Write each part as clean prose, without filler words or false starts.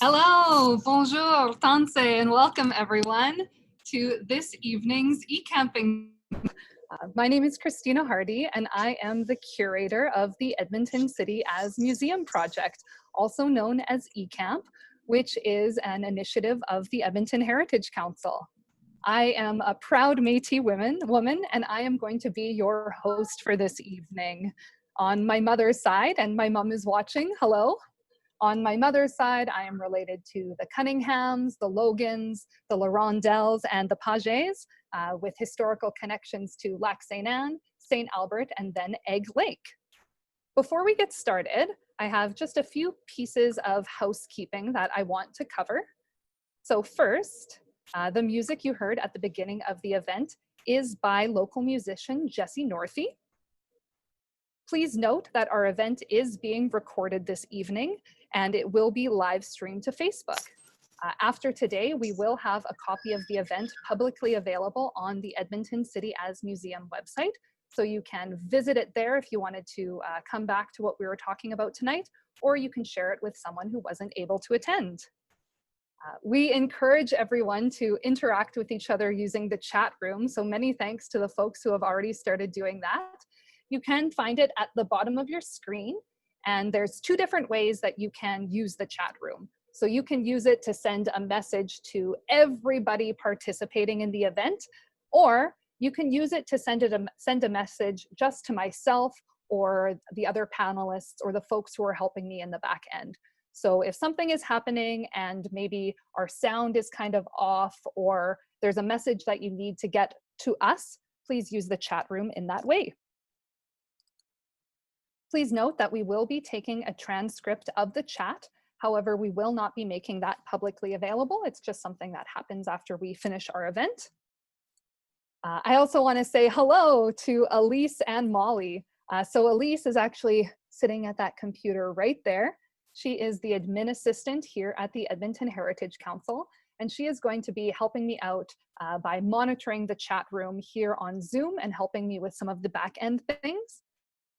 Hello, bonjour, tanse, and welcome everyone to this evening's ECAMPing. My name is Christina Hardie, and I am the curator of the Edmonton City as Museum Project, also known as ECAMP, which is an initiative of the Edmonton Heritage Council. I am a proud Métis woman, and I am going to be your host for this evening. On my mother's side, and my mom is watching, hello. On my mother's side, I am related to the Cunninghams, the Logans, the Laurendels, and the Pagets, with historical connections to Lac St. Anne, St. Albert, and then Egg Lake. Before we get started, I have just a few pieces of housekeeping that I want to cover. So first, the music you heard at the beginning of the event is by local musician Jesse Northey. Please note that our event is being recorded this evening, and it will be live streamed to Facebook. After today, we will have a copy of the event publicly available on the Edmonton City as Museum website, so you can visit it there if you wanted to come back to what we were talking about tonight, or you can share it with someone who wasn't able to attend. We encourage everyone to interact with each other using the chat room, so many thanks to the folks who have already started doing that. You can find it at the bottom of your screen, and there's two different ways that you can use the chat room. So you can use it to send a message to everybody participating in the event, or you can use it to send a message just to myself or the other panelists or the folks who are helping me in the back end. So if something is happening and maybe our sound is kind of off, or there's a message that you need to get to us, please use the chat room in that way. Please note that we will be taking a transcript of the chat. However, we will not be making that publicly available. It's just something that happens after we finish our event. I also want to say hello to Elise and Molly. So Elise is actually sitting at that computer right there. She is the admin assistant here at the Edmonton Heritage Council, and she is going to be helping me out by monitoring the chat room here on Zoom and helping me with some of the back end things.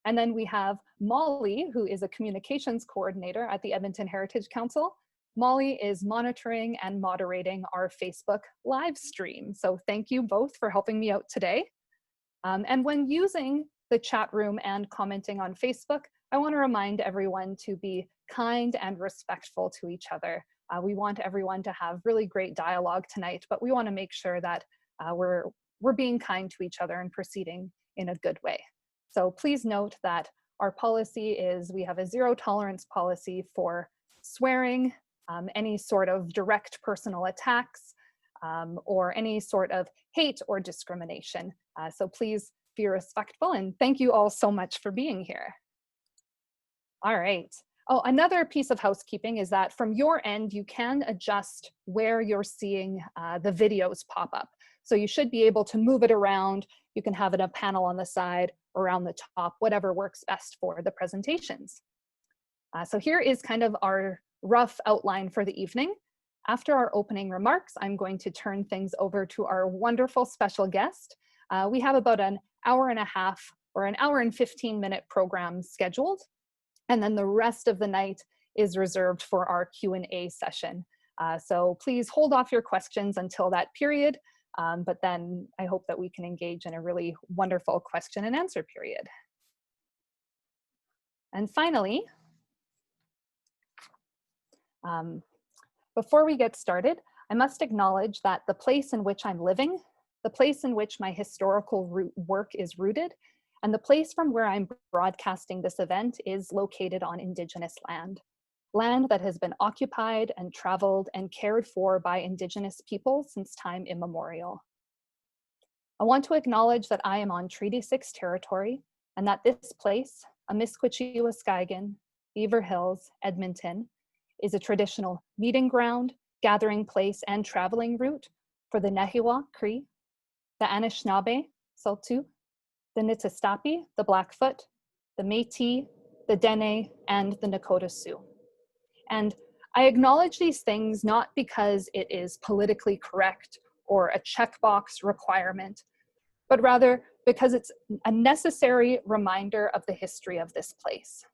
And then we have Molly, who is a communications coordinator at the Edmonton Heritage Council. Molly is monitoring and moderating our Facebook live stream. So thank you both for helping me out today. And when using the chat room and commenting on Facebook, I want to remind everyone to be kind and respectful to each other. We want everyone to have really great dialogue tonight, but we want to make sure that we're being kind to each other and proceeding in a good way. So please note that our policy is we have a zero tolerance policy for swearing, any sort of direct personal attacks, or any sort of hate or discrimination. So please be respectful, and thank you all so much for being here. All right. Oh, another piece of housekeeping is that from your end, you can adjust where you're seeing the videos pop up. So you should be able to move it around. You can have it a panel on the side, around the top, whatever works best for the presentations. So here is kind of our rough outline for the evening. After our opening remarks, I'm going to turn things over to our wonderful special guest. We have about an hour and a half or an hour and 15-minute program scheduled. And then the rest of the night is reserved for our Q&A session. So please hold off your questions until that period. But then I hope that we can engage in a really wonderful question and answer period. And finally, before we get started, I must acknowledge that the place in which I'm living, the place in which my historical work is rooted, and the place from where I'm broadcasting this event is located on Indigenous land. Land that has been occupied and traveled and cared for by Indigenous people since time immemorial. I want to acknowledge that I am on Treaty 6 territory, and that this place, Kaigan, Beaver Hills, Edmonton, is a traditional meeting ground, gathering place, and traveling route for the Nahua, Cree, the Anishinaabe, Sioux, the Stoppie, the Blackfoot, the Métis, the Dene, and the Nakota Sioux. And I acknowledge these things not because it is politically correct or a checkbox requirement, but rather because it's a necessary reminder of the history of this place.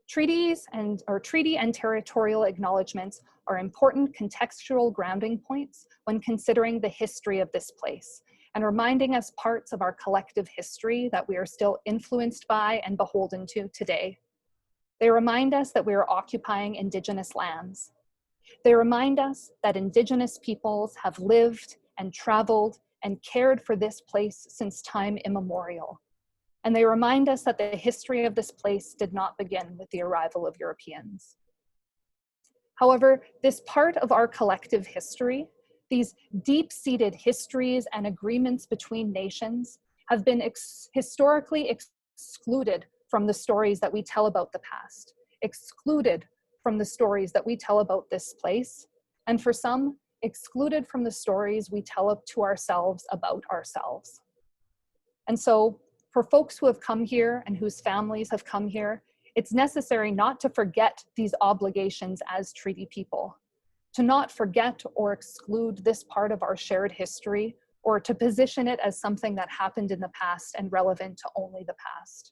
Treaty and territorial acknowledgements are important contextual grounding points when considering the history of this place and reminding us parts of our collective history that we are still influenced by and beholden to today. They remind us that we are occupying Indigenous lands. They remind us that Indigenous peoples have lived and traveled and cared for this place since time immemorial. And they remind us that the history of this place did not begin with the arrival of Europeans. However, this part of our collective history, these deep-seated histories and agreements between nations, have been historically excluded from the stories that we tell about the past, excluded from the stories that we tell about this place, and for some, excluded from the stories we tell up to ourselves about ourselves. And so, for folks who have come here and whose families have come here, it's necessary not to forget these obligations as treaty people, to not forget or exclude this part of our shared history, or to position it as something that happened in the past and relevant to only the past.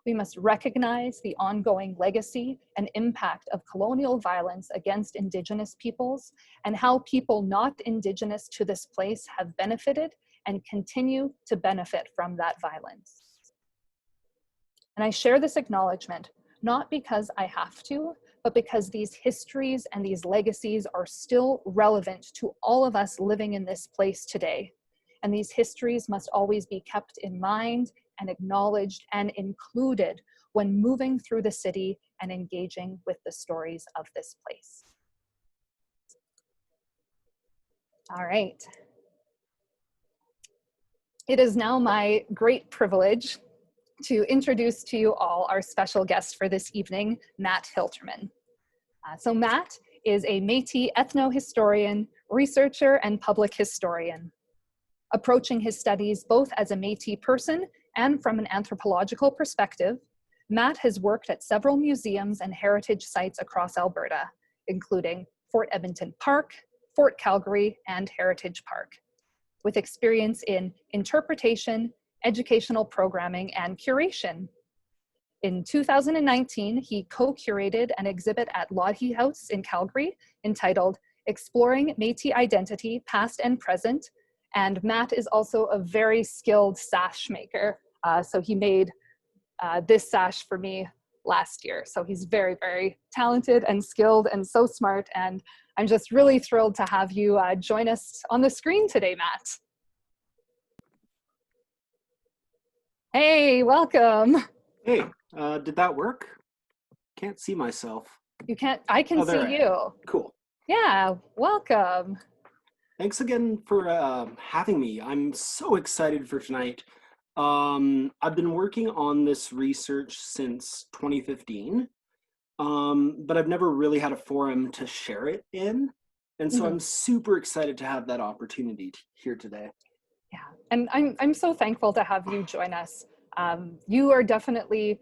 We must recognize the ongoing legacy and impact of colonial violence against Indigenous peoples and how people not Indigenous to this place have benefited and continue to benefit from that violence. And I share this acknowledgement, not because I have to, but because these histories and these legacies are still relevant to all of us living in this place today. And these histories must always be kept in mind and acknowledged and included when moving through the city and engaging with the stories of this place. All right. It is now my great privilege to introduce to you all our special guest for this evening, Matt Hiltermann. So Matt is a Métis ethnohistorian, researcher, and public historian. Approaching his studies both as a Métis person and from an anthropological perspective, Matt has worked at several museums and heritage sites across Alberta, including Fort Edmonton Park, Fort Calgary, and Heritage Park, with experience in interpretation, educational programming, and curation. In 2019, he co-curated an exhibit at Laureate House in Calgary entitled Exploring Métis Identity, Past and Present. And Matt is also a very skilled sash maker. So he made this sash for me last year. So he's very, very talented and skilled and so smart. And I'm just really thrilled to have you join us on the screen today, Matt. Hey, welcome. Hey, did that work? Can't see myself. You can't, I can see you. Cool. Yeah, welcome. Thanks again for having me. I'm so excited for tonight. I've been working on this research since 2015, but I've never really had a forum to share it in. And so I'm super excited to have that opportunity here today. Yeah, and I'm so thankful to have you join us. You are definitely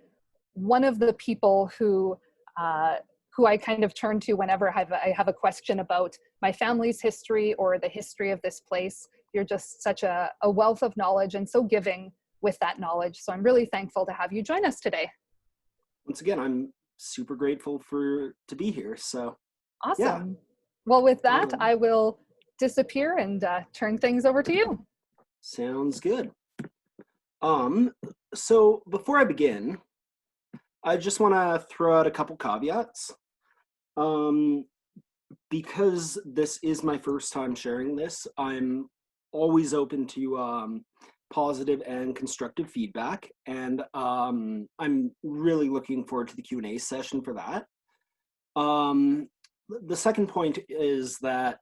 one of the people who I kind of turn to whenever I have a question about my family's history or the history of this place. You're just such a wealth of knowledge and so giving with that knowledge. So I'm really thankful to have you join us today. Once again, I'm super grateful to be here. So awesome. Yeah. Well, with that, I will disappear and turn things over to you. Sounds good. So before I begin, I just want to throw out a couple caveats. Because this is my first time sharing this, I'm always open to positive and constructive feedback, and I'm really looking forward to the Q&A session for that. The second point is that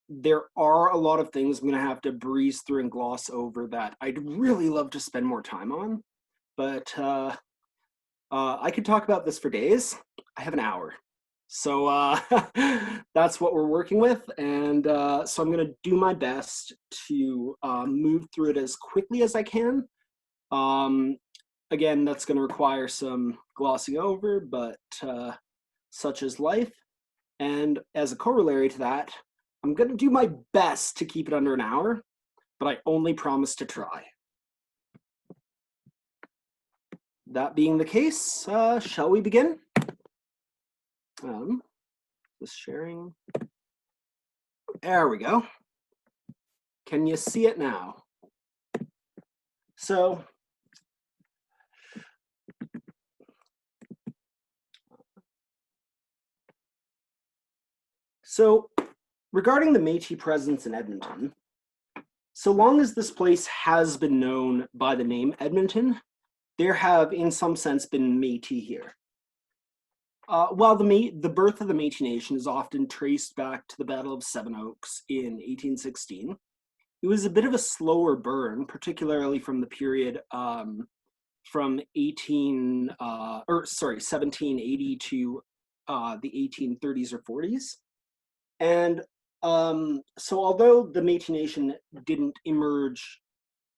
there are a lot of things I'm going to have to breeze through and gloss over that I'd really love to spend more time on, but I could talk about this for days. I have an hour. So that's what we're working with. And so I'm going to do my best to move through it as quickly as I can. Again, that's going to require some glossing over, but such is life. And as a corollary to that, I'm going to do my best to keep it under an hour. but I only promise to try. That being the case, shall we begin? Just sharing. There we go. Can you see it now? So, regarding the Métis presence in Edmonton, so long as this place has been known by the name Edmonton, there have, in some sense, been Métis here. While the birth of the Métis Nation is often traced back to the Battle of Seven Oaks in 1816, it was a bit of a slower burn, particularly from the period from 1780 to the 1830s or 40s. And so although the Métis Nation didn't emerge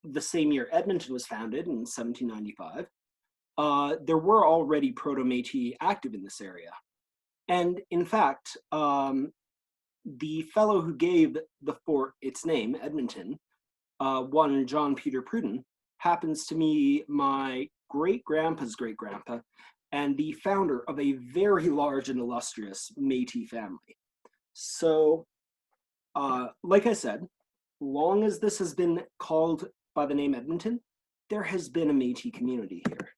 the same year Edmonton was founded in 1795, there were already Proto-Métis active in this area. And in fact, the fellow who gave the fort its name, Edmonton, one John Peter Pruden, happens to be my great-grandpa's great-grandpa and the founder of a very large and illustrious Métis family. So, like I said, long as this has been called by the name Edmonton, there has been a Métis community here.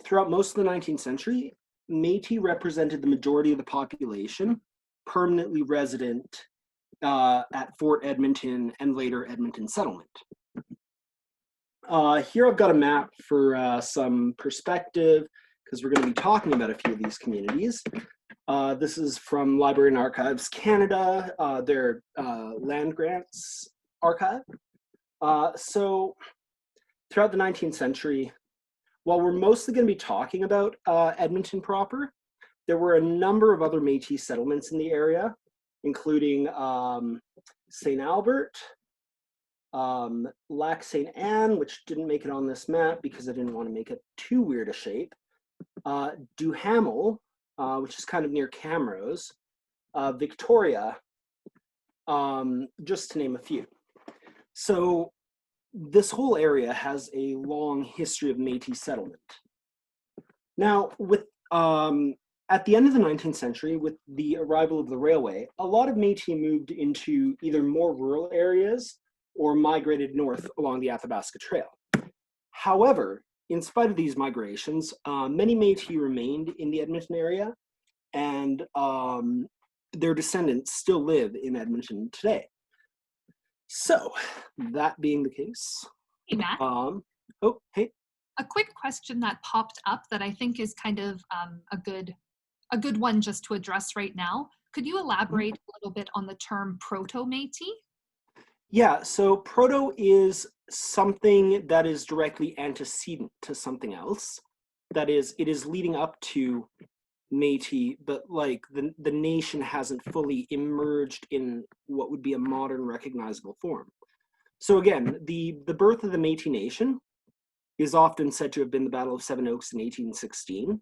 Throughout most of the 19th century, Métis represented the majority of the population, permanently resident at Fort Edmonton and later Edmonton Settlement. Here I've got a map for some perspective, because we're going to be talking about a few of these communities. This is from Library and Archives Canada, their land grants archive. So throughout the 19th century, while we're mostly going to be talking about Edmonton proper, there were a number of other Métis settlements in the area, including St. Albert, Lac St. Anne, which didn't make it on this map because I didn't want to make it too weird a shape, Duhamel, which is kind of near Camrose, Victoria, just to name a few. So this whole area has a long history of Métis settlement. Now, with at the end of the 19th century, with the arrival of the railway, a lot of Métis moved into either more rural areas or migrated north along the Athabasca Trail. However, in spite of these migrations, many Métis remained in the Edmonton area, and their descendants still live in Edmonton today. So, that being the case. Hey, Matt. Oh, hey. A quick question that popped up that I think is kind of a good one just to address right now. Could you elaborate a little bit on the term proto-Métis? Yeah, so proto is something that is directly antecedent to something else. That is, it is leading up to Métis, but like the nation hasn't fully emerged in what would be a modern recognizable form. So again, the birth of the Métis Nation is often said to have been the Battle of Seven Oaks in 1816.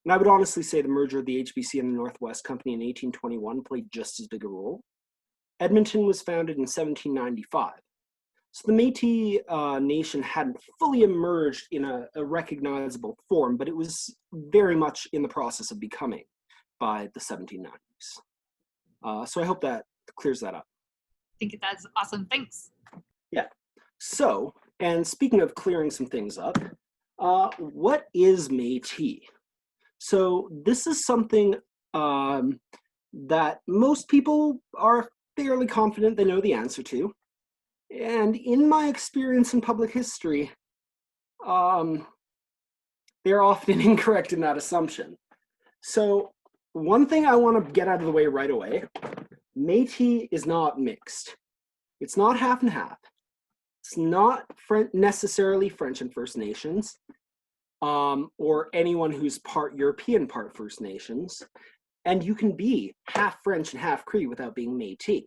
And I would honestly say the merger of the HBC and the Northwest Company in 1821 played just as big a role. Edmonton was founded in 1795. So the Métis Nation hadn't fully emerged in a recognizable form, but it was very much in the process of becoming by the 1790s. So I hope that clears that up. I think it does. Awesome, thanks. Yeah. So, and speaking of clearing some things up, what is Métis? So this is something that most people are fairly confident they know the answer to. And in my experience in public history, they're often incorrect in that assumption. So one thing I want to get out of the way right away, Métis is not mixed. It's not half and half. It's not necessarily French and First Nations, or anyone who's part European, part First Nations. And you can be half French and half Cree without being Métis.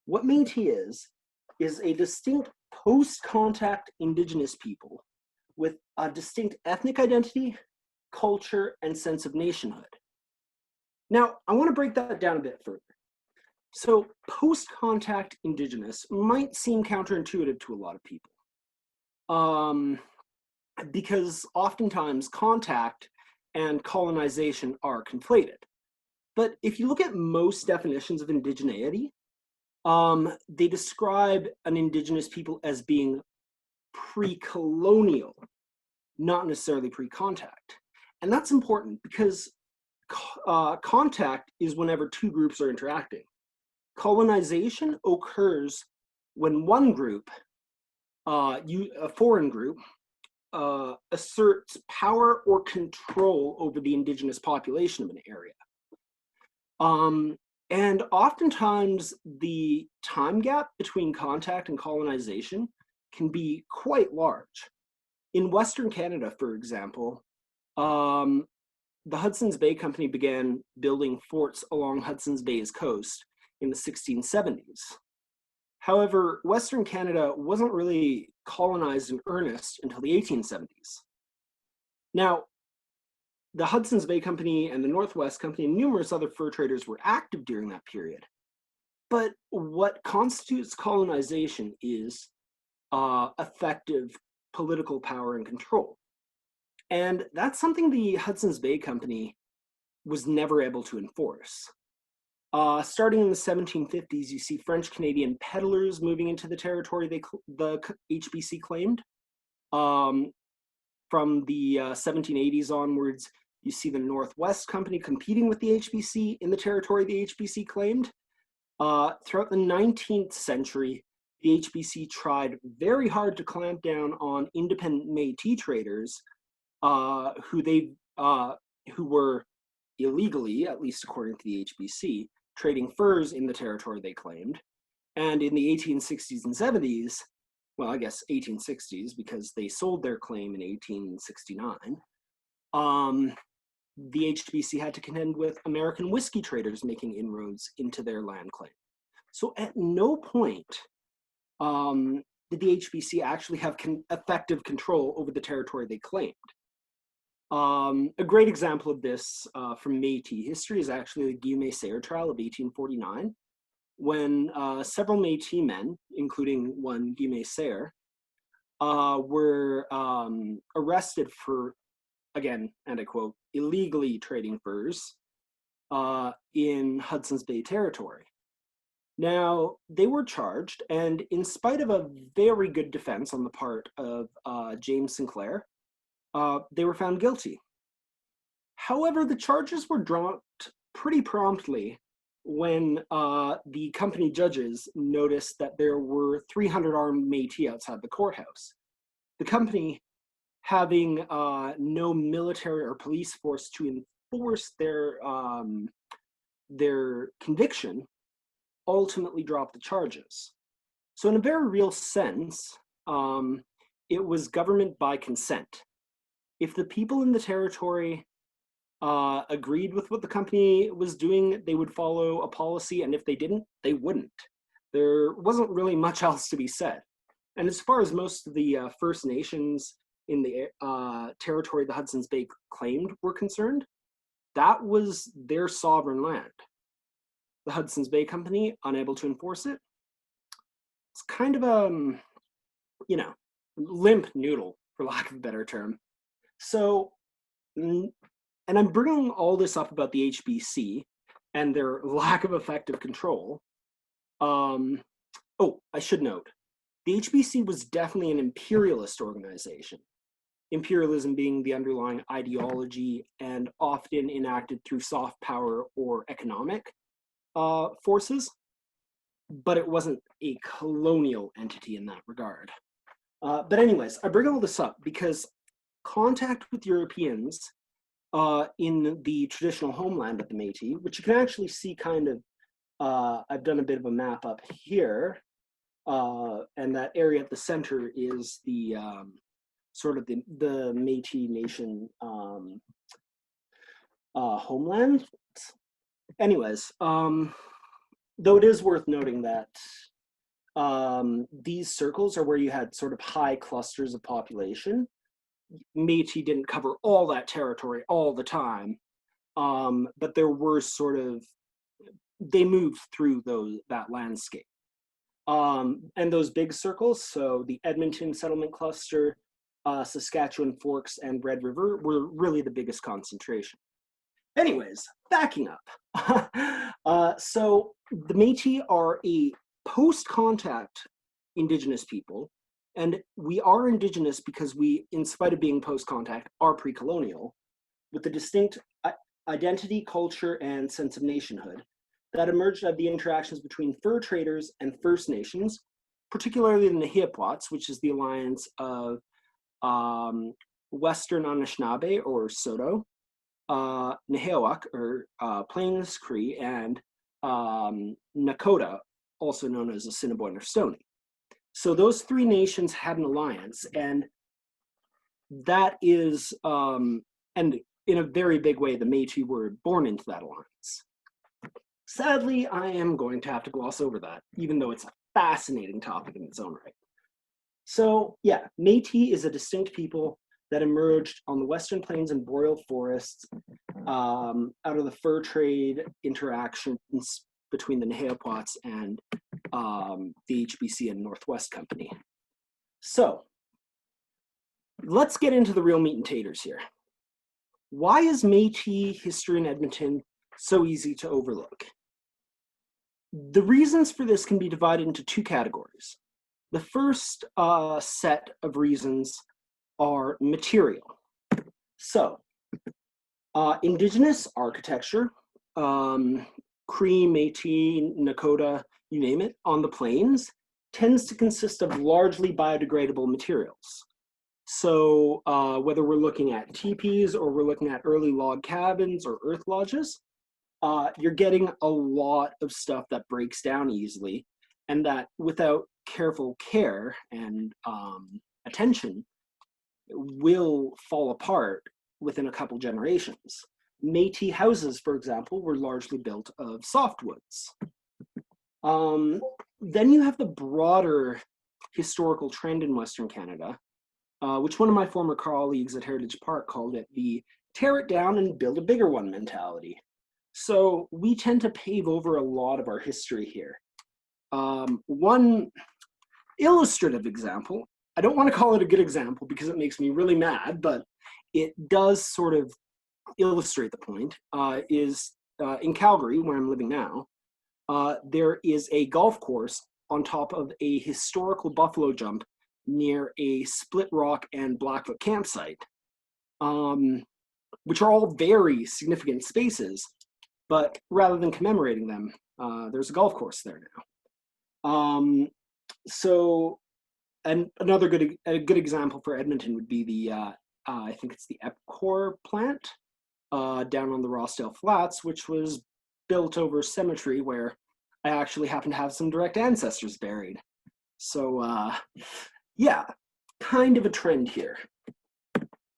What Métis is a distinct post-contact Indigenous people with a distinct ethnic identity, culture, and sense of nationhood. Now, I want to break that down a bit further. So post-contact Indigenous might seem counterintuitive to a lot of people, because oftentimes contact and colonization are conflated. But if you look at most definitions of indigeneity, they describe an Indigenous people as being pre-colonial, not necessarily pre-contact. And that's important because contact is whenever two groups are interacting. Colonization occurs when one group, a foreign group, asserts power or control over the Indigenous population of an area. And oftentimes the time gap between contact and colonization can be quite large. In Western Canada, for example, the Hudson's Bay Company began building forts along Hudson's Bay's coast in the 1670s. However, Western Canada wasn't really colonized in earnest until the 1870s. Now, the Hudson's Bay Company and the Northwest Company and numerous other fur traders were active during that period. But what constitutes colonization is effective political power and control. And that's something the Hudson's Bay Company was never able to enforce. Starting in the 1750s, you see French-Canadian peddlers moving into the territory the HBC claimed. From the 1780s onwards, you see the Northwest Company competing with the HBC in the territory the HBC claimed. Throughout the 19th century, the HBC tried very hard to clamp down on independent Métis traders who were illegally, at least according to the HBC, trading furs in the territory they claimed. And in the 1860s and 70s, well, I guess 1860s, because they sold their claim in 1869, the HBC had to contend with American whiskey traders making inroads into their land claim. So at no point did the HBC actually have effective control over the territory they claimed. A great example of this from Métis history is actually the Guillemets-Sayre trial of 1849, when several Métis men, including one Guillemets-Sayre, were arrested for, again, and I quote, illegally trading furs in Hudson's Bay territory. Now, they were charged, and in spite of a very good defense on the part of James Sinclair, they were found guilty. However, the charges were dropped pretty promptly when the company judges noticed that there were 300 armed Métis outside the courthouse. The company, having no military or police force to enforce their conviction, ultimately dropped the charges. So in a very real sense, it was government by consent. If the people in the territory agreed with what the company was doing, they would follow a policy, and if they didn't, they wouldn't. There wasn't really much else to be said. And as far as most of the First Nations in the territory the Hudson's Bay claimed were concerned, that was their sovereign land. The Hudson's Bay Company, unable to enforce it, it's kind of a, limp noodle, for lack of a better term. So, and I'm bringing all this up about the HBC and their lack of effective control. I should note, the HBC was definitely an imperialist organization. Imperialism being the underlying ideology and often enacted through soft power or economic forces, but it wasn't a colonial entity in that regard. But anyways, I bring all this up because contact with Europeans in the traditional homeland of the Métis, which you can actually see kind of, I've done a bit of a map up here, and that area at the center is the sort of the Métis Nation homeland. Anyways, though it is worth noting that these circles are where you had sort of high clusters of population. Métis didn't cover all that territory all the time, but there were sort of they moved through that landscape. And those big circles, so the Edmonton settlement cluster, Saskatchewan Forks, and Red River were really the biggest concentration. Anyways, backing up. So the Métis are a post-contact Indigenous people, and we are Indigenous because we, in spite of being post-contact, are pre-colonial, with a distinct identity, culture, and sense of nationhood that emerged out of the interactions between fur traders and First Nations, particularly the Nahua, which is the alliance of Western Anishinaabe, or Soto, Nahua, or Plains Cree, and Nakota, also known as Assiniboine or Stoney. So those three nations had an alliance, and that is, and in a very big way, the Métis were born into that alliance. Sadly, I am going to have to gloss over that, even though it's a fascinating topic in its own right. So yeah, Métis is a distinct people that emerged on the Western Plains and boreal forests out of the fur trade interactions between the Nahua and the HBC and Northwest Company. So let's get into the real meat and taters here. Why is Métis history in Edmonton so easy to overlook? The reasons for this can be divided into two categories. The first set of reasons are material. So, Indigenous architecture, Cree, Métis, Nakota, you name it, on the plains, tends to consist of largely biodegradable materials. So whether we're looking at teepees or we're looking at early log cabins or earth lodges, you're getting a lot of stuff that breaks down easily, and that without careful care and attention will fall apart within a couple generations. Métis houses, for example, were largely built of softwoods. Then you have the broader historical trend in Western Canada, which one of my former colleagues at Heritage Park called it the tear it down and build a bigger one mentality. So we tend to pave over a lot of our history here. One illustrative example, I don't want to call it a good example because it makes me really mad, but it does sort of illustrate the point, is in Calgary, where I'm living now, there is a golf course on top of a historical buffalo jump near a Split Rock and Blackfoot campsite, which are all very significant spaces, but rather than commemorating them, there's a golf course there now. So, and another good example for Edmonton would be the, I think it's the Epcor plant down on the Rossdale Flats, which was built over a cemetery where I actually happen to have some direct ancestors buried. So yeah, kind of a trend here.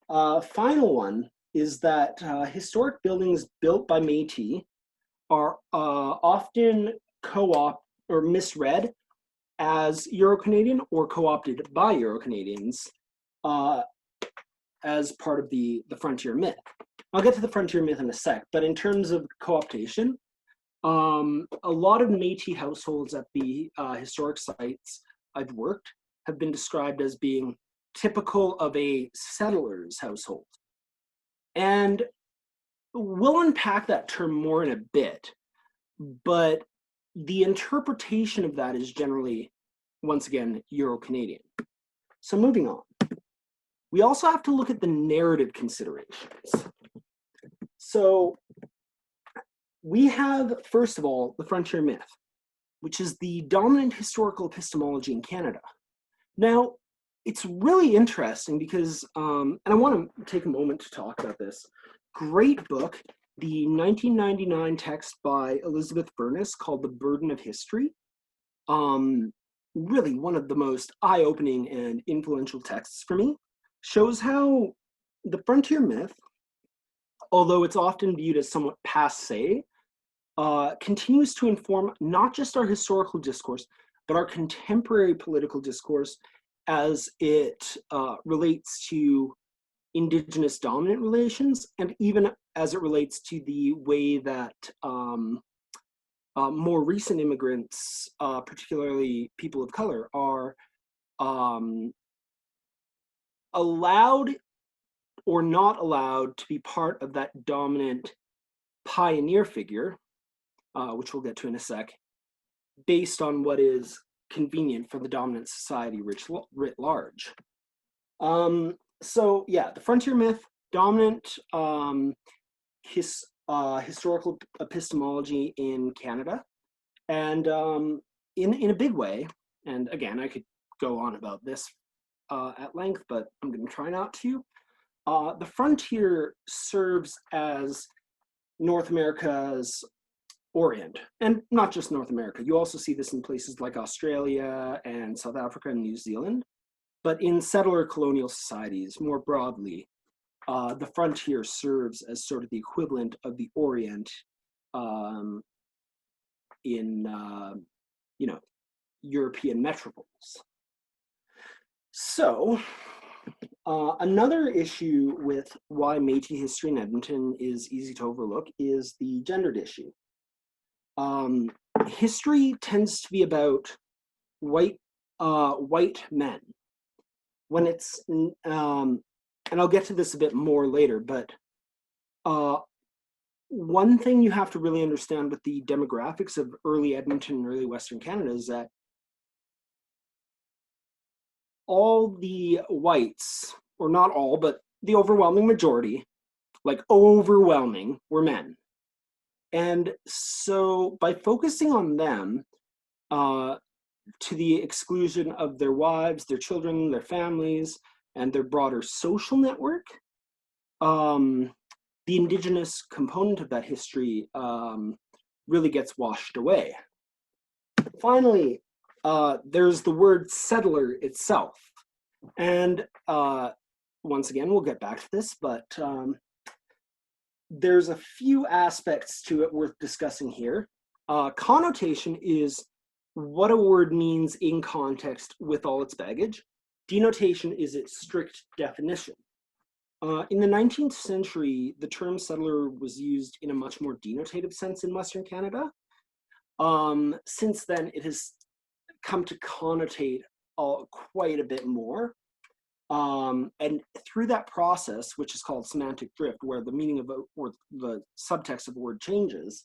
Final one is that historic buildings built by Métis are often co-op or misread as Euro-Canadian or co-opted by Euro-Canadians as part of the frontier myth. I'll get to the frontier myth in a sec, but in terms of co-optation, a lot of Métis households at the historic sites I've worked have been described as being typical of a settler's household. And we'll unpack that term more in a bit, but the interpretation of that is generally, once again, Euro-Canadian. So moving on. We also have to look at the narrative considerations. So we have, first of all, the frontier myth, which is the dominant historical epistemology in Canada. Now, it's really interesting because, and I want to take a moment to talk about this. Great book, the 1999 text by Elizabeth Burness called The Burden of History. Really one of the most eye-opening and influential texts for me. Shows how the frontier myth, although it's often viewed as somewhat passé, continues to inform not just our historical discourse, but our contemporary political discourse as it relates to Indigenous dominant relations, and even as it relates to the way that more recent immigrants, particularly people of color, are allowed or not allowed to be part of that dominant pioneer figure, which we'll get to in a sec, based on what is convenient for the dominant society writ large. So yeah, the frontier myth, dominant historical epistemology in Canada, and in a big way, and again, I could go on about this at length, but I'm going to try not to. The frontier serves as North America's Orient, and not just North America. You also see this in places like Australia and South Africa and New Zealand, but in settler colonial societies more broadly, the frontier serves as sort of the equivalent of the Orient in European metropoles. So another issue with why Métis history in Edmonton is easy to overlook is the gendered issue. History tends to be about white men. When it's, and I'll get to this a bit more later, but one thing you have to really understand with the demographics of early Edmonton and early Western Canada is that all the whites, or not all, but the overwhelming majority, like overwhelming, were men. And so by focusing on them to the exclusion of their wives, their children, their families, and their broader social network, the Indigenous component of that history really gets washed away. Finally, there's the word settler itself. And once again, we'll get back to this, but there's a few aspects to it worth discussing here. Connotation is what a word means in context with all its baggage. Denotation is its strict definition. In the 19th century, the term settler was used in a much more denotative sense in Western Canada. Since then, it has come to connotate quite a bit more. And through that process, which is called semantic drift, where the meaning of or the subtext of a word changes,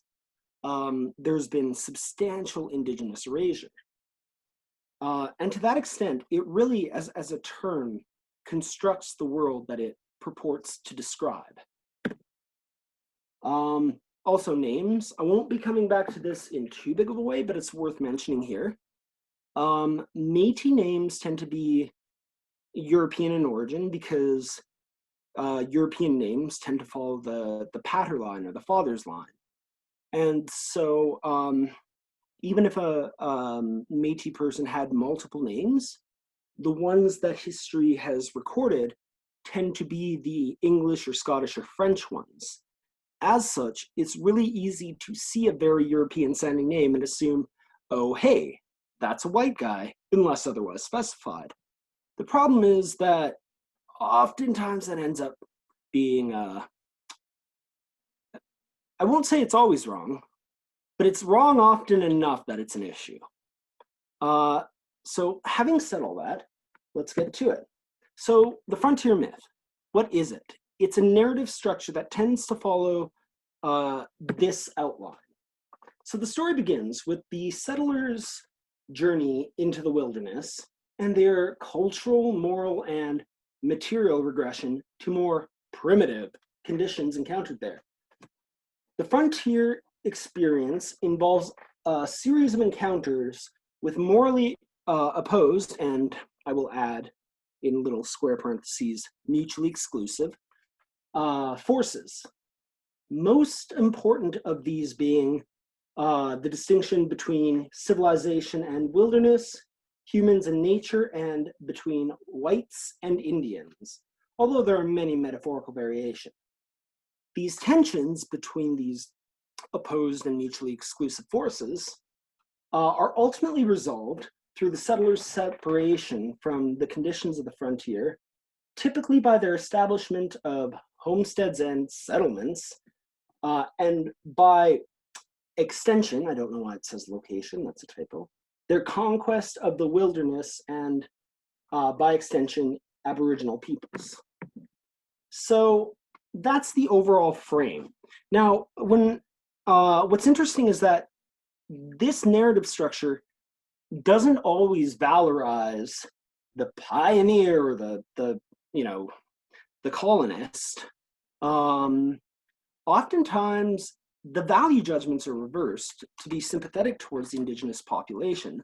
there's been substantial Indigenous erasure. And to that extent, it really, as a term, constructs the world that it purports to describe. Also names. I won't be coming back to this in too big of a way, but it's worth mentioning here. Métis names tend to be European in origin because European names tend to follow the pater line or the father's line. And so even if a Métis person had multiple names, the ones that history has recorded tend to be the English or Scottish or French ones. As such, it's really easy to see a very European sounding name and assume, oh, hey, that's a white guy, unless otherwise specified. The problem is that oftentimes that ends up being, I won't say it's always wrong, but it's wrong often enough that it's an issue. So having said all that, let's get to it. So the frontier myth, what is it? It's a narrative structure that tends to follow this outline. So the story begins with the settlers' journey into the wilderness and their cultural, moral, and material regression to more primitive conditions encountered there. The frontier experience involves a series of encounters with morally opposed, and I will add in little square parentheses, mutually exclusive, forces. Most important of these being the distinction between civilization and wilderness, humans and nature, and between whites and Indians, although there are many metaphorical variations. These tensions between these opposed and mutually exclusive forces are ultimately resolved through the settlers' separation from the conditions of the frontier, typically by their establishment of homesteads and settlements, and by extension, I don't know why it says location, that's a typo, their conquest of the wilderness and, by extension, Aboriginal peoples. So that's the overall frame. Now, what's interesting is that this narrative structure doesn't always valorize the pioneer or the colonist. Oftentimes, the value judgments are reversed to be sympathetic towards the Indigenous population,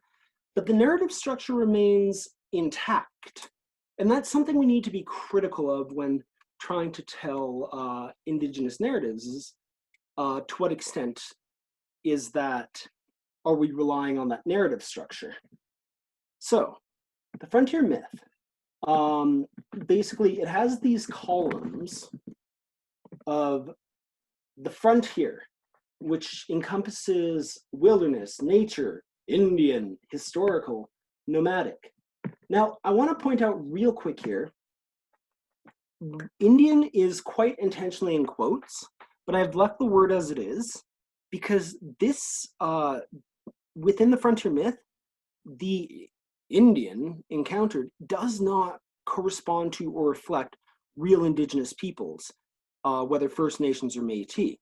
but the narrative structure remains intact. And that's something we need to be critical of when trying to tell Indigenous narratives is, to what extent are we relying on that narrative structure? So, the frontier myth, basically it has these columns of the frontier, which encompasses wilderness, nature, Indian, historical, nomadic. Now, I want to point out real quick here, Indian is quite intentionally in quotes, but I've left the word as it is, because this, within the frontier myth, the Indian encountered does not correspond to or reflect real Indigenous peoples, whether First Nations or Métis.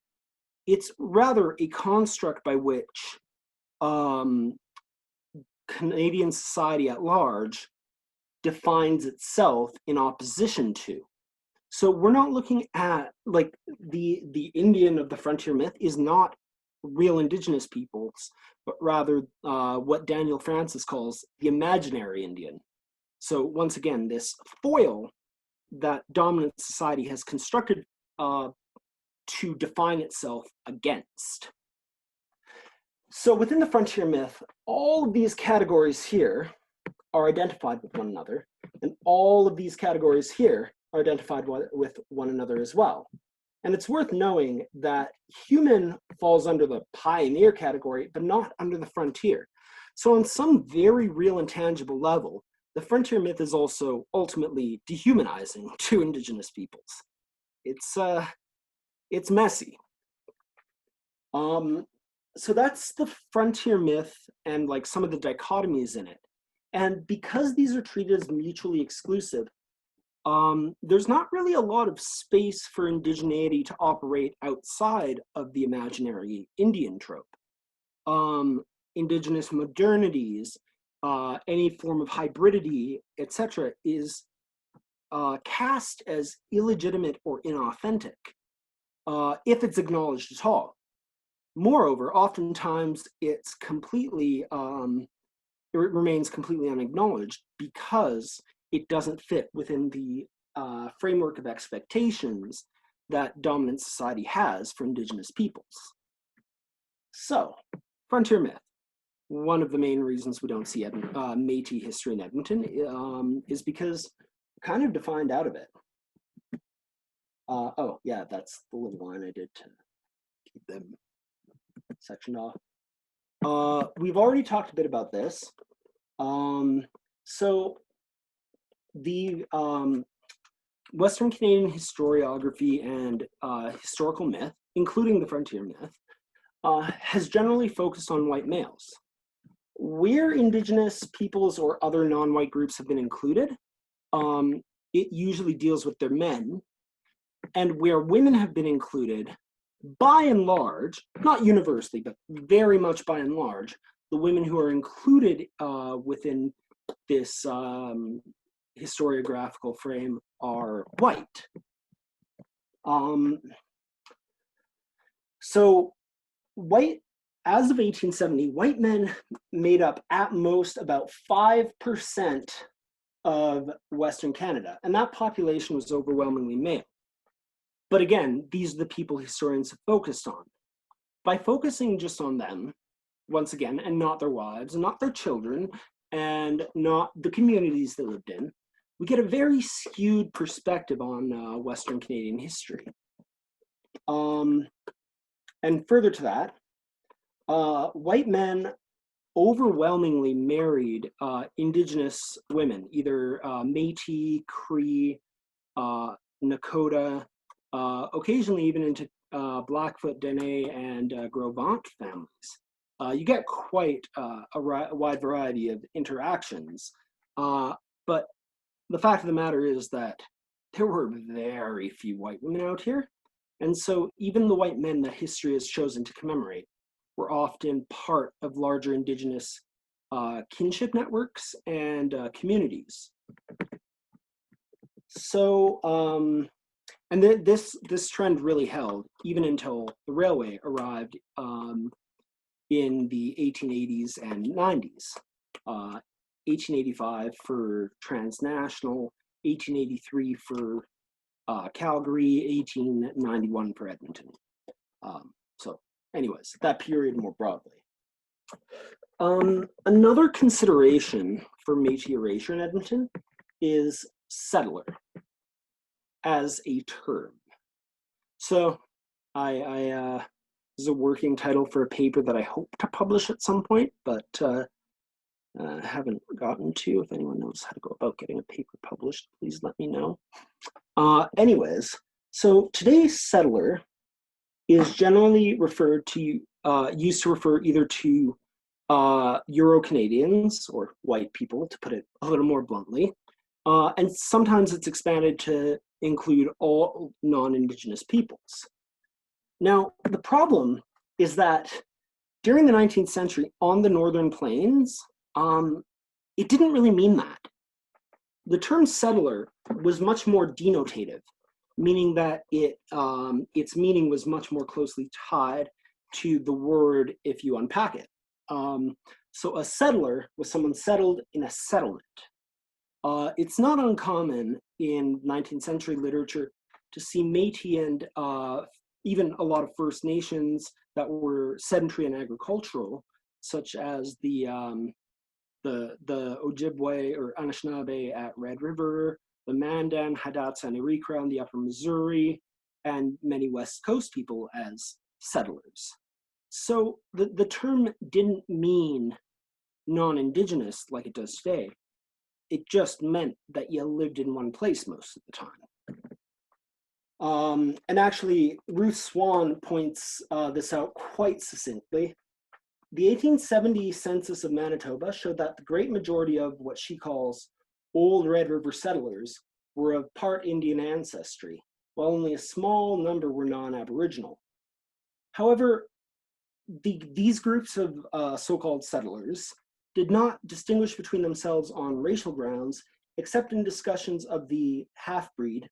It's rather a construct by which Canadian society at large defines itself in opposition to. So we're not looking at, like, the Indian of the frontier myth is not real Indigenous peoples, but rather what Daniel Francis calls the imaginary Indian. So once again, this foil that dominant society has constructed to define itself against. So within the frontier myth, all of these categories here are identified with one another, and all of these categories here are identified with one another as well. And it's worth knowing that human falls under the pioneer category, but not under the frontier. So on some very real and tangible level, the frontier myth is also ultimately dehumanizing to Indigenous peoples. It's messy. So that's the frontier myth and like some of the dichotomies in it. And because these are treated as mutually exclusive, there's not really a lot of space for indigeneity to operate outside of the imaginary Indian trope. Indigenous modernities, any form of hybridity, etc., is cast as illegitimate or inauthentic, if it's acknowledged at all. Moreover, oftentimes it's completely, it remains completely unacknowledged because it doesn't fit within the framework of expectations that dominant society has for Indigenous peoples. So, frontier myth. One of the main reasons we don't see Métis history in Edmonton is because we're kind of defined out of it. Oh, yeah, that's the little line I did to keep them sectioned off. We've already talked a bit about this. So the Western Canadian historiography and historical myth, including the frontier myth, has generally focused on white males. Where Indigenous peoples or other non-white groups have been included, it usually deals with their men. And where women have been included, by and large, not universally, but very much by and large, the women who are included within this historiographical frame are white. So white, as of 1870, white men made up at most about 5% of Western Canada, and that population was overwhelmingly male. But again, these are the people historians have focused on. By focusing just on them, once again, and not their wives, and not their children, and not the communities they lived in, we get a very skewed perspective on Western Canadian history. And further to that, white men overwhelmingly married Indigenous women, either Métis, Cree, Nakota, occasionally even into Blackfoot, Dene, and Gros families, you get quite a wide variety of interactions. But the fact of the matter is that there were very few white women out here. And so even the white men that history has chosen to commemorate were often part of larger Indigenous kinship networks and communities. So, and this trend really held even until the railway arrived in the 1880s and 90s. 1885 for transnational, 1883 for Calgary, 1891 for Edmonton. So anyways, that period more broadly. Another consideration for Métis erasure in Edmonton is settler as a term. So this is a working title for a paper that I hope to publish at some point, but haven't gotten to. If anyone knows how to go about getting a paper published, please let me know. Anyways, so today's settler is generally referred to, used to refer either to Euro-Canadians or white people, to put it a little more bluntly, and sometimes it's expanded to include all non-Indigenous peoples. Now, the problem is that during the 19th century on the Northern Plains, it didn't really mean that. The term settler was much more denotative, meaning that its meaning was much more closely tied to the word if you unpack it. So a settler was someone settled in a settlement. It's not uncommon in 19th century literature to see Métis and even a lot of First Nations that were sedentary and agricultural, such as the Ojibwe or Anishinaabe at Red River, the Mandan, Hadatsa, and Arikara in the Upper Missouri, and many West Coast people as settlers. So the term didn't mean non-Indigenous like it does today. It just meant that you lived in one place most of the time. And actually, Ruth Swan points this out quite succinctly. The 1870 census of Manitoba showed that the great majority of what she calls old Red River settlers were of part Indian ancestry, while only a small number were non-Aboriginal. However, these groups of so-called settlers did not distinguish between themselves on racial grounds, except in discussions of the half-breed,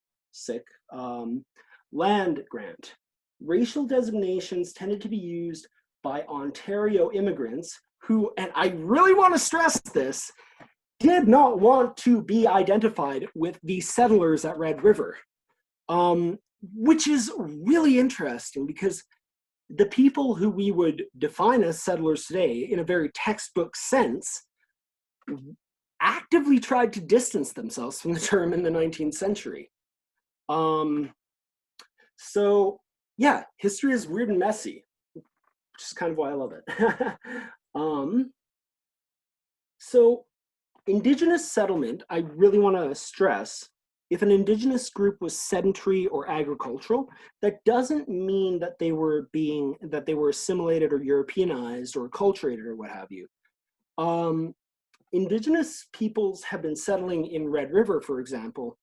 land grant. Racial designations tended to be used by Ontario immigrants who, and I really want to stress this, did not want to be identified with the settlers at Red River, which is really interesting because the people who we would define as settlers today in a very textbook sense actively tried to distance themselves from the term in the 19th century. So yeah, history is weird and messy, which is kind of why I love it. So Indigenous settlement, I really want to stress, if an Indigenous group was sedentary or agricultural, that doesn't mean that they were assimilated or Europeanized or acculturated or what have you. Indigenous peoples have been settling in Red River, for example,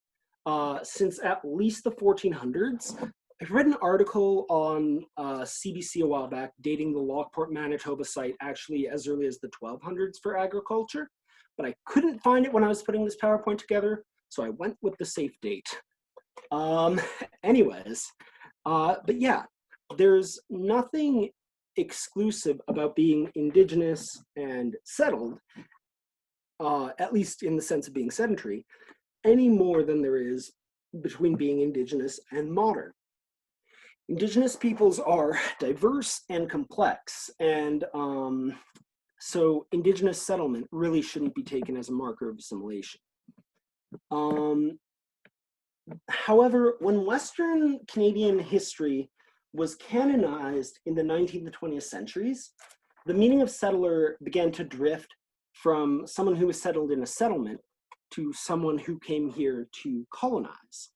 since at least the 1400s. I've read an article on CBC a while back dating the Lockport, Manitoba site actually as early as the 1200s for agriculture, but I couldn't find it when I was putting this PowerPoint together, so I went with the safe date. Anyways, but yeah, there's nothing exclusive about being Indigenous and settled, at least in the sense of being sedentary, any more than there is between being Indigenous and modern. Indigenous peoples are diverse and complex, and so Indigenous settlement really shouldn't be taken as a marker of assimilation. However, when Western Canadian history was canonized in the 19th and 20th centuries, the meaning of settler began to drift from someone who was settled in a settlement to someone who came here to colonize.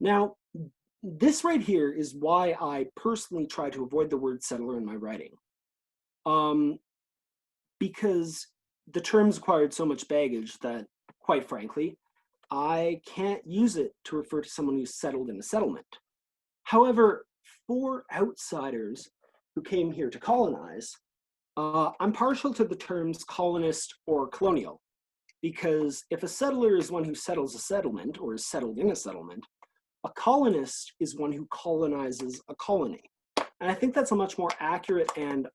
Now, this right here is why I personally try to avoid the word settler in my writing. Because the term's acquired so much baggage that, quite frankly, I can't use it to refer to someone who's settled in a settlement. However, for outsiders who came here to colonize, I'm partial to the terms colonist or colonial, because if a settler is one who settles a settlement or is settled in a settlement, a colonist is one who colonizes a colony. And I think that's a much more accurate and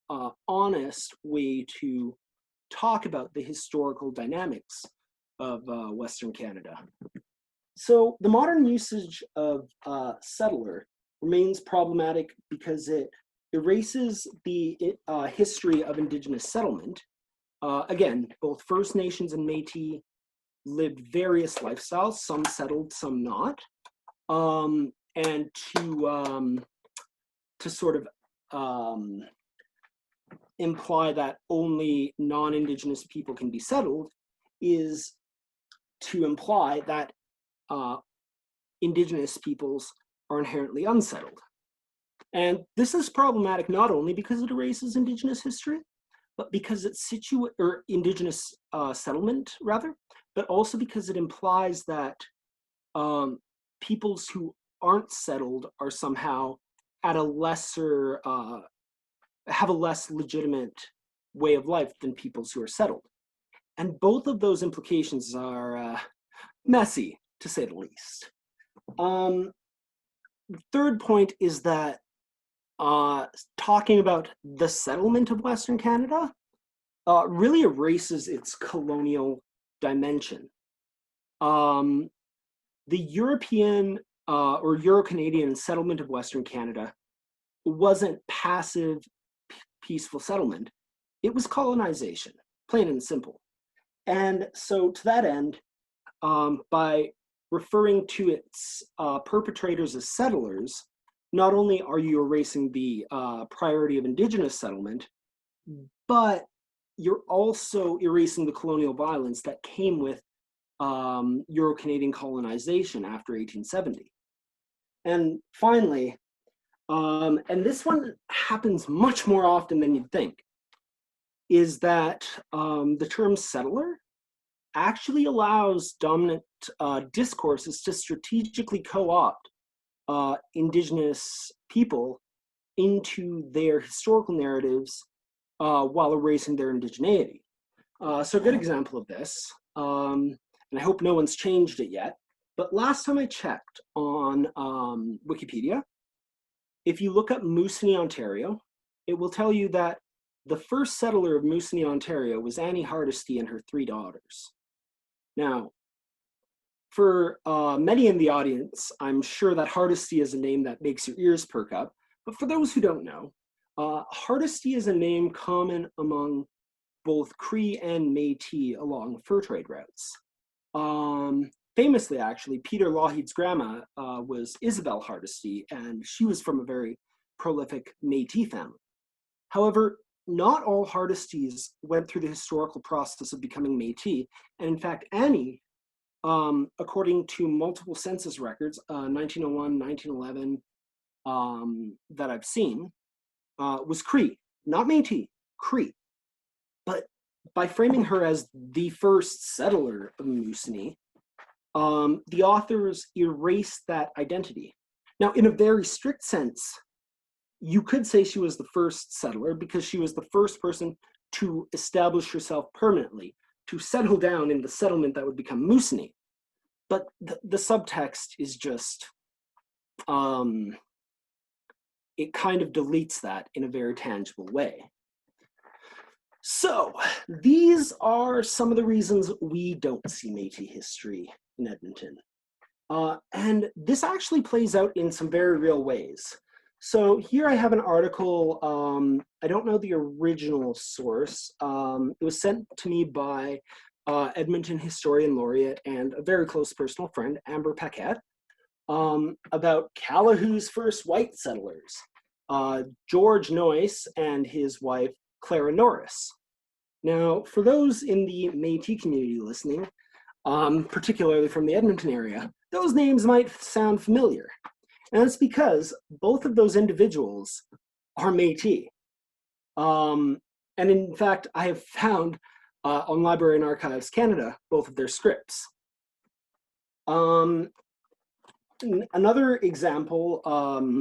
honest way to talk about the historical dynamics of Western Canada. So the modern usage of settler remains problematic because it erases the history of Indigenous settlement. Again, both First Nations and Métis lived various lifestyles, some settled, some not. And to sort of imply that only non-Indigenous people can be settled is to imply that Indigenous peoples are inherently unsettled. And this is problematic not only because it erases Indigenous history, but because it's Indigenous settlement rather, but also because it implies that peoples who aren't settled are somehow at a lesser, have a less legitimate way of life than peoples who are settled. And both of those implications are messy, to say the least. Third point is that talking about the settlement of Western Canada really erases its colonial dimension. The European or Euro-Canadian settlement of Western Canada wasn't passive, peaceful settlement. It was colonization, plain and simple. And so to that end, by referring to its perpetrators as settlers, not only are you erasing the priority of Indigenous settlement, but you're also erasing the colonial violence that came with Euro-Canadian colonization after 1870. And finally, and this one happens much more often than you'd think, is that the term settler actually allows dominant discourses to strategically co-opt Indigenous people into their historical narratives while erasing their indigeneity. So a good example of this, and I hope no one's changed it yet, but last time I checked on Wikipedia, if you look up Moosonee, Ontario, it will tell you that the first settler of Moosonee, Ontario was Annie Hardie and her 3 daughters. Now, for many in the audience, I'm sure that Hardie is a name that makes your ears perk up, but for those who don't know, Hardie is a name common among both Cree and Métis along fur trade routes. Famously, actually, Peter Lougheed's grandma was Isabel Hardie, and she was from a very prolific Métis family. However, not all Hardies went through the historical process of becoming Métis, and in fact, Annie, according to multiple census records, 1901, 1911, that I've seen, was Cree, not Métis, Cree. But by framing her as the first settler of Moosonee, the authors erased that identity. Now, in a very strict sense, you could say she was the first settler because she was the first person to establish herself permanently, to settle down in the settlement that would become Moosonee. But the subtext is just, it kind of deletes that in a very tangible way. So these are some of the reasons we don't see Métis history in Edmonton. And this actually plays out in some very real ways. So here I have an article, I don't know the original source. It was sent to me by Edmonton historian Laureate and a very close personal friend, Amber Paquette, about Callahoo's first white settlers, George Noyce and his wife, Clara Norris. Now, for those in the Métis community listening, particularly from the Edmonton area, those names might sound familiar. And that's because both of those individuals are Métis. And in fact, I have found on Library and Archives Canada, both of their scripts. Another example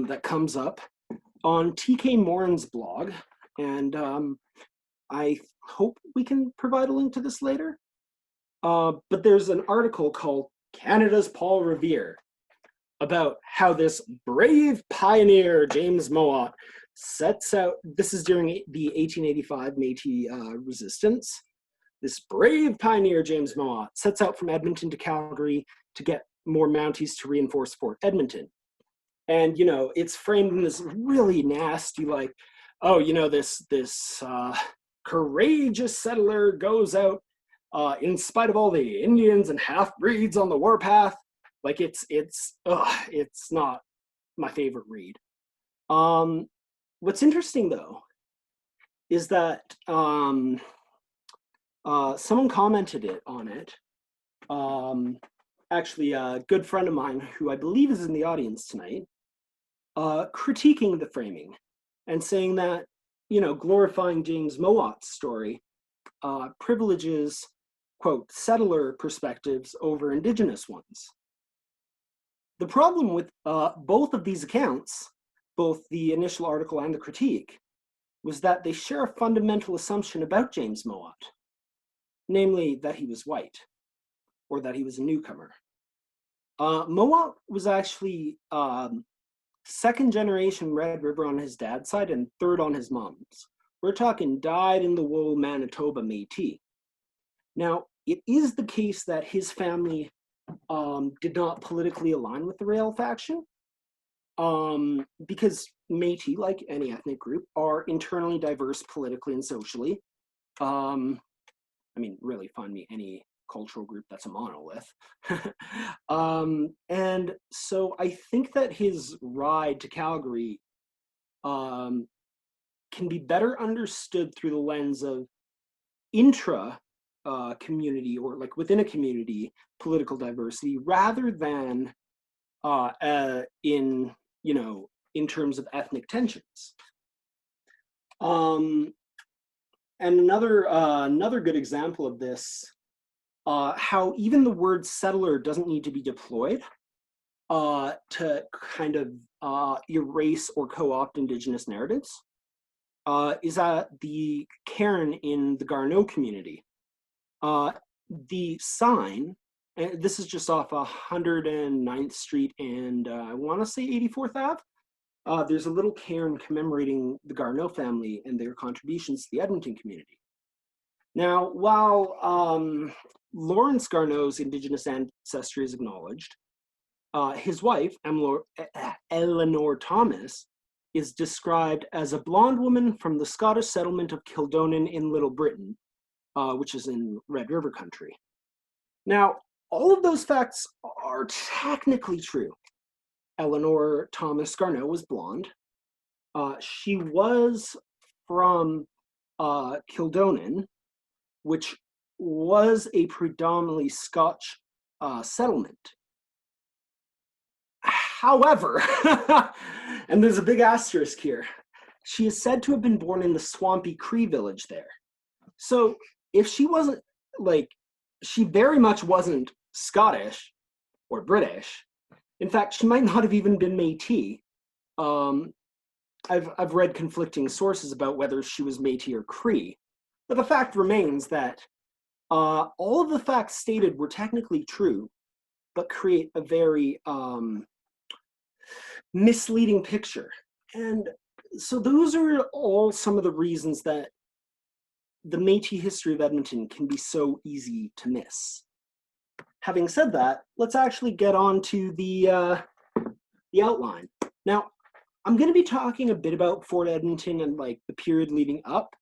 that comes up on TK Morin's blog, and I hope we can provide a link to this later, but there's an article called Canada's Paul Revere about how this brave pioneer, James Mowat, sets out, this is during the 1885 Métis resistance, this brave pioneer, James Mowat, sets out from Edmonton to Calgary to get more Mounties to reinforce Fort Edmonton. And, you know, it's framed in this really nasty, like, oh, you know, this courageous settler goes out in spite of all the Indians and half-breeds on the warpath. Like, it's not my favorite read. What's interesting, though, is that someone commented on it. Actually, a good friend of mine, who I believe is in the audience tonight, critiquing the framing and saying that, you know, glorifying James Mowat's story privileges, quote, settler perspectives over Indigenous ones. The problem with both of these accounts, both the initial article and the critique, was that they share a fundamental assumption about James Mowat, namely that he was white, or that he was a newcomer. Mowat was actually second generation Red River on his dad's side and third on his mom's. We're talking dyed-in-the-wool Manitoba Métis. Now, it is the case that his family did not politically align with the Rail faction, because Métis, like any ethnic group, are internally diverse politically and socially. I mean, really, find me any cultural group that's a monolith. And so I think that his ride to Calgary can be better understood through the lens of intra community, or like within a community, political diversity, rather than in, you know, in terms of ethnic tensions. And another good example of this, how even the word settler doesn't need to be deployed to kind of erase or co-opt Indigenous narratives, is at the cairn in the Garneau community. The sign, and this is just off 109th Street and I want to say 84th Ave. There's a little cairn commemorating the Garneau family and their contributions to the Edmonton community. Now, while Lawrence Garneau's Indigenous ancestry is acknowledged, his wife, Eleanor Thomas, is described as a blonde woman from the Scottish settlement of Kildonan in Little Britain, which is in Red River country. Now, all of those facts are technically true. Eleanor Thomas Garneau was blonde. She was from Kildonan, which was a predominantly Scotch settlement. However, and there's a big asterisk here, she is said to have been born in the swampy Cree village there. So if she wasn't, like, she very much wasn't Scottish or British. In fact, she might not have even been Métis. I've read conflicting sources about whether she was Métis or Cree, but the fact remains that all of the facts stated were technically true, but create a very misleading picture. And so those are all some of the reasons that the Métis history of Edmonton can be so easy to miss. Having said that, let's actually get on to the outline. Now, I'm going to be talking a bit about Fort Edmonton and like the period leading up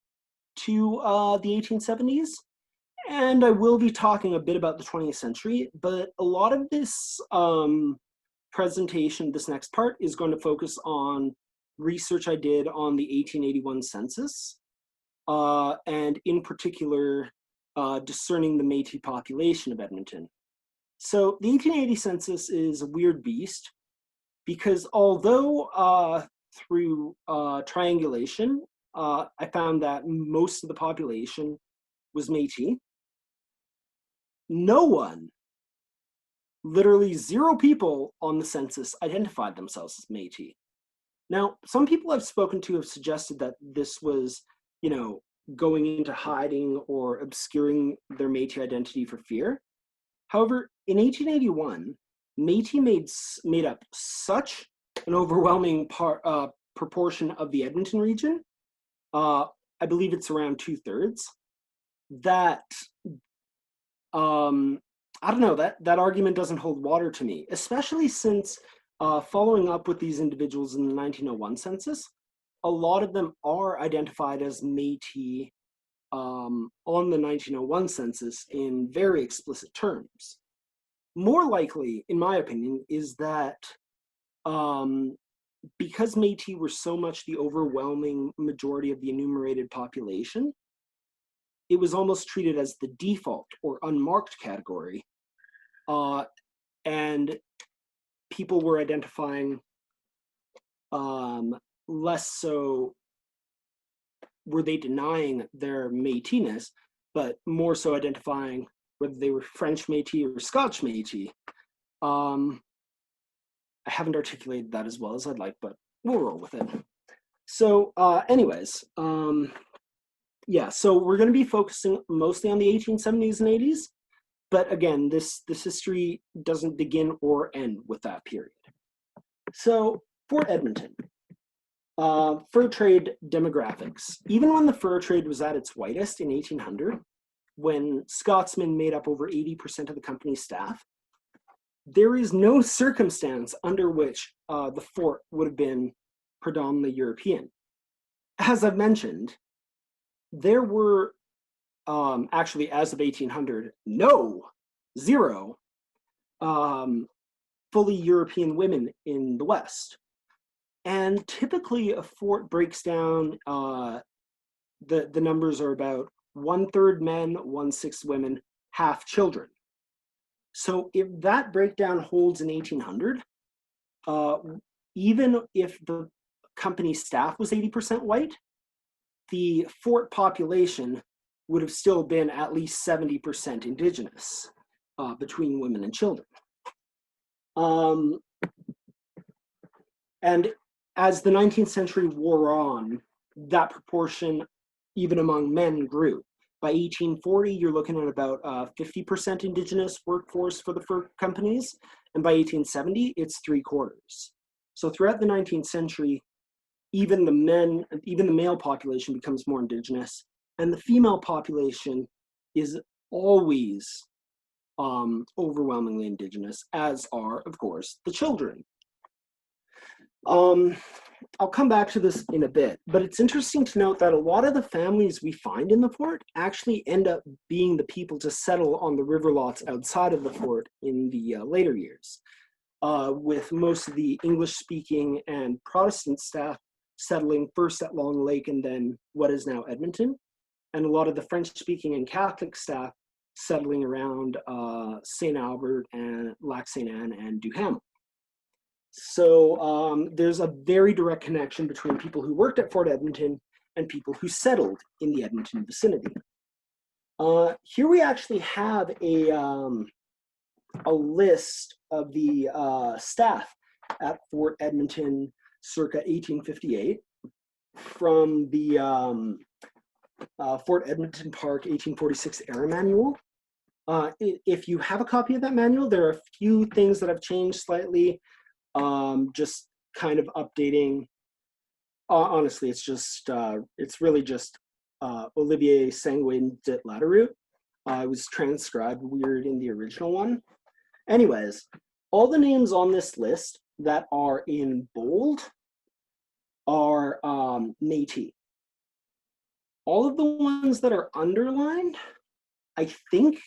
to the 1870s, and I will be talking a bit about the 20th century, but a lot of this presentation, this next part, is going to focus on research I did on the 1881 census, and in particular, discerning the Métis population of Edmonton. So the 1880 census is a weird beast because although through triangulation, I found that most of the population was Métis, no one, literally 0 people on the census identified themselves as Métis. Now, some people I've spoken to have suggested that this was, you know, going into hiding or obscuring their Métis identity for fear. However, in 1881, Métis made up such an overwhelming proportion of the Edmonton region, I believe it's around 2/3, that I don't know, that argument doesn't hold water to me, especially since following up with these individuals in the 1901 census, a lot of them are identified as Métis on the 1901 census in very explicit terms. More likely, in my opinion, is that because Métis were so much the overwhelming majority of the enumerated population, it was almost treated as the default or unmarked category, and people were identifying less so were they denying their Métis-ness, but more so identifying whether they were French Métis or Scotch Métis. I haven't articulated that as well as I'd like, but we'll roll with it. So anyways, yeah, so we're going to be focusing mostly on the 1870s and 80s, but again, this history doesn't begin or end with that period. So Fort Edmonton, fur trade demographics. Even when the fur trade was at its whitest in 1800, when Scotsmen made up over 80% of the company's staff, there is no circumstance under which the fort would have been predominantly European. As I've mentioned, there were actually, as of 1800, zero fully European women in the West. And typically a fort breaks down, the numbers are about 1/3 men, 1/6 women, half children. So if that breakdown holds in 1800, even if the company staff was 80% white, the fort population would have still been at least 70% Indigenous between women and children. And as the 19th century wore on, that proportion, even among men, grew. By 1840, you're looking at about 50% Indigenous workforce for the fur companies, and by 1870, it's 3/4. So throughout the 19th century, even the male population becomes more Indigenous, and the female population is always overwhelmingly Indigenous, as are, of course, the children. I'll come back to this in a bit, but it's interesting to note that a lot of the families we find in the fort actually end up being the people to settle on the river lots outside of the fort in the later years, with most of the English-speaking and Protestant staff settling first at Long Lake and then what is now Edmonton, and a lot of the French-speaking and Catholic staff settling around St. Albert and Lac St. Anne and Duhamel. So there's a very direct connection between people who worked at Fort Edmonton and people who settled in the Edmonton vicinity. Here we actually have a list of the staff at Fort Edmonton circa 1858 from the Fort Edmonton Park 1846 Era Manual. If you have a copy of that manual, there are a few things that have changed slightly. Just kind of updating. Honestly, it's really just Olivier Sanguin de Lateroute. It was transcribed weird in the original one. Anyways, all the names on this list that are in bold are Métis. All of the ones that are underlined, I think,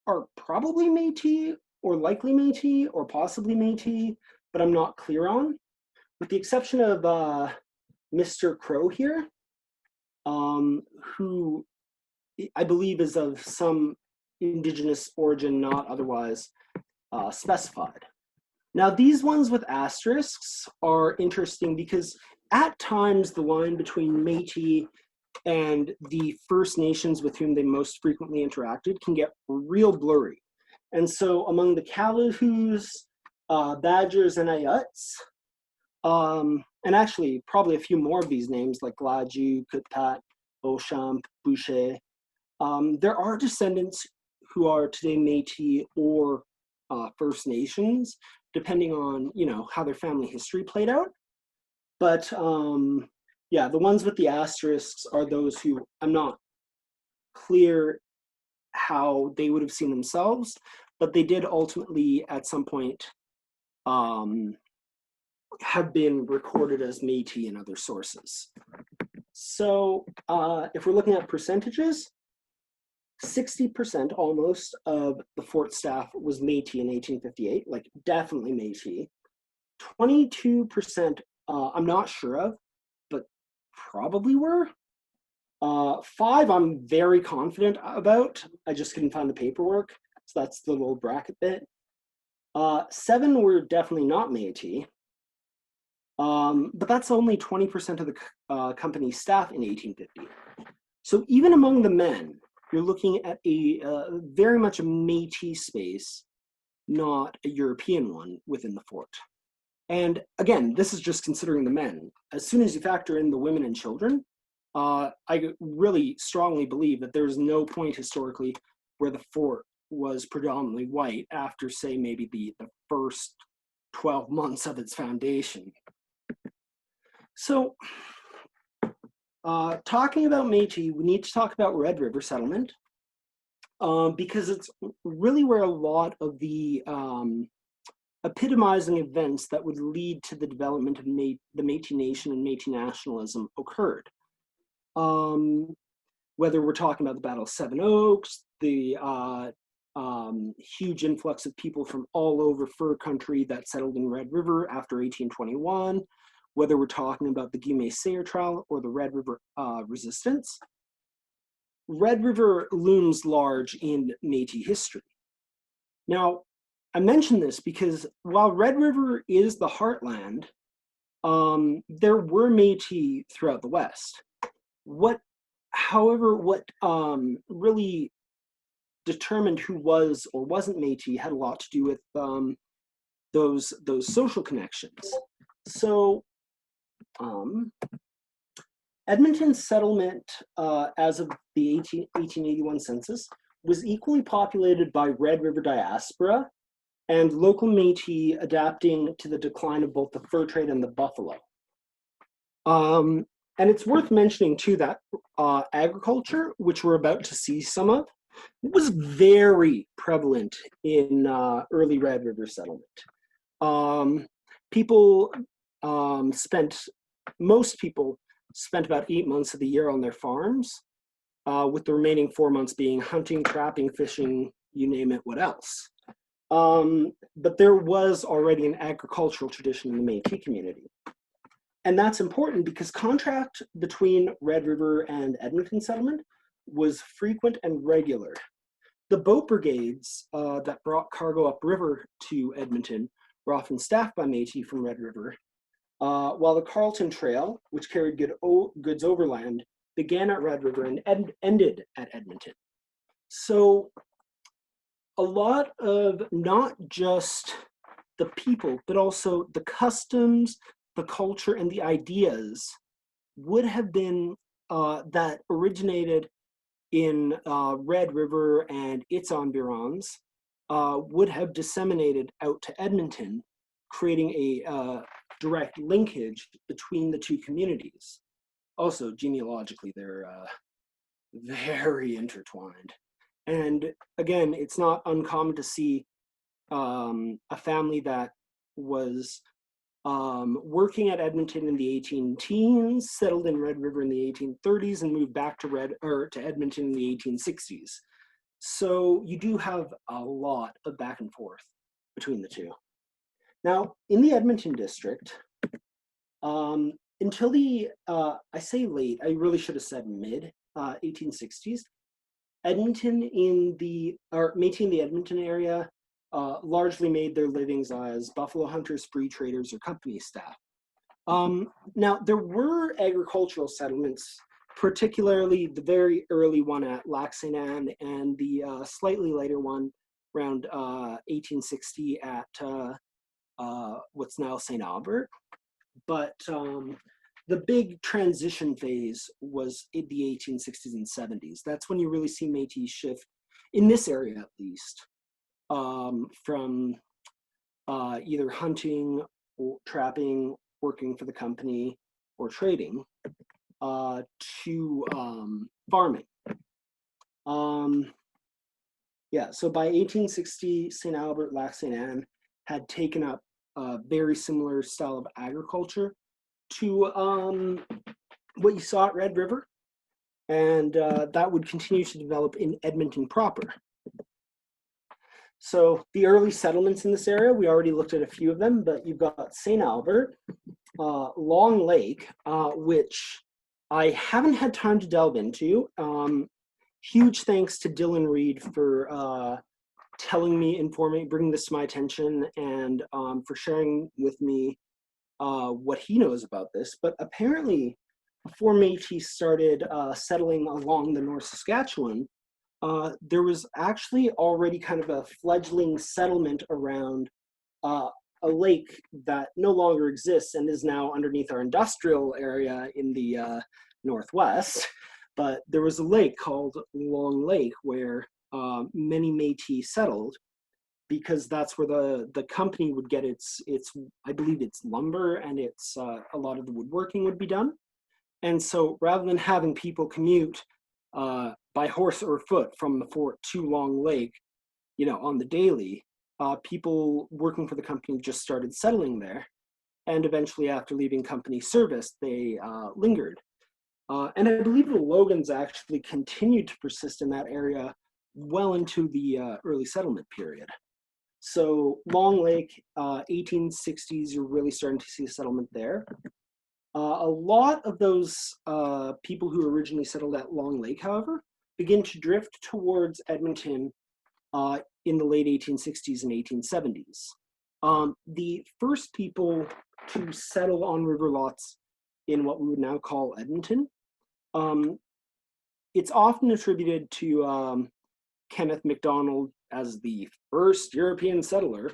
are probably Métis or likely Métis or possibly Métis, but I'm not clear on, with the exception of Mr. Crow here, who I believe is of some Indigenous origin not otherwise specified. Now, these ones with asterisks are interesting because at times the line between Métis and the First Nations with whom they most frequently interacted can get real blurry. And so among the Calahous, Badgers, and Ayuts, and actually probably a few more of these names like Gladu, Kutpat, Beauchamp, Boucher, there are descendants who are today Métis or First Nations, depending on, you know, how their family history played out. But yeah, the ones with the asterisks are those who I'm not clear how they would have seen themselves, but they did ultimately at some point have been recorded as Métis in other sources. So if we're looking at percentages, 60% almost of the fort staff was Métis in 1858, like definitely Métis. 22% I'm not sure of, but probably were. 5 I'm very confident about. I just couldn't find the paperwork, so that's the little bracket bit. 7 were definitely not Métis. But that's only 20% of the company staff in 1850. So even among the men, you're looking at a very much a Métis space, not a European one within the fort. And again, this is just considering the men. As soon as you factor in the women and children, I really strongly believe that there's no point historically where the fort was predominantly white after, say, maybe the first 12 months of its foundation. So, talking about Métis, we need to talk about Red River settlement because it's really where a lot of the epitomizing events that would lead to the development of the Métis Nation and Métis nationalism occurred. Whether we're talking about the Battle of Seven Oaks, the huge influx of people from all over fur country that settled in Red River after 1821, whether we're talking about the Guillemets-Sayre trial or the Red River resistance, Red River looms large in Métis history. Now, I mention this because while Red River is the heartland, there were Métis throughout the West. However, what really determined who was or wasn't Métis had a lot to do with those social connections. So, Edmonton's settlement as of the 1881 census was equally populated by Red River diaspora and local Métis adapting to the decline of both the fur trade and the buffalo. And it's worth mentioning too that agriculture, which we're about to see some of, was very prevalent in early Red River settlement. Most people spent about 8 months of the year on their farms, with the remaining 4 months being hunting, trapping, fishing, you name it, what else. But there was already an agricultural tradition in the Métis community. And that's important because contact between Red River and Edmonton settlement was frequent and regular. The boat brigades that brought cargo upriver to Edmonton were often staffed by Métis from Red River, while the Carleton Trail, which carried goods overland, began at Red River and ended at Edmonton. So a lot of not just the people, but also the customs, the culture, and the ideas would have been that originated in Red River and its environs would have disseminated out to Edmonton, creating a direct linkage between the two communities. Also, genealogically, they're very intertwined. And again, it's not uncommon to see a family that was working at Edmonton in the 18-teens, settled in Red River in the 1830s, and moved back to Edmonton in the 1860s. So you do have a lot of back and forth between the two. Now, in the Edmonton district, until the, I say late, I really should have said mid 1860s, Métis in the Edmonton area largely made their livings as buffalo hunters, free traders, or company staff. Now, there were agricultural settlements, particularly the very early one at Lac St. Anne and the slightly later one around 1860 at what's now St. Albert. But the big transition phase was in the 1860s and 70s. That's when you really see Métis shift, in this area at least, from either hunting or trapping, working for the company, or trading, to farming. Yeah, so by 1860, St. Albert, Lac St. Anne had taken up a very similar style of agriculture to what you saw at Red River, and that would continue to develop in Edmonton proper. So the early settlements in this area, we already looked at a few of them, but you've got St. Albert, Long Lake, which I haven't had time to delve into. Huge thanks to Dylan Reed for telling me, informing, bringing this to my attention, and for sharing with me what he knows about this. But apparently, before Métis started settling along the North Saskatchewan, there was actually already kind of a fledgling settlement around a lake that no longer exists and is now underneath our industrial area in the northwest. But there was a lake called Long Lake where many Métis settled, because that's where the company would get its I believe its lumber and its a lot of the woodworking would be done. And so rather than having people commute by horse or foot from the fort to Long Lake, you know, on the daily, people working for the company just started settling there. And eventually, after leaving company service, they lingered. And I believe the Logans actually continued to persist in that area well into the early settlement period. So Long Lake, 1860s, you're really starting to see a settlement there. A lot of those people who originally settled at Long Lake, however, begin to drift towards Edmonton in the late 1860s and 1870s. The first people to settle on river lots in what we would now call Edmonton, it's often attributed to Kenneth MacDonald as the first European settler,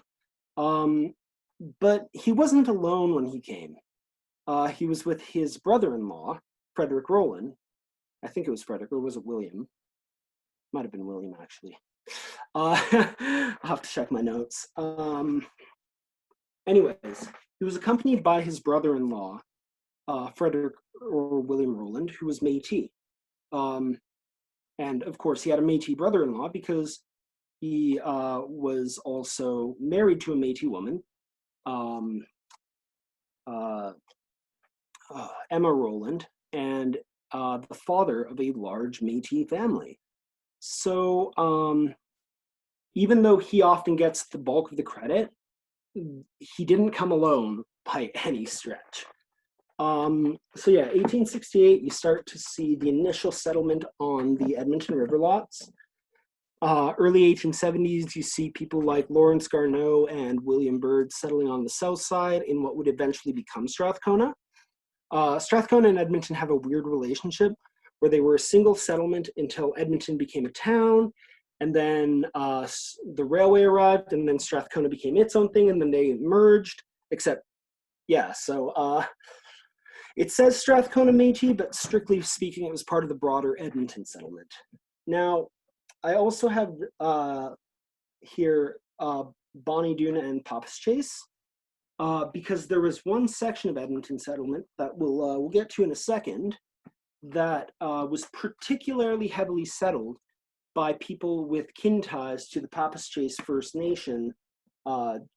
but he wasn't alone when he came. He was with his brother-in-law, Frederick Rowland. I think it was Frederick, or was it William? Might have been William, actually. I'll have to check my notes. Anyways, he was accompanied by his brother-in-law, Frederick or William Rowland, who was Métis. And of course, he had a Métis brother-in-law because he was also married to a Métis woman, Emma Rowland, and the father of a large Métis family. So even though he often gets the bulk of the credit, he didn't come alone by any stretch. So yeah, 1868, you start to see the initial settlement on the Edmonton River lots. Early 1870s, you see people like Lawrence Garneau and William Byrd settling on the south side in what would eventually become Strathcona. Strathcona and Edmonton have a weird relationship where they were a single settlement until Edmonton became a town, and then the railway arrived, and then Strathcona became its own thing, and then they merged, except, yeah, so it says Strathcona Métis, but strictly speaking, it was part of the broader Edmonton settlement. Now, I also have here Bonnie Doona and Papas Chase, because there was one section of Edmonton settlement that we'll get to in a second that was particularly heavily settled by people with kin ties to the Papas Chase First Nation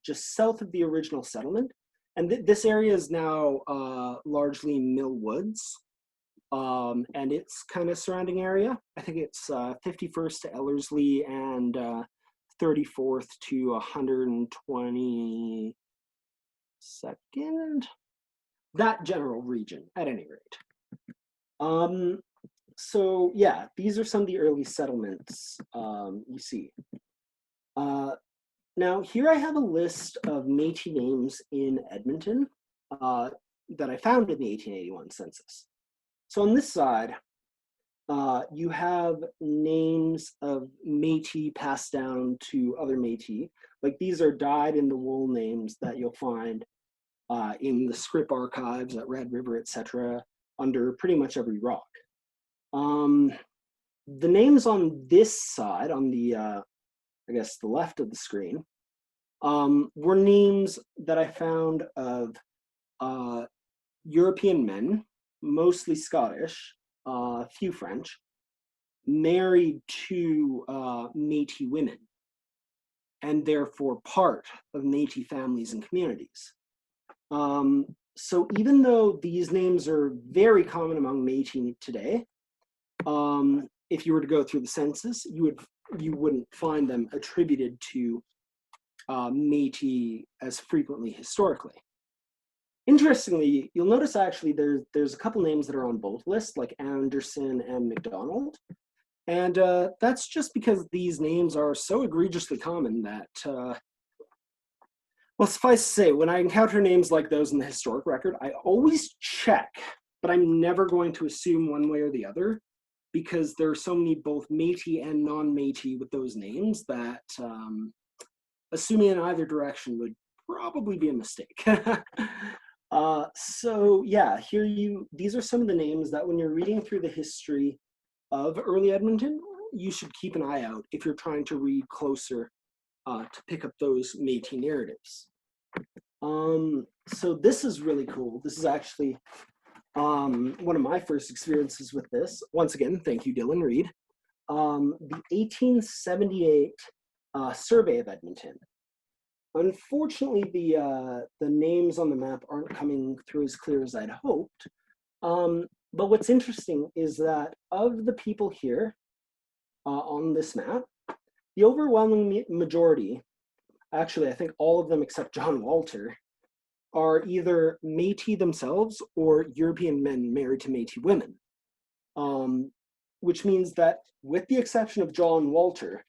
just south of the original settlement. And this area is now largely Mill Woods, and its kind of surrounding area. I think it's 51st to Ellerslie and 34th to 122nd. That general region, at any rate. So yeah, these are some of the early settlements you see. Now here I have a list of Métis names in Edmonton that I found in the 1881 census. So on this side, you have names of Métis passed down to other Métis. Like these are dyed-in-the-wool names that you'll find in the script archives at Red River, etc., under pretty much every rock. The names on this side, on the, I guess the left of the screen, were names that I found of European men, mostly Scottish, a few French, married to Métis women, and therefore part of Métis families and communities. So even though these names are very common among Métis today, if you were to go through the census, you wouldn't find them attributed to Métis as frequently historically. Interestingly, you'll notice actually there's a couple names that are on both lists, like Anderson and McDonald. And that's just because these names are so egregiously common that, well, suffice to say, when I encounter names like those in the historic record, I always check, but I'm never going to assume one way or the other, because there are so many both Métis and non-Métis with those names that assuming in either direction would probably be a mistake. So yeah, these are some of the names that when you're reading through the history of early Edmonton, you should keep an eye out if you're trying to read closer to pick up those Métis narratives. So this is really cool. This is actually one of my first experiences with this. Once again, thank you, Dylan Reed. The 1878 survey of Edmonton. Unfortunately, the names on the map aren't coming through as clear as I'd hoped. But what's interesting is that of the people here on this map, the overwhelming majority, actually I think all of them except John Walter, are either Métis themselves or European men married to Métis women. Which means that with the exception of John Walter,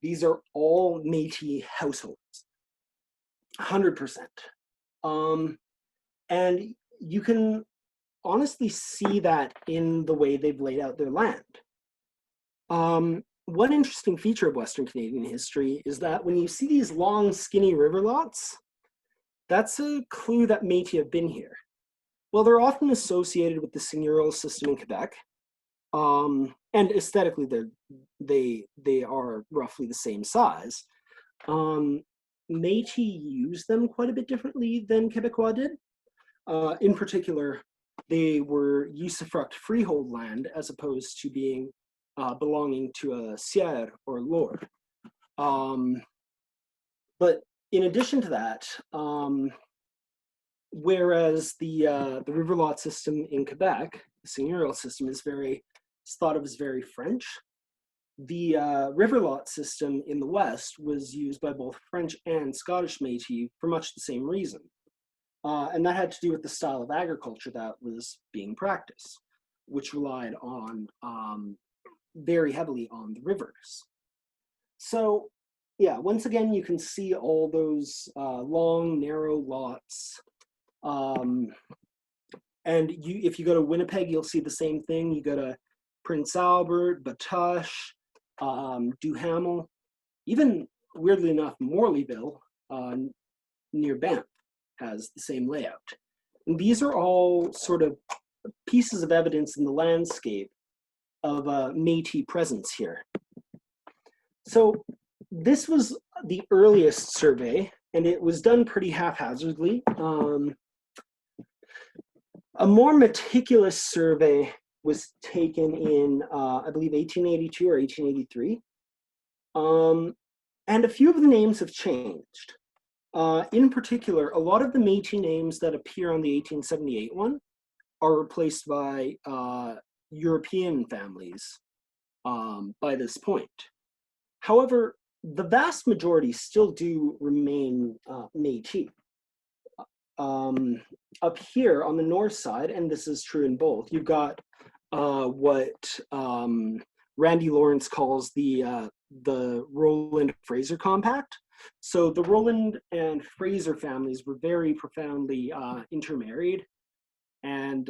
these are all Métis households. 100%. And you can honestly see that in the way they've laid out their land. One interesting feature of Western Canadian history is that when you see these long, skinny river lots, that's a clue that Métis have been here. Well, they're often associated with the seigneurial system in Quebec, and aesthetically they are roughly the same size. Métis use them quite a bit differently than Quebecois did. In particular, they were usufruct freehold land as opposed to being belonging to a sieur or lord. But in addition to that, whereas the river lot system in Quebec, the seigneurial system, is thought of as very French, the river lot system in the West was used by both French and Scottish Métis for much the same reason. And that had to do with the style of agriculture that was being practiced, which relied on very heavily on the rivers. So yeah, once again, you can see all those long, narrow lots. And if you go to Winnipeg, you'll see the same thing. You go to Prince Albert, Batoche, Duhamel, even weirdly enough, Morleyville near Banff has the same layout. And these are all sort of pieces of evidence in the landscape of Métis presence here. So this was the earliest survey, and it was done pretty haphazardly. A more meticulous survey was taken in, I believe, 1882 or 1883. And a few of the names have changed. In particular, a lot of the Métis names that appear on the 1878 one are replaced by European families by this point. However, the vast majority still do remain Métis. Up here on the north side, and this is true in both, you've got what Randy Lawrence calls the Roland Fraser Compact, So the Roland and Fraser families were very profoundly intermarried and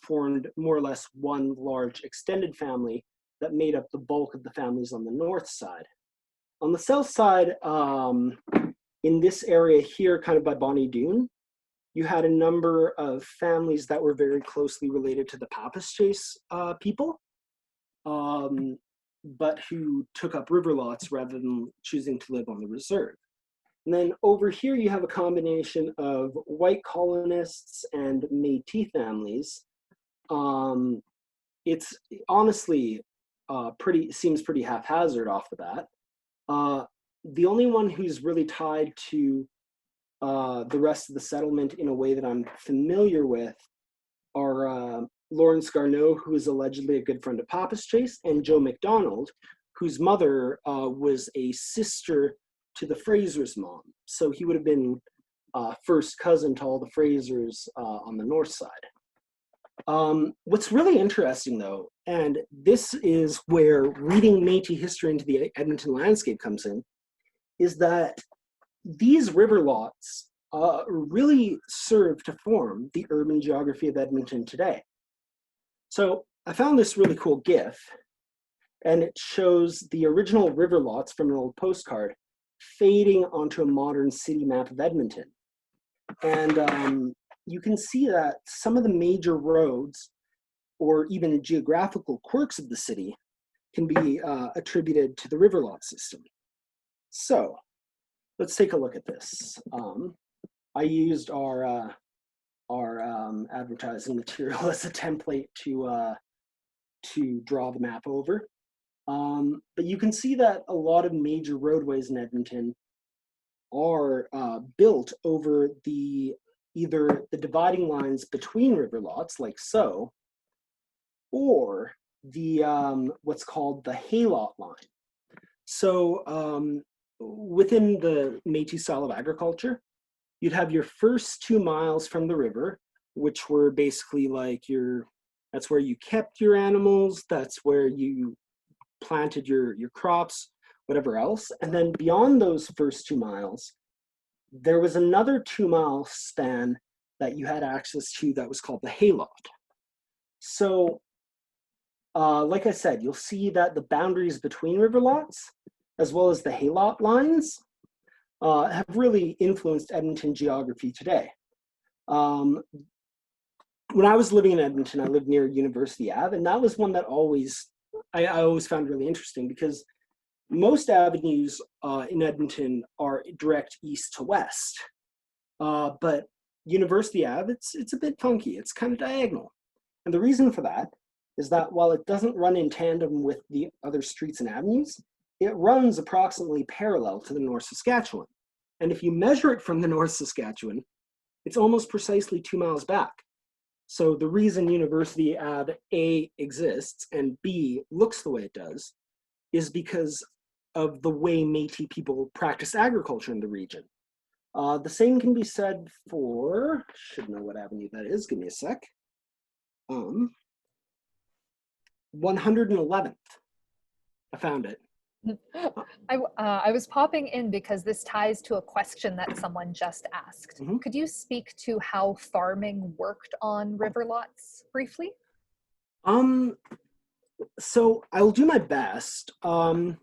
formed more or less one large extended family that made up the bulk of the families on the north side. On the south side, in this area here, kind of by Bonnie Doon, you had a number of families that were very closely related to the Pappas Chase people, but who took up river lots rather than choosing to live on the reserve. And then over here, you have a combination of white colonists and Métis families. It's honestly seems pretty haphazard off the bat. The only one who's really tied to the rest of the settlement in a way that I'm familiar with are Lawrence Garneau, who is allegedly a good friend of Pappas Chase, and Joe McDonald, whose mother was a sister to the Fraser's mom. So he would have been first cousin to all the Frasers on the north side. What's really interesting though, and this is where reading Métis history into the Edmonton landscape comes in, is that these river lots really serve to form the urban geography of Edmonton today. So I found this really cool GIF, and it shows the original river lots from an old postcard fading onto a modern city map of Edmonton. And you can see that some of the major roads or even geographical quirks of the city can be attributed to the river lot system. So let's take a look at this. I used our advertising material as a template to draw the map over. But you can see that a lot of major roadways in Edmonton are built over either the dividing lines between river lots, like so, or the what's called the haylot line. So within the Métis style of agriculture, you'd have your first 2 miles from the river, which were basically like that's where you kept your animals, that's where you planted your crops, whatever else. And then beyond those first 2 miles, there was another 2-mile span that you had access to that was called the haylot. So like I said, you'll see that the boundaries between river lots, as well as the haylot lines, have really influenced Edmonton geography today. When I was living in Edmonton, I lived near University Ave, and that was one that I always found really interesting, because most avenues in Edmonton are direct east to west, but University Ave, it's a bit funky. It's kind of diagonal. And the reason for that is that while it doesn't run in tandem with the other streets and avenues, it runs approximately parallel to the North Saskatchewan. And if you measure it from the North Saskatchewan, it's almost precisely 2 miles back. So the reason University Ave A exists and B looks the way it does is because of the way Métis people practice agriculture in the region. The same can be said for, should know what avenue that is, give me a sec. 111th. I found it. I was popping in because this ties to a question that someone just asked. Mm-hmm. Could you speak to how farming worked on river lots briefly? So I'll do my best. To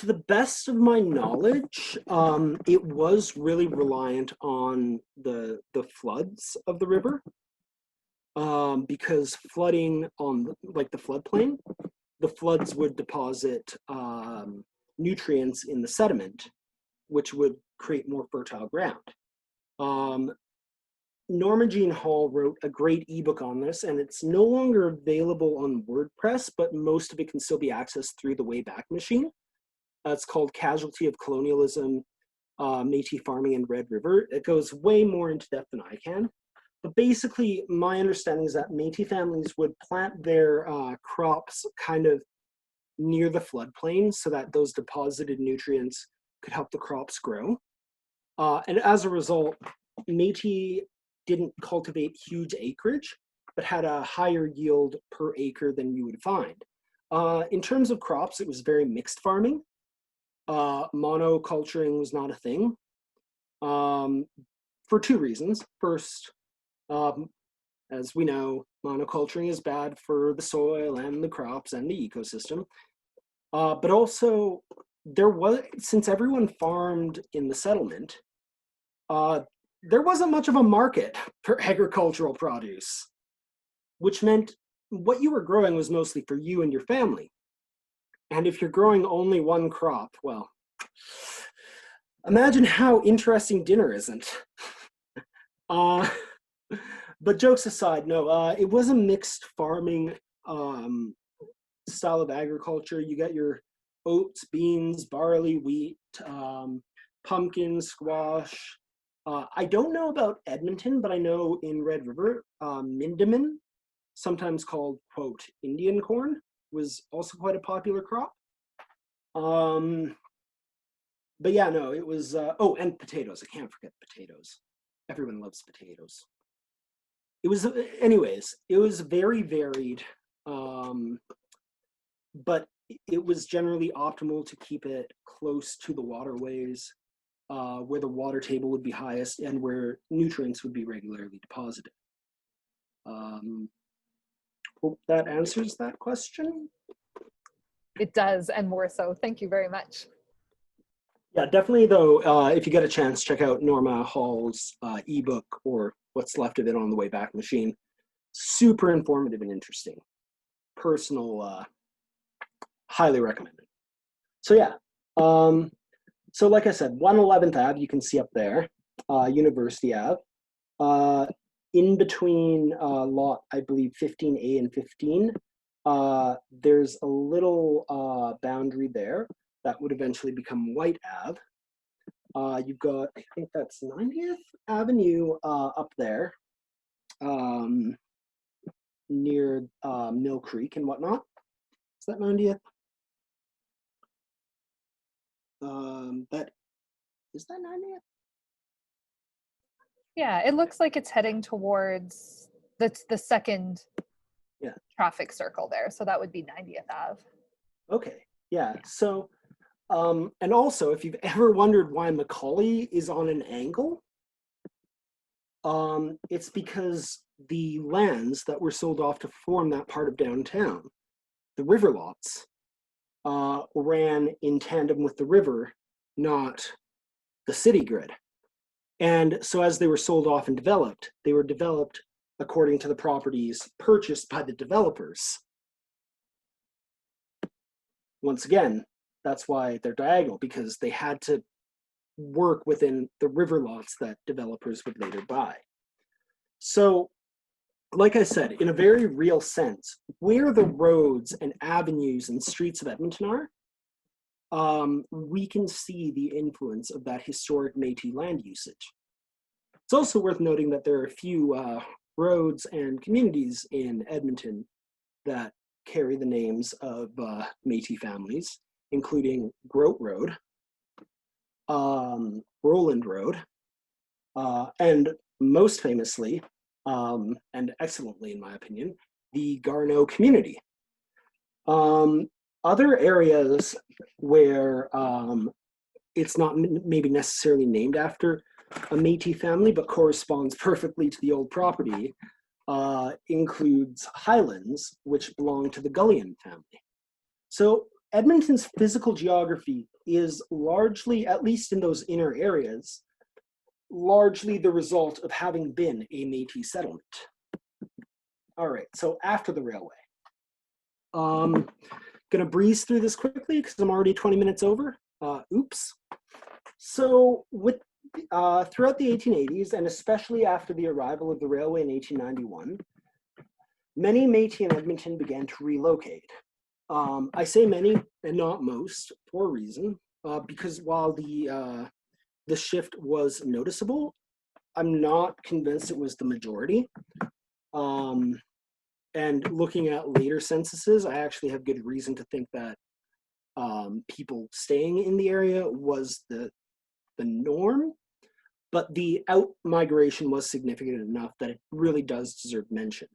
the best of my knowledge, it was really reliant on the floods of the river, because flooding on like the floodplain, the floods would deposit nutrients in the sediment, which would create more fertile ground. Norma Jean Hall wrote a great ebook on this, and it's no longer available on WordPress, but most of it can still be accessed through the Wayback Machine. It's called Casualty of Colonialism, Métis Farming in Red River. It goes way more into depth than I can. But basically, my understanding is that Métis families would plant their crops kind of near the floodplain so that those deposited nutrients could help the crops grow. And as a result, Métis didn't cultivate huge acreage, but had a higher yield per acre than you would find. In terms of crops, it was very mixed farming. monoculturing was not a thing, for two reasons. First, as we know, monoculturing is bad for the soil and the crops and the ecosystem. But also, since everyone farmed in the settlement, there wasn't much of a market for agricultural produce, which meant what you were growing was mostly for you and your family. And if you're growing only one crop, well, imagine how interesting dinner isn't. But jokes aside, no, it was a mixed farming style of agriculture. You got your oats, beans, barley, wheat, pumpkin, squash. I don't know about Edmonton, but I know in Red River, Mindamin, sometimes called, quote, Indian corn, was also quite a popular crop. But yeah, no, it was, oh, and potatoes. I can't forget potatoes. Everyone loves potatoes. It was, anyways, it was very varied, but it was generally optimal to keep it close to the waterways, where the water table would be highest and where nutrients would be regularly deposited. Hope that answers that question. It does, and more so. Thank you very much. Yeah, definitely though, if you get a chance, check out Norma Hall's ebook, or what's left of it on the way back machine. Super informative and interesting. Personal, highly recommended. So yeah, so like I said, 111th Ave, you can see up there, University Ave. In between lot, I believe 15A and 15, there's a little boundary there that would eventually become White Ave. You've got, I think that's 90th Avenue up there, near Mill Creek and whatnot. Is that 90th? Is that 90th? Yeah, it looks like it's heading towards the second traffic circle there. So that would be 90th Ave. Okay, yeah. So, and also, if you've ever wondered why Macaulay is on an angle, it's because the lands that were sold off to form that part of downtown, the river lots, ran in tandem with the river, not the city grid. And so as they were sold off and developed, they were developed according to the properties purchased by the developers. Once again, that's why they're diagonal, because they had to work within the river lots that developers would later buy. So, like I said, in a very real sense, where the roads and avenues and streets of Edmonton are, we can see the influence of that historic Métis land usage. It's also worth noting that there are a few roads and communities in Edmonton that carry the names of Métis families, including Grote Road, Roland Road, and most famously, and excellently in my opinion, the Garneau community. Other areas where it's not maybe necessarily named after a Métis family, but corresponds perfectly to the old property, includes Highlands, which belong to the Gullion family. So Edmonton's physical geography is largely, at least in those inner areas, largely the result of having been a Métis settlement. All right, so after the railway. Gonna breeze through this quickly because I'm already 20 minutes over. Oops. So with throughout the 1880s, and especially after the arrival of the railway in 1891, many Métis in Edmonton began to relocate. I say many and not most for a reason, because while the shift was noticeable, I'm not convinced it was the majority. And looking at later censuses, I actually have good reason to think that people staying in the area was the norm, but the out migration was significant enough that it really does deserve mention.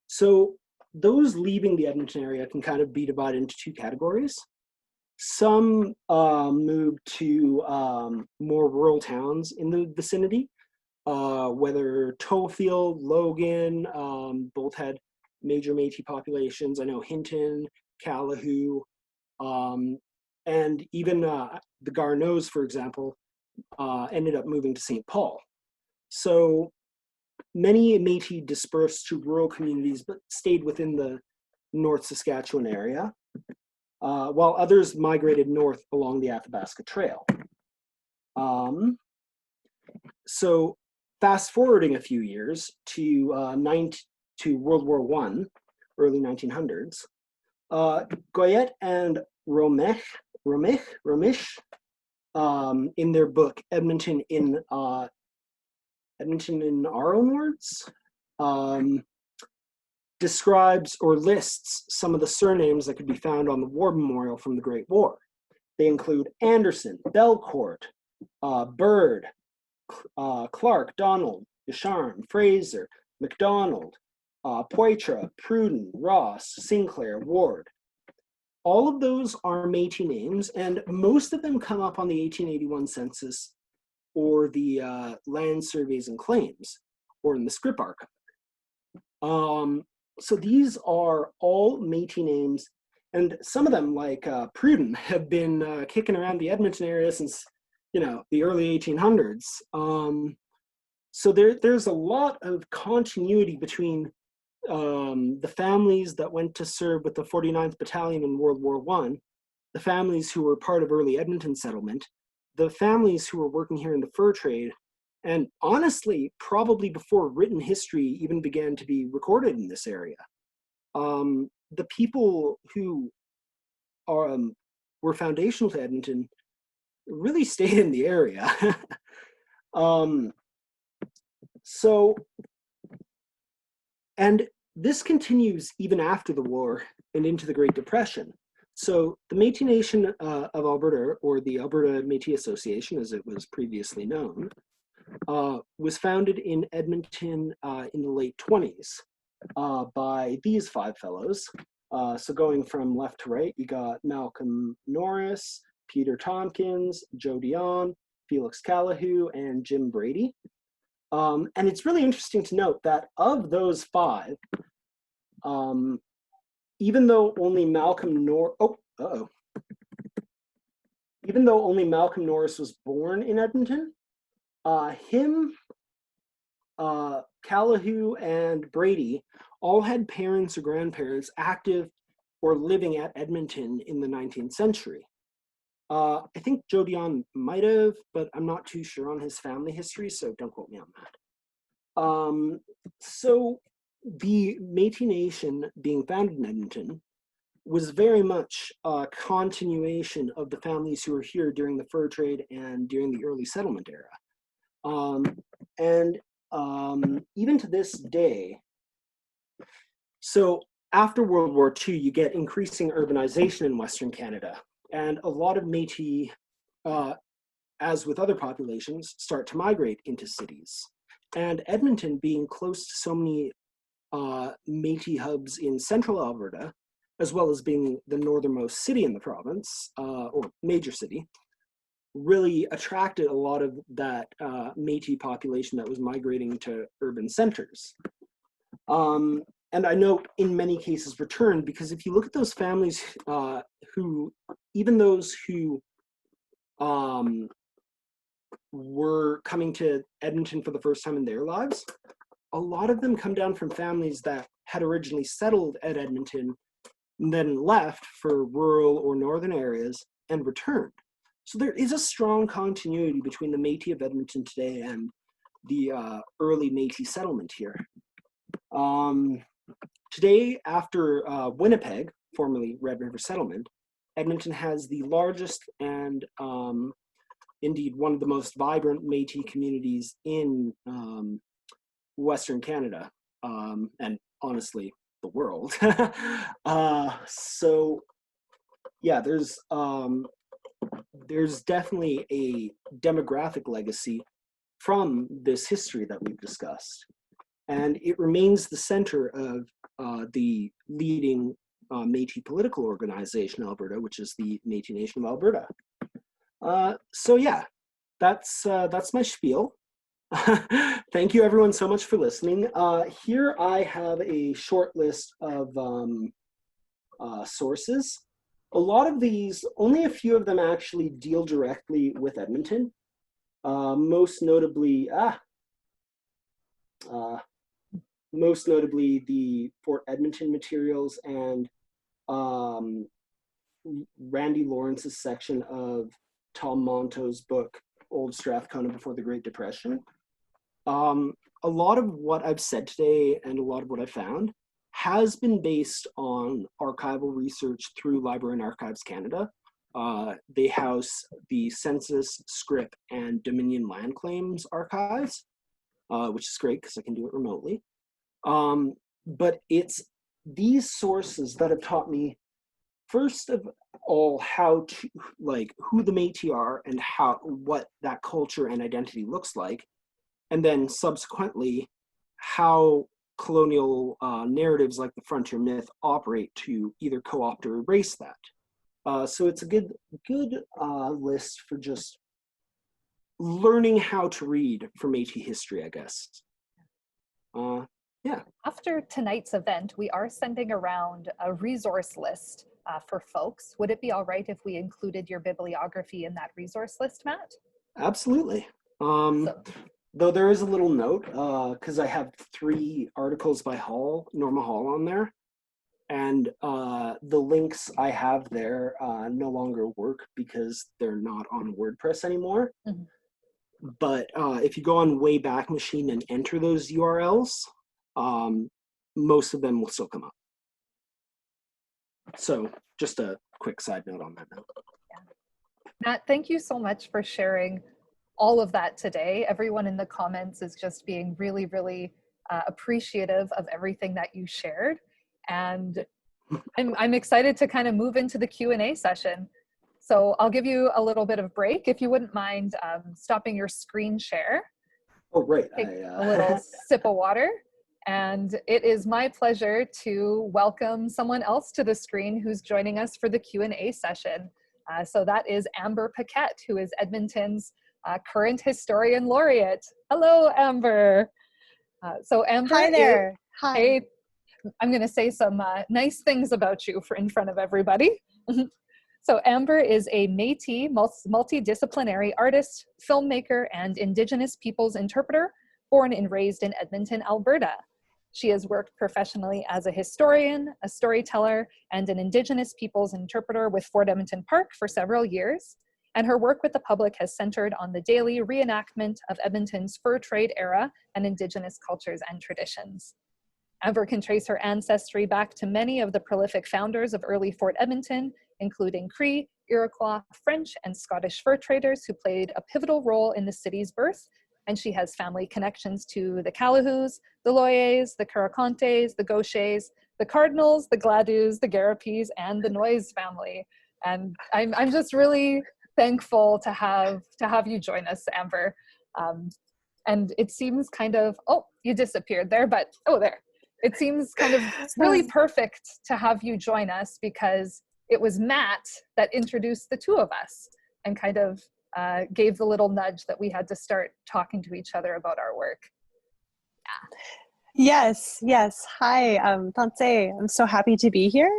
So those leaving the Edmonton area can kind of be divided into two categories. Some moved to more rural towns in the vicinity, whether Tofield, Logan, both had major Métis populations. I know Hinton, Calahoo, and even the Garneaus, for example, ended up moving to St. Paul. So many Métis dispersed to rural communities, but stayed within the North Saskatchewan area, while others migrated north along the Athabasca Trail. So fast forwarding a few years to World War I, early 1900s, Goyette and Romish, in their book Edmonton in Our Own Words, describes or lists some of the surnames that could be found on the war memorial from the Great War. They include Anderson, Belcourt, Bird, Clark, Donald, Ducharme, Fraser, McDonald, Poitras, Pruden, Ross, Sinclair, Ward. All of those are Métis names, and most of them come up on the 1881 census or the land surveys and claims, or in the scrip archive. So these are all Métis names, and some of them, like Pruden, have been kicking around the Edmonton area since, the early 1800s. So there's a lot of continuity between the families that went to serve with the 49th Battalion in World War I, the families who were part of early Edmonton settlement, the families who were working here in the fur trade, and honestly, probably before written history even began to be recorded in this area. The people who were foundational to Edmonton really stayed in the area. And this continues even after the war and into the Great Depression. So the Métis Nation of Alberta, or the Alberta Métis Association, as it was previously known, was founded in Edmonton in the late 20s by these five fellows. So going from left to right, you got Malcolm Norris, Peter Tompkins, Joe Dion, Felix Calahoo, and Jim Brady. And it's really interesting to note that of those five, even though only Malcolm Norris was born in Edmonton, Calahoo, and Brady all had parents or grandparents active or living at Edmonton in the 19th century. I think Joe Dion might have, but I'm not too sure on his family history, so don't quote me on that. So the Métis Nation being founded in Edmonton was very much a continuation of the families who were here during the fur trade and during the early settlement era. Even to this day, so after World War II, you get increasing urbanization in Western Canada, and a lot of Métis, as with other populations, start to migrate into cities. And Edmonton, being close to so many Métis hubs in central Alberta, as well as being the northernmost city in the province, or major city, really attracted a lot of that Métis population that was migrating to urban centers. And I know in many cases returned, because if you look at those families even those who were coming to Edmonton for the first time in their lives, a lot of them come down from families that had originally settled at Edmonton and then left for rural or northern areas and returned. So there is a strong continuity between the Métis of Edmonton today and the early Métis settlement here. Today, after Winnipeg, formerly Red River Settlement, Edmonton has the largest and indeed one of the most vibrant Métis communities in Western Canada, and honestly, the world. So yeah, there's definitely a demographic legacy from this history that we've discussed. And it remains the center of the leading Métis political organization in Alberta, which is the Métis Nation of Alberta. So yeah, that's my spiel. Thank you everyone so much for listening. Here I have a short list of sources. A lot of these, only a few of them actually deal directly with Edmonton. Most notably the Fort Edmonton materials and Randy Lawrence's section of Tom Monto's book, Old Strathcona Before the Great Depression. A lot of what I've said today and a lot of what I found has been based on archival research through Library and Archives Canada. They house the Census, Scrip, and Dominion Land Claims archives, which is great because I can do it remotely. But it's these sources that have taught me, first of all, how to, like, who the Métis are and what that culture and identity looks like, and then subsequently how colonial narratives like the frontier myth operate to either co-opt or erase that. So it's a good list for just learning how to read for Métis history, I guess. Yeah. After tonight's event, we are sending around a resource list for folks. Would it be all right if we included your bibliography in that resource list, Matt? Absolutely. Though there is a little note, because I have 3 articles by Norma Hall on there, and the links I have there no longer work because they're not on WordPress anymore. Mm-hmm. But if you go on Wayback Machine and enter those URLs, most of them will still come up. So just a quick side note on that note. Yeah. Matt, thank you so much for sharing all of that today. Everyone in the comments is just being really, really appreciative of everything that you shared. And I'm excited to kind of move into the Q&A session. So I'll give you a little bit of break. If you wouldn't mind stopping your screen share. Oh, right. Take a little sip of water. And it is my pleasure to welcome someone else to the screen who's joining us for the Q&A session. So that is Amber Paquette, who is Edmonton's current historian laureate. Hello, Amber. So Amber, hi there. Hi. Hey, I'm going to say some nice things about you in front of everybody. So Amber is a Métis multidisciplinary artist, filmmaker, and Indigenous peoples interpreter, born and raised in Edmonton, Alberta. She has worked professionally as a historian, a storyteller, and an Indigenous peoples interpreter with Fort Edmonton Park for several years. And her work with the public has centered on the daily reenactment of Edmonton's fur trade era and Indigenous cultures and traditions. Amber can trace her ancestry back to many of the prolific founders of early Fort Edmonton, including Cree, Iroquois, French, and Scottish fur traders who played a pivotal role in the city's birth. And she has family connections to the Calahous, the Loyers, the Caracontes, the Gauchers, the Cardinals, the Gladus, the Garapis, and the Noyes family. And I'm just really thankful to have you join us, Amber. And it seems kind of, oh, you disappeared there, but oh, there. It seems kind of really perfect to have you join us because it was Matt that introduced the two of us and kind of gave the little nudge that we had to start talking to each other about our work. Yes. Hi, Tante. I'm so happy to be here.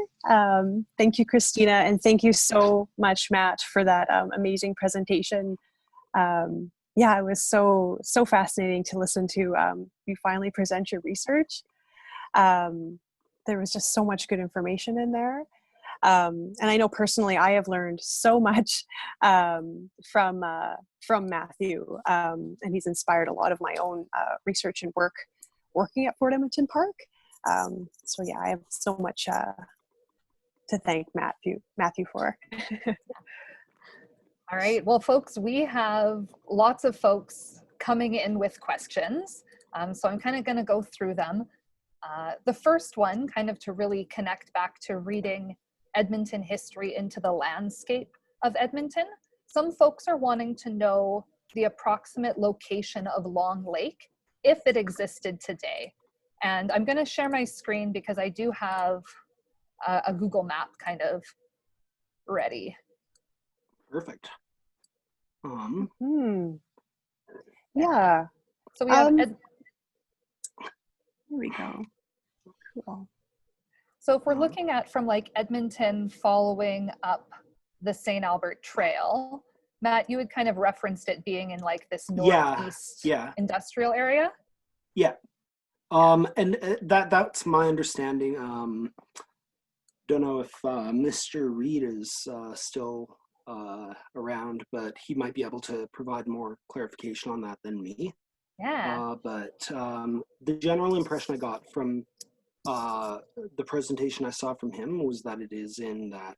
Thank you, Christina, and thank you so much, Matt, for that amazing presentation. Yeah, it was so fascinating to listen to you finally present your research. There was just so much good information in there. And I know personally I have learned so much from Matthew, and he's inspired a lot of my own research and working at Fort Edmonton Park. So yeah, I have so much to thank Matthew for. All right, well folks, we have lots of folks coming in with questions. So I'm kind of going to go through them. The first one, kind of to really connect back to reading Edmonton history into the landscape of Edmonton. Some folks are wanting to know the approximate location of Long Lake, if it existed today. And I'm going to share my screen because I do have a Google map kind of ready. Perfect. Yeah. So we have, there we go. Cool. so if we're looking at from like Edmonton following up the St. Albert Trail, Matt, you had kind of referenced it being in like this northeast industrial area. Yeah. And that's my understanding. Don't know if Mr. Reed is still around, but he might be able to provide more clarification on that than me. Yeah. But the general impression I got from the presentation I saw from him was that it is in that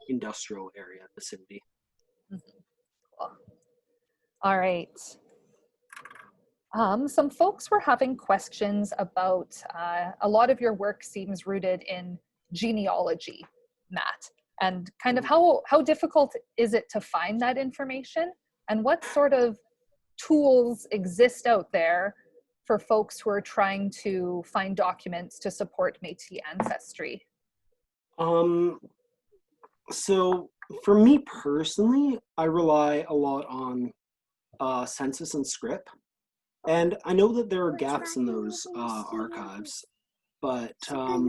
industrial area vicinity. Cool. All right. Some folks were having questions about, a lot of your work seems rooted in genealogy, Matt, and kind of how difficult is it to find that information, and what sort of tools exist out there for folks who are trying to find documents to support Métis ancestry? So for me personally, I rely a lot on census and script. And I know that there are gaps in those archives, but I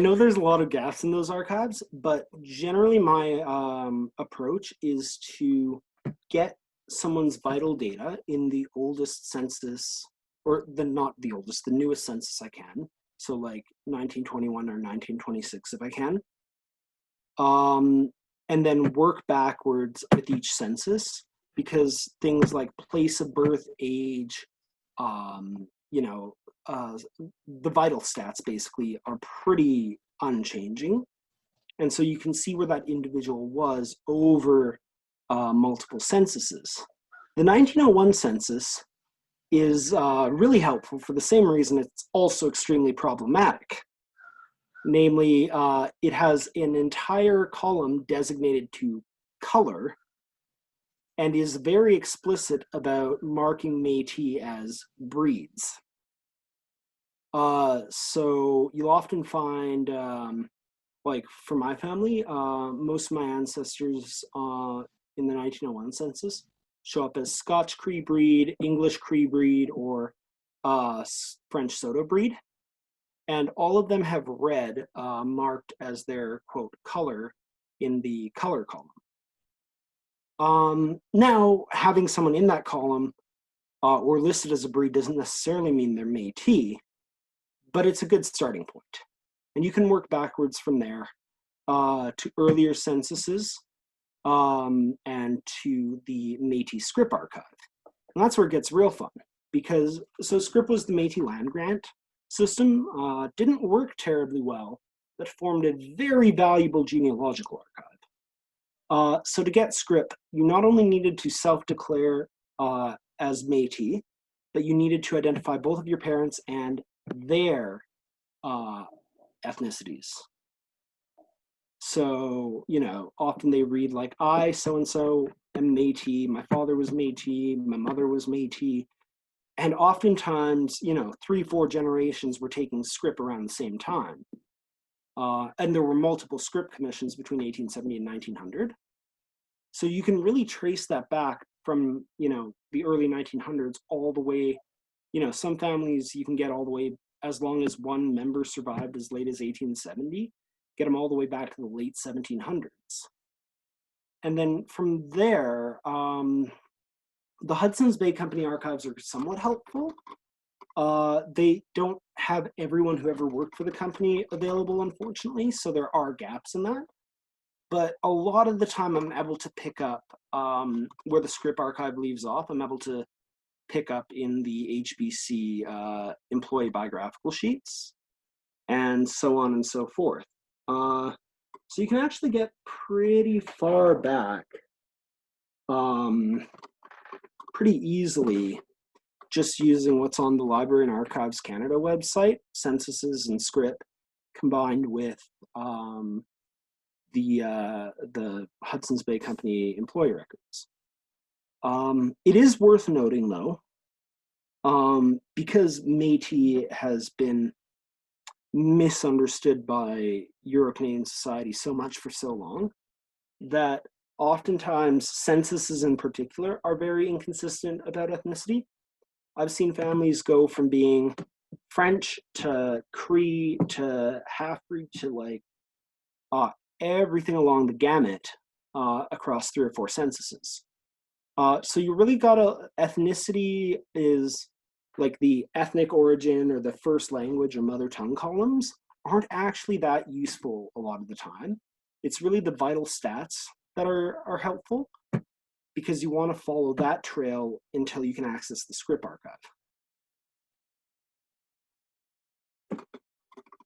know there's a lot of gaps in those archives, but generally my approach is to get someone's vital data in the oldest census, or not the oldest, the newest census I can. So like 1921 or 1926 if I can. And then work backwards with each census, because things like place of birth, age, the vital stats basically are pretty unchanging. And so you can see where that individual was over multiple censuses. The 1901 census is really helpful for the same reason it's also extremely problematic. Namely, it has an entire column designated to color and is very explicit about marking Métis as breeds. So you'll often find, like for my family, most of my ancestors in the 1901 census show up as Scotch Cree breed, English Cree breed, or French Soto breed. And all of them have red marked as their, quote, color in the color column. Now, having someone in that column or listed as a breed doesn't necessarily mean they're Métis, but it's a good starting point. And you can work backwards from there to earlier censuses and to the Métis script archive. And that's where it gets real fun, because so script was the Métis land grant system, didn't work terribly well, but formed a very valuable genealogical archive. So to get script, you not only needed to self-declare as Métis, but you needed to identify both of your parents and their ethnicities. So, often they read like, I, so-and-so, am Métis, my father was Métis, my mother was Métis. And oftentimes, 3-4 generations were taking script around the same time. And there were multiple script commissions between 1870 and 1900. So you can really trace that back from, the early 1900s all the way, some families you can get all the way, as long as one member survived as late as 1870, get them all the way back to the late 1700s. And then from there, the Hudson's Bay Company archives are somewhat helpful. They don't have everyone who ever worked for the company available, unfortunately, so there are gaps in that. But a lot of the time I'm able to pick up where the script archive leaves off. I'm able to pick up in the HBC employee biographical sheets, and so on and so forth. So you can actually get pretty far back pretty easily just using what's on the Library and Archives Canada website, censuses and script, combined with the Hudson's Bay Company employee records. It is worth noting, though, Because Métis has been misunderstood by Euro-Canadian society so much for so long that oftentimes censuses in particular are very inconsistent about ethnicity. I've seen families go from being French to Cree to half-breed to like everything along the gamut across 3 or 4 censuses. So you really gotta, ethnicity is like the ethnic origin or the first language or mother tongue columns aren't actually that useful a lot of the time. It's really the vital stats that are helpful, because you want to follow that trail until you can access the script archive.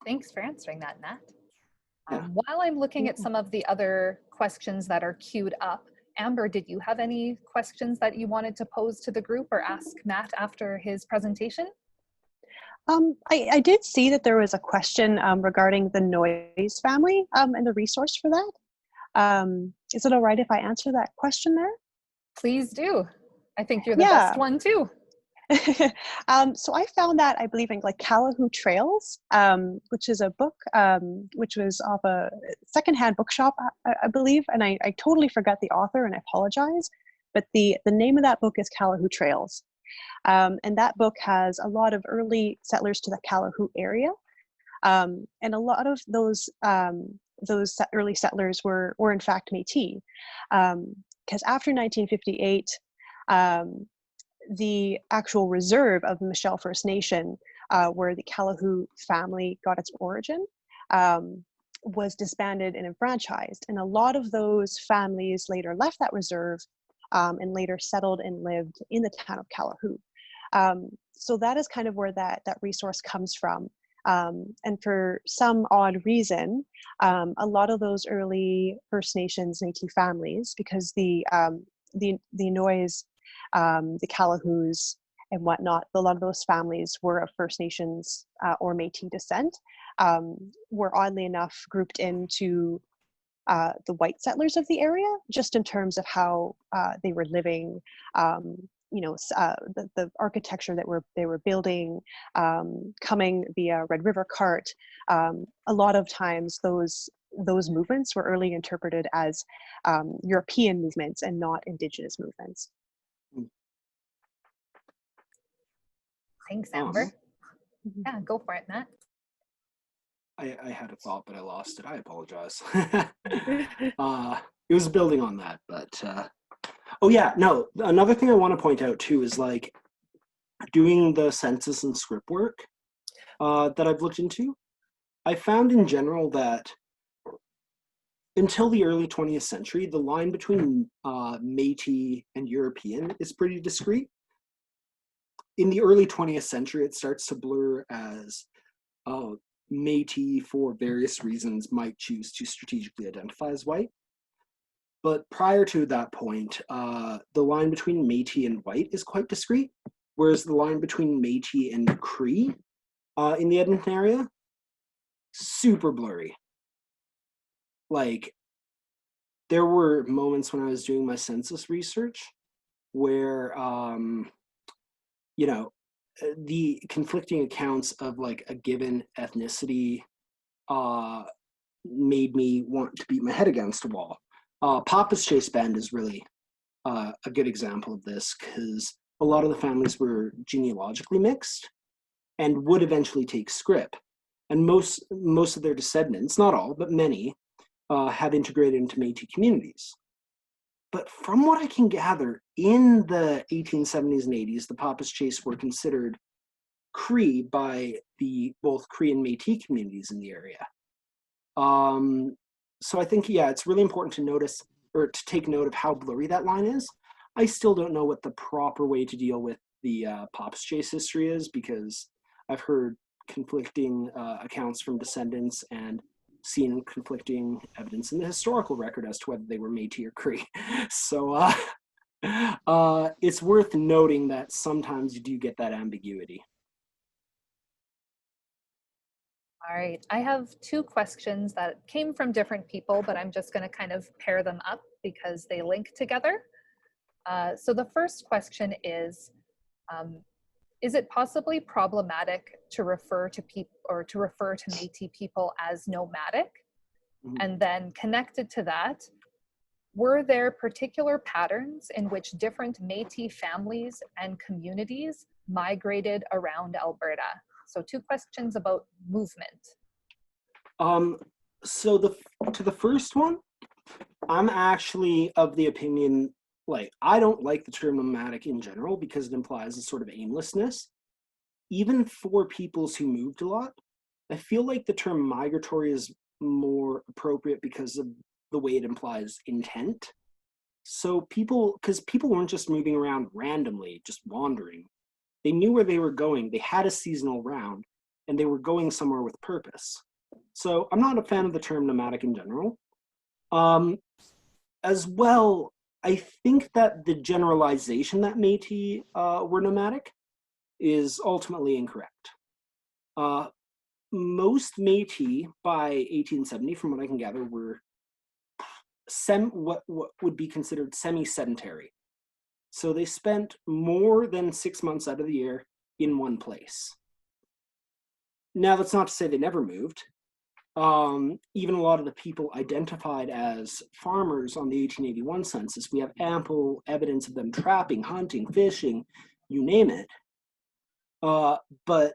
Thanks for answering that, Matt. Yeah. While I'm looking at some of the other questions that are queued up, Amber, did you have any questions that you wanted to pose to the group or ask Matt after his presentation? I did see that there was a question regarding the noise family and the resource for that. Is it all right if I answer that question there? Please do. I think you're the best one too. So I found that, I believe, in like Calahoo Trails, which is a book which was off a secondhand bookshop, I believe, and I totally forgot the author, and I apologize, but the name of that book is Calahoo Trails, and that book has a lot of early settlers to the Calahoo area, and a lot of those early settlers were in fact Métis, because after 1958. The actual reserve of the Michelle First Nation, where the Calahoo family got its origin, was disbanded and enfranchised. And a lot of those families later left that reserve and later settled and lived in the town of Calahoo. So that is kind of where that resource comes from. And for some odd reason, a lot of those early First Nations Métis families, because the noise, the Calahoos and whatnot, a lot of those families were of First Nations or Métis descent, were oddly enough grouped into the white settlers of the area, just in terms of how they were living, the architecture that they were building, coming via Red River cart. A lot of times those movements were early interpreted as European movements and not Indigenous movements. Thanks, Amber. Yeah, go for it, Matt. I had a thought, but I lost it. I apologize. It was building on that, but oh yeah, no. Another thing I want to point out too is like doing the census and script work that I've looked into. I found in general that until the early 20th century, the line between Métis and European is pretty discrete. In the early 20th century, it starts to blur as Métis, for various reasons, might choose to strategically identify as white. But prior to that point, the line between Métis and white is quite discrete, whereas the line between Métis and Cree in the Edmonton area, super blurry. Like, there were moments when I was doing my census research where the conflicting accounts of like a given ethnicity made me want to beat my head against a wall. Papa's Chase Bend is really a good example of this, because a lot of the families were genealogically mixed and would eventually take scrip. And most of their descendants, not all, but many, have integrated into Métis communities. But from what I can gather, in the 1870s and 80s, the Papa's Chase were considered Cree by both Cree and Métis communities in the area. So I think, yeah, it's really important to notice, or to take note of how blurry that line is. I still don't know what the proper way to deal with the Papa's Chase history is, because I've heard conflicting accounts from descendants and seen conflicting evidence in the historical record as to whether they were Métis or Cree. So it's worth noting that sometimes you do get that ambiguity. All right, I have 2 questions that came from different people, but I'm just going to kind of pair them up because they link together. So the first question is, is it possibly problematic to refer to people or to refer to Métis people as nomadic? Mhm. And then connected to that, were there particular patterns in which different Métis families and communities migrated around Alberta? So 2 questions about movement. So to the first one, I'm actually of the opinion, like, I don't like the term nomadic in general because it implies a sort of aimlessness. Even for peoples who moved a lot, I feel like the term migratory is more appropriate because of the way it implies intent. So because people weren't just moving around randomly, just wandering. They knew where they were going, they had a seasonal round, and they were going somewhere with purpose. So I'm not a fan of the term nomadic in general. As well, I think that the generalization that Métis were nomadic is ultimately incorrect. Most Métis by 1870, from what I can gather, were what would be considered semi-sedentary. So they spent more than 6 months out of the year in one place. Now, that's not to say they never moved. Even a lot of the people identified as farmers on the 1881 census, we have ample evidence of them trapping, hunting, fishing, you name it. But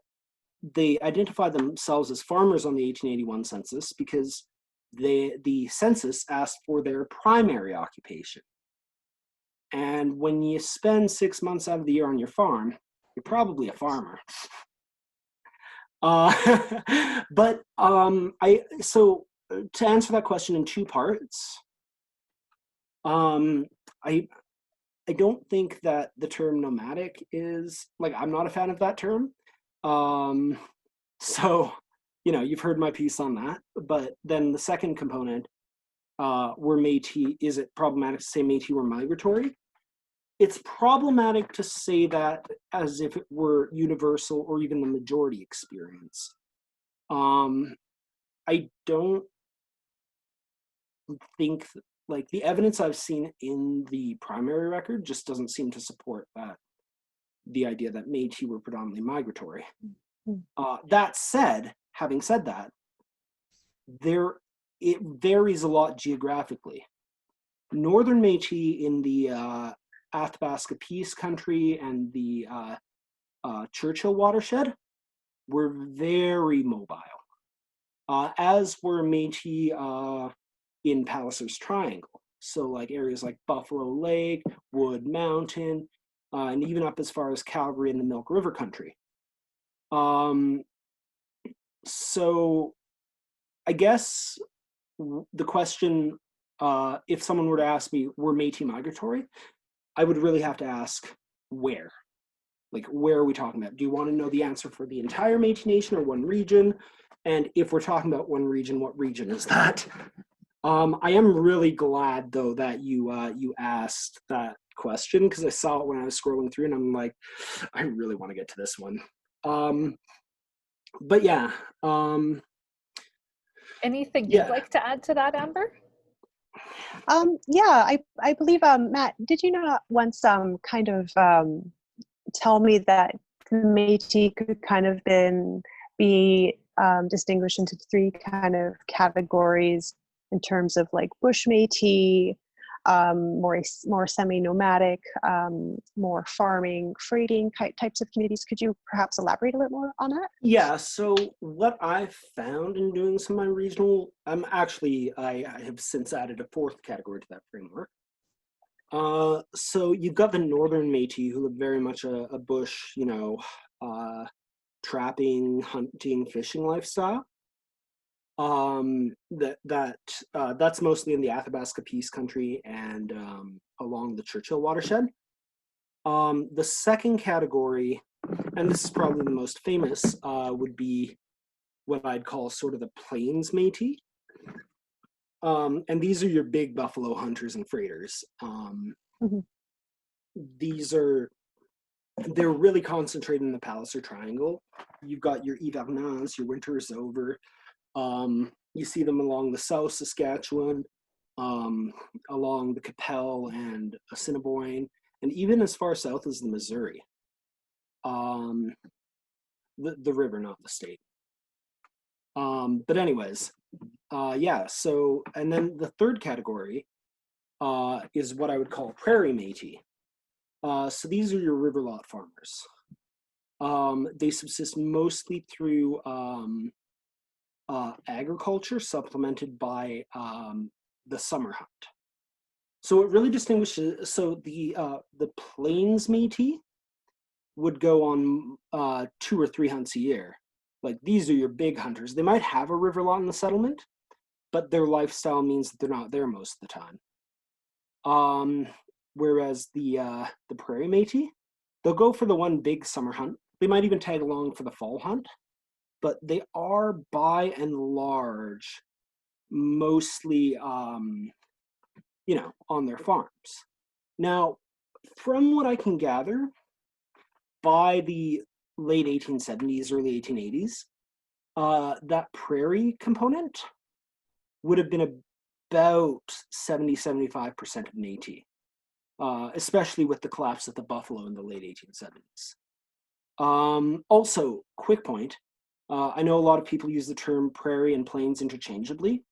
they identified themselves as farmers on the 1881 census because the census asked for their primary occupation. And when you spend 6 months out of the year on your farm, you're probably a farmer. But so to answer that question in 2 parts, I don't think that the term nomadic is, like, I'm not a fan of that term. So, you know, you've heard my piece on that. But then the second component, were Métis, is it problematic to say Métis were migratory? It's problematic to say that as if it were universal or even the majority experience. I don't think, like, the evidence I've seen in the primary record just doesn't seem to support that, the idea that Métis were predominantly migratory. That said, having said that, it varies a lot geographically. Northern Métis in the Athabasca Peace Country and the Churchill watershed were very mobile, as were Métis in Palliser's Triangle. So like areas like Buffalo Lake, Wood Mountain, and even up as far as Calgary and the Milk River Country. So I guess the question, if someone were to ask me, were Métis migratory? I would really have to ask where. Like, where are we talking about? Do you want to know the answer for the entire Métis Nation or one region? And if we're talking about one region, what region is that? I am really glad, though, that you asked that question, because I saw it when I was scrolling through, and I'm like, I really want to get to this one. But yeah. Anything you'd like to add to that, Amber? Yeah, I believe, Matt, did you not once kind of tell me that the Métis could kind of be distinguished into 3 kind of categories in terms of like bush Métis, more semi-nomadic, more farming, freighting types of communities. Could you perhaps elaborate a little more on that? Yeah, so what I've found in doing some of my regional, I have since added a 4th category to that framework. So you've got the Northern Métis, who live very much a bush, trapping, hunting, fishing lifestyle. That's mostly in the Athabasca Peace Country and along the Churchill watershed. The second category, and this is probably the most famous, would be what I'd call sort of the Plains Métis. And these are your big buffalo hunters and freighters. They're really concentrated in the Palliser Triangle. You've got your hivernants, your winter is over. You see them along the South Saskatchewan, along the Qu'Appelle and Assiniboine, and even as far south as the Missouri. the river, not the state. But anyways, yeah, so, and then the third category is what I would call prairie Métis. So these are your river lot farmers. They subsist mostly through agriculture, supplemented by the summer hunt. So it really distinguishes, so the plains Métis would go on 2 or 3 hunts a year. Like, these are your big hunters. They might have a river lot in the settlement, but their lifestyle means that they're not there most of the time. Whereas the prairie Métis, they'll go for the one big summer hunt. They might even tag along for the fall hunt, but they are by and large mostly, you know, on their farms. Now, from what I can gather, by the late 1870s, early 1880s, that prairie component would have been about 70-75% of Métis, especially with the collapse of the buffalo in the late 1870s. Also, quick point, I know a lot of people use the term prairie and plains interchangeably,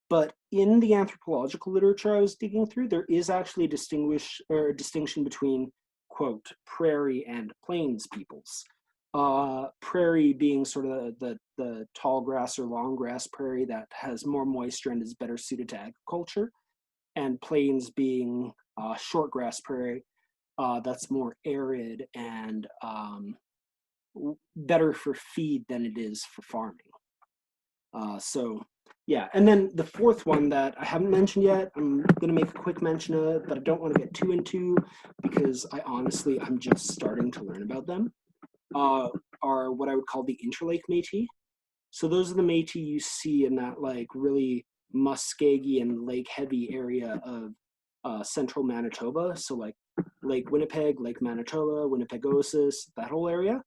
but in the anthropological literature I was digging through, there is actually a distinction between, quote, prairie and plains peoples. Prairie being sort of the tall grass or long grass prairie that has more moisture and is better suited to agriculture, and plains being short grass prairie that's more arid and better for feed than it is for farming. So yeah, and then the fourth one that I haven't mentioned yet, I'm going to make a quick mention of, but I don't want to get too into because I'm just starting to learn about them, are what I would call the interlake Métis. So those are the Métis you see in that like really muskegee and lake heavy area of central Manitoba. So like Lake Winnipeg, Lake Manitoba, Winnipegosis, that whole area,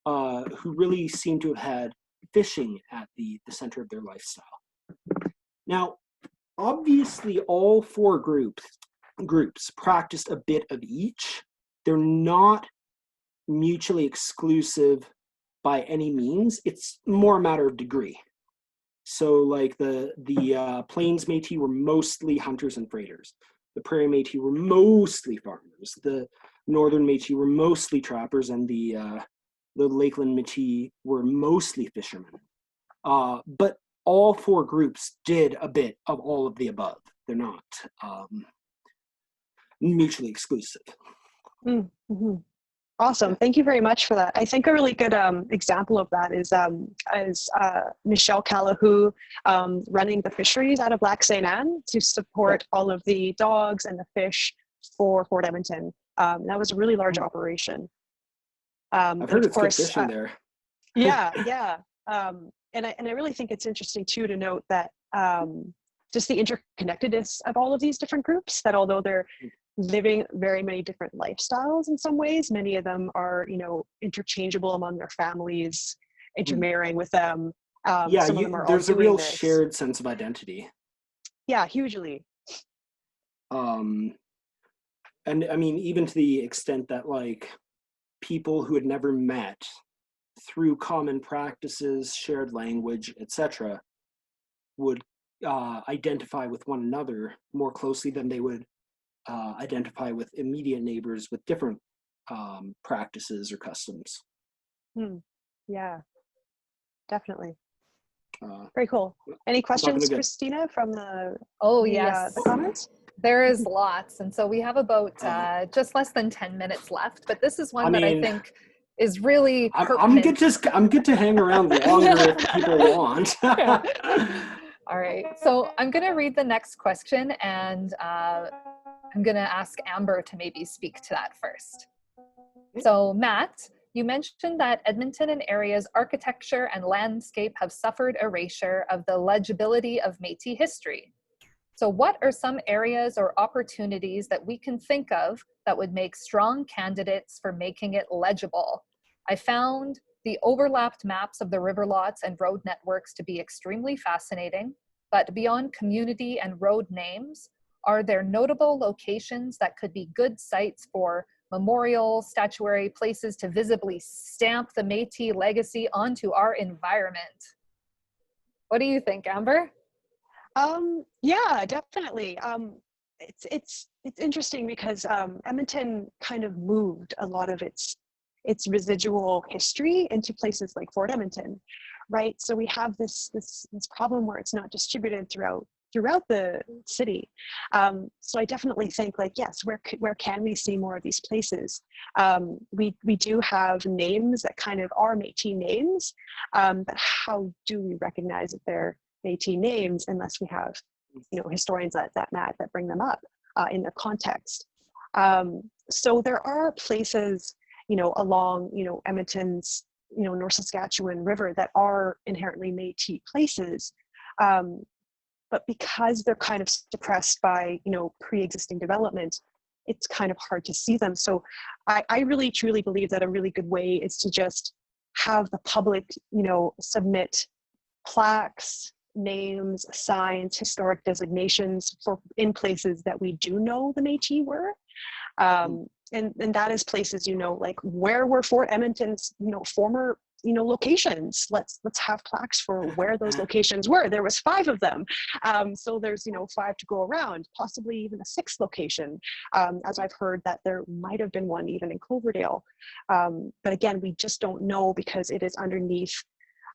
who really seem to have had fishing at the center of their lifestyle. Now, obviously all 4 groups practiced a bit of each. They're not mutually exclusive by any means. It's more a matter of degree. So like the plains Métis were mostly hunters and freighters. The prairie Métis were mostly farmers. The northern Métis were mostly trappers, and the Lakeland Métis were mostly fishermen. But all 4 groups did a bit of all of the above. They're not mutually exclusive. Mm-hmm. Awesome. Thank you very much for that. I think a really good example of that is Michelle Calahoo running the fisheries out of Lac St. Anne to support all of the dogs and the fish for Fort Edmonton. That was a really large operation. I've heard it's good fishing there. Yeah. And I really think it's interesting too to note that just the interconnectedness of all of these different groups, that although they're living very many different lifestyles in some ways, many of them are, you know, interchangeable among their families, intermarrying with them. Yeah, some of them are there's a real shared sense of identity. Yeah, hugely. And I mean, even to the extent that like people who had never met through common practices, shared language, etc., would identify with one another more closely than they would identify with immediate neighbors with different practices or customs. Yeah, definitely. Very cool. Any questions, Christina, from the comments? There is lots, and so we have about just less than 10 minutes left, but this is one I think is really pertinent. I'm good to hang around longer if people want. All right, so I'm going to read the next question, and I'm going to ask Amber to maybe speak to that first. So Matt, you mentioned that Edmonton and area's architecture and landscape have suffered erasure of the legibility of Métis history. So what are some areas or opportunities that we can think of that would make strong candidates for making it legible? I found the overlapped maps of the river lots and road networks to be extremely fascinating, but beyond community and road names, are there notable locations that could be good sites for memorial, statuary, places to visibly stamp the Métis legacy onto our environment. What do you think, Amber? Yeah, definitely. It's interesting because Edmonton kind of moved a lot of its residual history into places like Fort Edmonton, right? So we have this problem where it's not distributed throughout the city. So I definitely think, like, yes, where can we see more of these places? We do have names that kind of are Métis names, but how do we recognize that they're Métis names unless we have, historians that bring them up in their context? So there are places, along, Edmonton's, North Saskatchewan River that are inherently Métis places. But because they're kind of suppressed by, pre-existing development, it's kind of hard to see them. So I really truly believe that a really good way is to just have the public, submit plaques, names, signs, historic designations in places that we do know the Métis were. And that is places, like where were Fort Edmonton's, former, locations. Let's have plaques for where those locations were. There was 5 of them. So there's, 5 to go around, possibly even a 6th location. As I've heard that there might have been one even in Cloverdale. But again, we just don't know because it is underneath,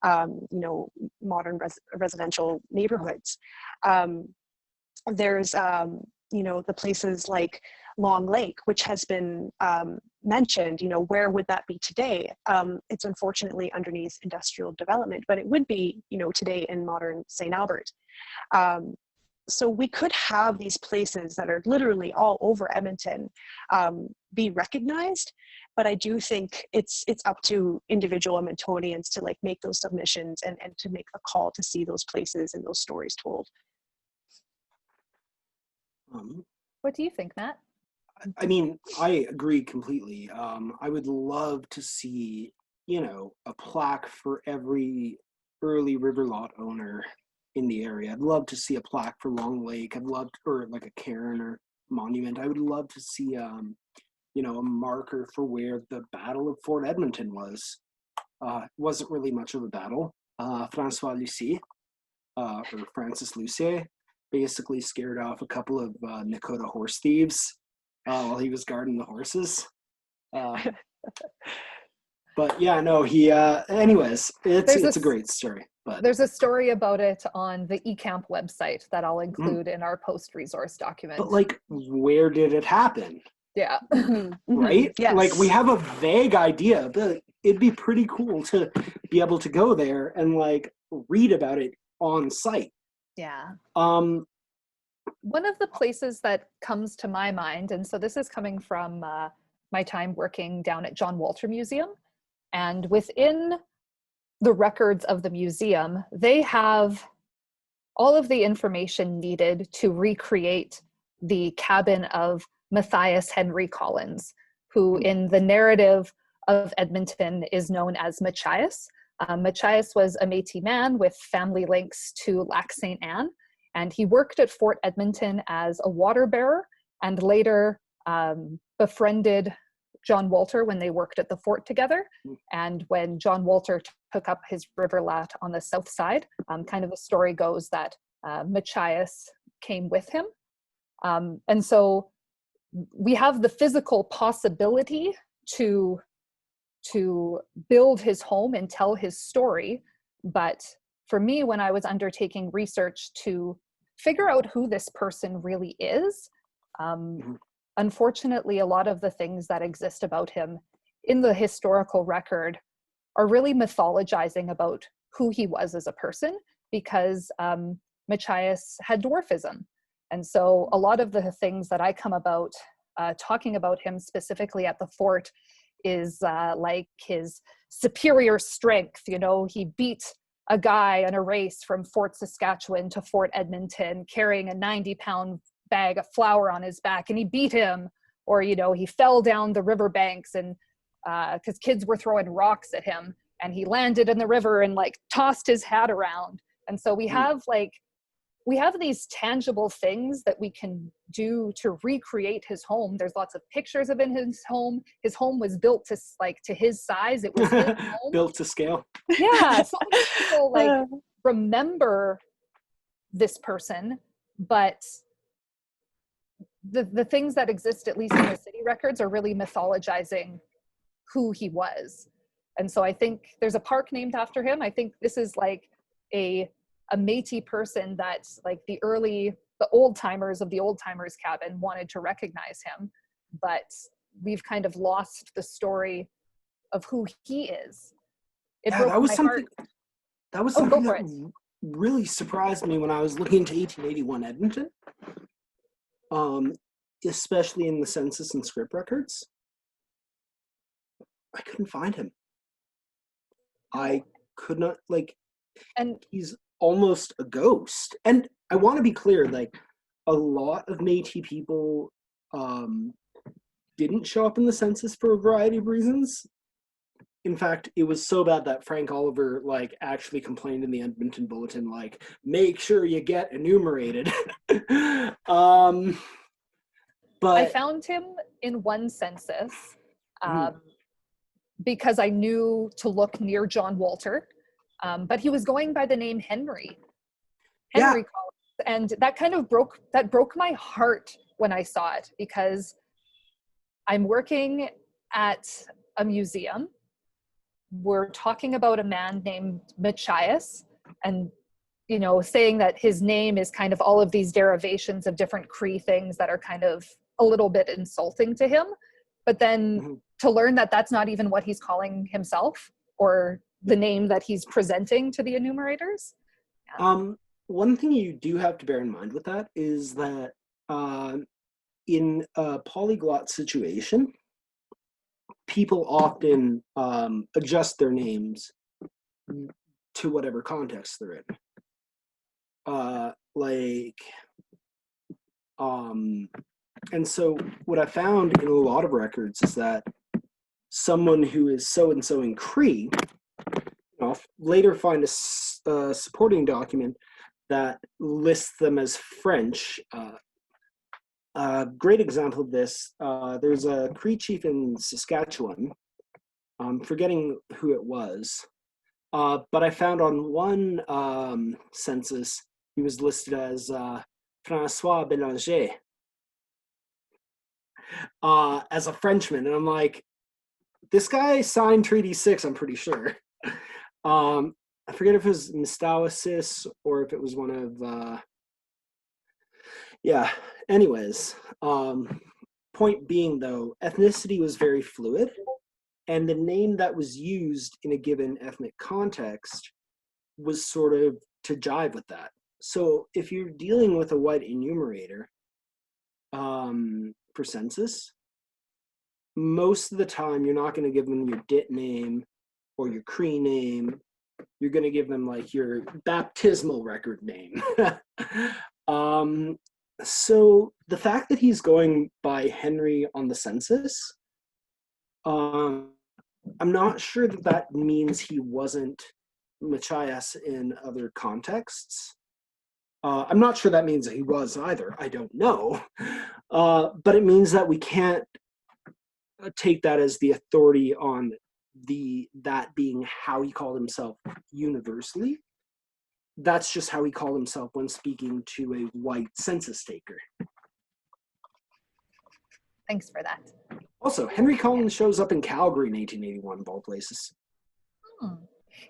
modern residential neighborhoods. There's, the places like Long Lake, which has been mentioned, where would that be today? It's unfortunately underneath industrial development, but it would be, today in modern St. Albert. So we could have these places that are literally all over Edmonton be recognized, but I do think it's up to individual Edmontonians to make those submissions and to make the call to see those places and those stories told. What do you think, Matt? I mean, I agree completely. I would love to see, a plaque for every early river lot owner in the area. I'd love to see a plaque for Long Lake. Or like a cairn or monument. I would love to see, a marker for where the Battle of Fort Edmonton was. It wasn't really much of a battle. Francois Lucier, or Francis Lucier, basically scared off a couple of Nakota horse thieves while he was guarding the horses. But yeah, no, he, anyways, it's a great story. But there's a story about it on the ECAMP website that I'll include in our post-resource document. But where did it happen? Yeah. Right? Yes. We have a vague idea, but it'd be pretty cool to be able to go there and read about it on site. Yeah. One of the places that comes to my mind, and so this is coming from my time working down at John Walter Museum, and within the records of the museum, they have all of the information needed to recreate the cabin of Matthias Henry Collins, who in the narrative of Edmonton is known as Matthias. Matthias was a Métis man with family links to Lac St. Anne, and he worked at Fort Edmonton as a water bearer and later befriended John Walter when they worked at the fort together. And when John Walter took up his river lot on the south side, kind of the story goes that Matthias came with him. And so we have the physical possibility to build his home and tell his story. But for me, when I was undertaking research to figure out who this person really is, unfortunately, a lot of the things that exist about him in the historical record are really mythologizing about who he was as a person, because Matthias had dwarfism. And so a lot of the things that I come about talking about him specifically at the fort is like his superior strength. He beat a guy in a race from Fort Saskatchewan to Fort Edmonton carrying a 90-pound bag of flour on his back, and he beat him. Or, he fell down the riverbanks and because kids were throwing rocks at him, and he landed in the river and tossed his hat around. And so we have we have these tangible things that we can do to recreate his home. There's lots of pictures of in his home. His home was built to his size. It was his home. Built to scale. Yeah, so many people like remember this person, but the things that exist, at least in the city records, are really mythologizing who he was. And so I think there's a park named after him. I think this is like a Métis person that like the old timers of the old timers cabin wanted to recognize him, but we've kind of lost the story of who he is. That was something that really surprised me when I was looking into 1881 Edmonton, especially in the census and script records. I couldn't find him. I could not, and he's almost a ghost. And I want to be clear, like, a lot of Métis people didn't show up in the census for a variety of reasons. In fact, it was so bad that Frank Oliver, actually complained in the Edmonton Bulletin, make sure you get enumerated. But I found him in one census because I knew to look near John Walter, but he was going by the name Henry Collins, and that kind of broke my heart when I saw it, because I'm working at a museum. We're talking about a man named Matthias, and saying that his name is kind of all of these derivations of different Cree things that are kind of a little bit insulting to him. But then to learn that that's not even what he's calling himself, or the name that he's presenting to the enumerators. One thing you do have to bear in mind with that is that in a polyglot situation, people often adjust their names to whatever context they're in. And so what I found in a lot of records is that someone who is so-and-so in Cree, I'll later find a supporting document that lists them as French. A great example of this, there's a Cree chief in Saskatchewan. I'm forgetting who it was. But I found on one census, he was listed as François Bélanger, as a Frenchman. And I'm like, this guy signed Treaty 6, I'm pretty sure. I forget if it was Mistawasis or if it was one of, anyways. Point being, though, ethnicity was very fluid, and the name that was used in a given ethnic context was sort of to jive with that. So if you're dealing with a white enumerator for census, most of the time you're not going to give them your DIT name or your Cree name. You're going to give them your baptismal record name. So the fact that he's going by Henry on the census, I'm not sure that means he wasn't Matthias in other contexts. I'm not sure that means that he was either. I don't know. But it means that we can't take that as the authority on that being how he called himself universally. That's just how he called himself when speaking to a white census taker. Thanks for that. Also, Henry Collins shows up in Calgary in 1881, of all places.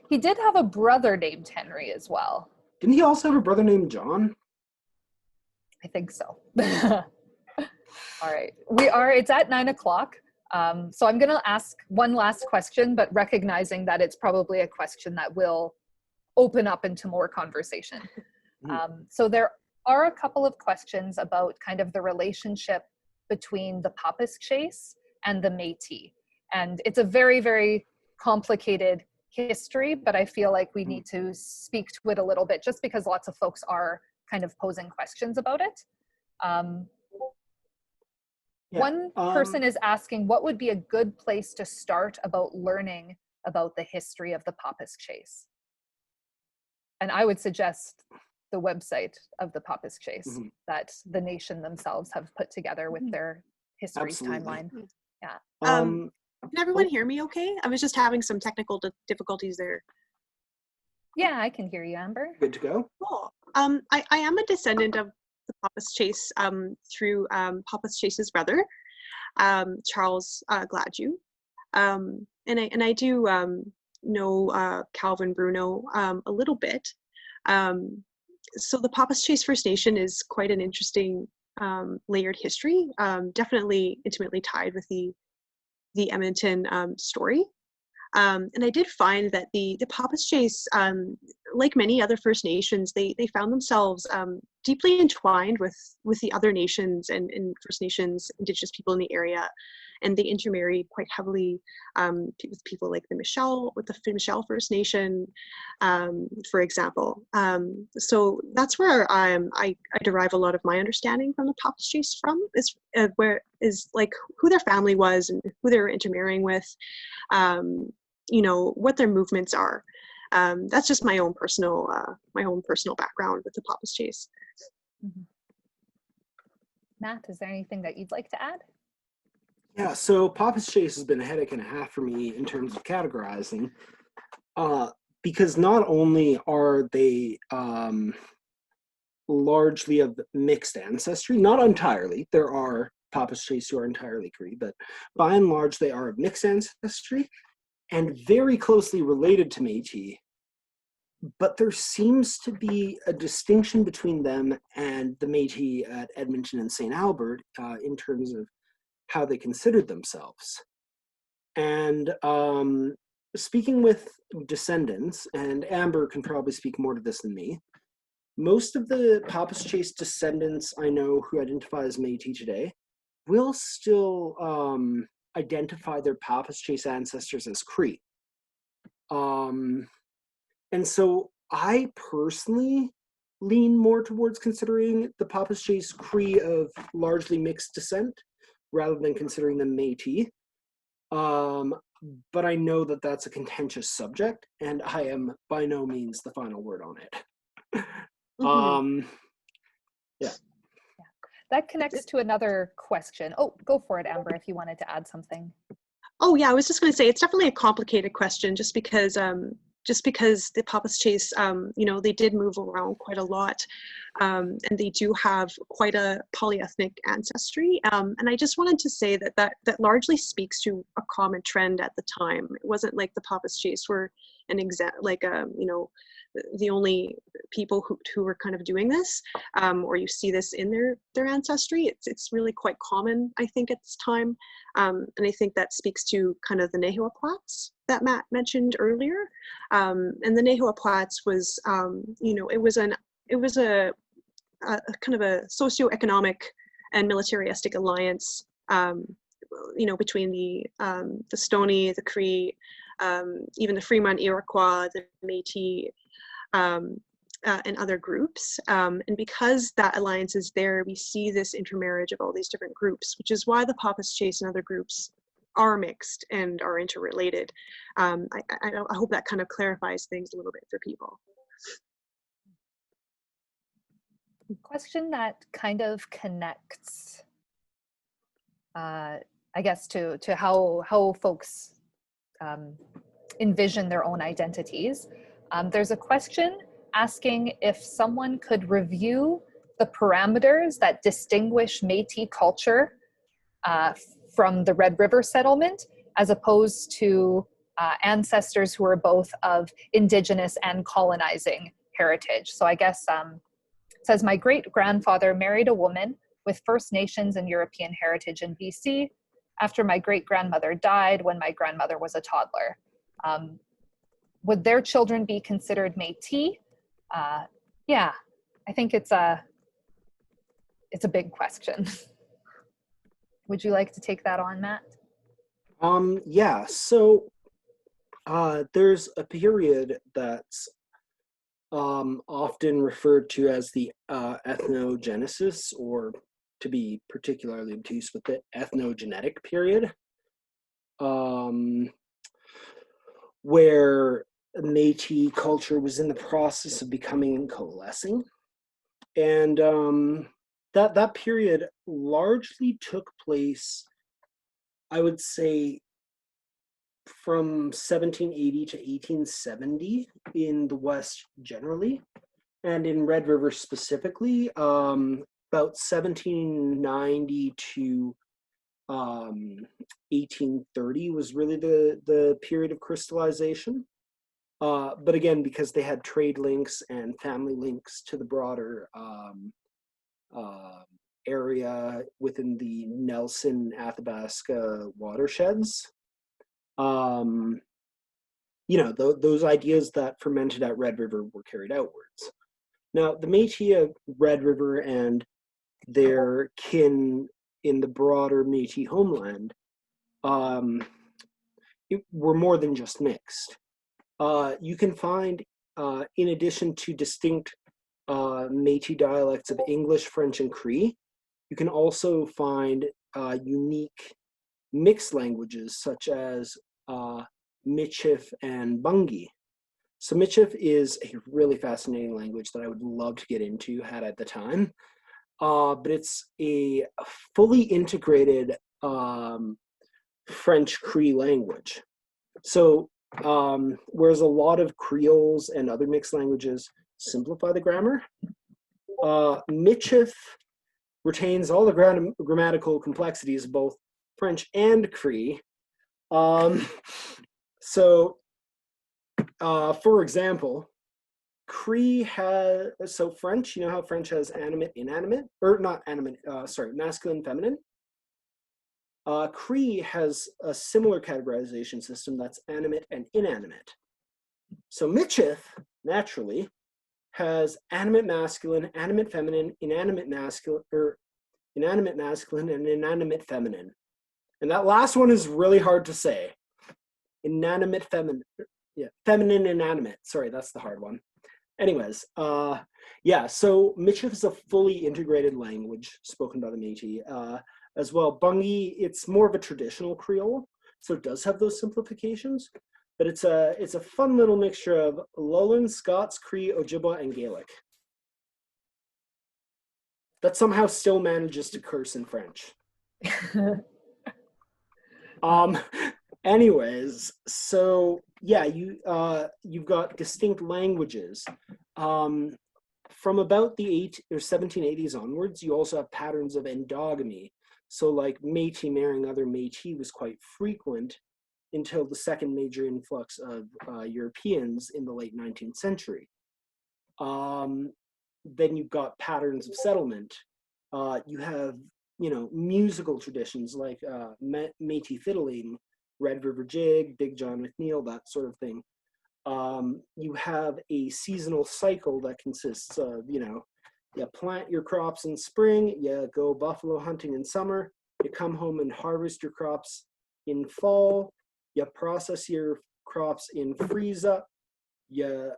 He did have a brother named Henry as well. Didn't he also have a brother named John? I think so. All right. It's at 9:00. So I'm going to ask one last question, but recognizing that it's probably a question that will open up into more conversation. So there are a couple of questions about kind of the relationship between the Papist chase and the Métis. And it's a very, very complicated history, but I feel like we need to speak to it a little bit just because lots of folks are kind of posing questions about it. One person is asking, what would be a good place to start about learning about the history of the Papist chase? And I would suggest the website of the Papas Chase Mhm. that the nation themselves have put together with their history Absolutely. timeline. Yeah. Can everyone hear me okay? I was just having some technical difficulties there. Yeah, I can hear you, Amber. Good to go. Cool. I am a descendant of the Papas Chase through Papas Chase's brother, Charles Gladue. And I do know Calvin Bruno a little bit. So the Papas Chase First Nation is quite an interesting layered history, definitely intimately tied with the Edmonton story. And I did find that the Papas Chase, like many other First Nations, they found themselves deeply entwined with the other nations and First Nations, Indigenous people in the area, and they intermarried quite heavily with people like the Michelle First Nation, for example. So that's where I derive a lot of my understanding from the Papas Chase from, is like who their family was and who they were intermarrying with. You know, what their movements are. That's just my own personal background with the Papas Chase. Mm-hmm. Matt, is there anything that you'd like to add? Yeah, so Papas Chase has been a headache and a half for me in terms of categorizing, because not only are they largely of mixed ancestry, not entirely, there are Papas Chase who are entirely Cree, but by and large they are of mixed ancestry and very closely related to Métis, but there seems to be a distinction between them and the Métis at Edmonton and St. Albert in terms of how they considered themselves. And speaking with descendants, and Amber can probably speak more to this than me, most of the Papas Chase descendants I know who identify as Métis today will still identify their Papas Chase ancestors as Cree. And so I personally lean more towards considering the Papas Chase Cree of largely mixed descent rather than considering them Métis. But I know that that's a contentious subject, and I am by no means the final word on it. Yeah. That connects to another question. Oh, go for it, Amber, if you wanted to add something. Oh yeah, I was just going to say it's definitely a complicated question, just because the Papas Chase, you know, they did move around quite a lot, and they do have quite a polyethnic ancestry. And I just wanted to say that largely speaks to a common trend at the time. It wasn't like the Papas Chase were you know, the only people who were kind of doing this, or you see this in their ancestry. It's really quite common, I think, at this time, and I think that speaks to kind of the Nahua Plats that Matt mentioned earlier. And the Nahua Plats was, you know, it was a kind of a socioeconomic and militaristic alliance, you know, between the Stoney, the Cree, even the Fremont Iroquois, the Métis, and other groups. And because that alliance is there, we see this intermarriage of all these different groups, which is why the Papas Chase and other groups are mixed and are interrelated. I hope that kind of clarifies things a little bit for people. Question that kind of connects, I guess, to how folks envision their own identities. There's a question asking if someone could review the parameters that distinguish Métis culture from the Red River settlement, as opposed to ancestors who are both of Indigenous and colonizing heritage. So I guess it says, my great-grandfather married a woman with First Nations and European heritage in BC after my great-grandmother died when my grandmother was a toddler. Would their children be considered Métis? Yeah, I think it's a big question. Would you like to take that on, Matt? Yeah, so there's a period that's often referred to as the ethnogenesis, or to be particularly obtuse with the ethnogenetic period, where Métis culture was in the process of becoming and coalescing. And that period largely took place, I would say, from 1780 to 1870 in the West generally, and in Red River specifically, about 1790 to 1830 was really the period of crystallization. But again, because they had trade links and family links to the broader area within the Nelson Athabasca watersheds, you know, those ideas that fermented at Red River were carried outwards. Now, the Métis of Red River and their kin in the broader Métis homeland were more than just mixed. You can find, in addition to distinct Métis dialects of English, French, and Cree, you can also find unique mixed languages such as Michif and Bungi. So Michif is a really fascinating language that I would love to get into had at the time, but it's a fully integrated French Cree language. So whereas a lot of Creoles and other mixed languages simplify the grammar, Michif retains all the grammatical complexities of both French and Cree. For example, Cree has, so French, you know how French has animate, inanimate, or not animate, masculine, feminine? Cree has a similar categorization system that's animate and inanimate. So Michif, naturally, has animate masculine, animate feminine, inanimate masculine, and inanimate feminine. And that last one is really hard to say. Inanimate feminine, yeah, feminine inanimate. Sorry, that's the hard one. Anyways, yeah, so Michif is a fully integrated language spoken by the Métis. As well, Bungi, it's more of a traditional Creole, so it does have those simplifications, but it's a fun little mixture of Lowland, Scots, Cree, Ojibwa, and Gaelic that somehow still manages to curse in French. Anyways, so yeah, you've got distinct languages. From about the 1780s onwards, you also have patterns of endogamy. So like Métis marrying other Métis was quite frequent until the second major influx of Europeans in the late 19th century. Then you've got patterns of settlement. You have, you know, musical traditions like Métis fiddling, Red River Jig, Big John McNeil, that sort of thing. You have a seasonal cycle that consists of, you know, you plant your crops in spring, you go buffalo hunting in summer, you come home and harvest your crops in fall, you process your crops in freeze up, you,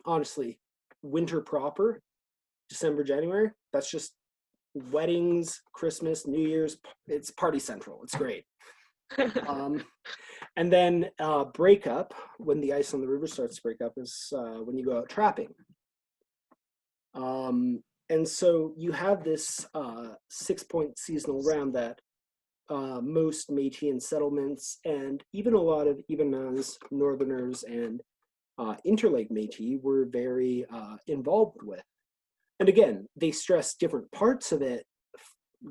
honestly, winter proper, December, January, that's just weddings, Christmas, New Year's, it's party central, it's great. And then breakup, when the ice on the river starts to break up, is when you go out trapping. And so you have this 6-point seasonal round that most Métis settlements and even a lot of Ibonans, Northerners, and Interlake Métis were very involved with. And again, they stress different parts of it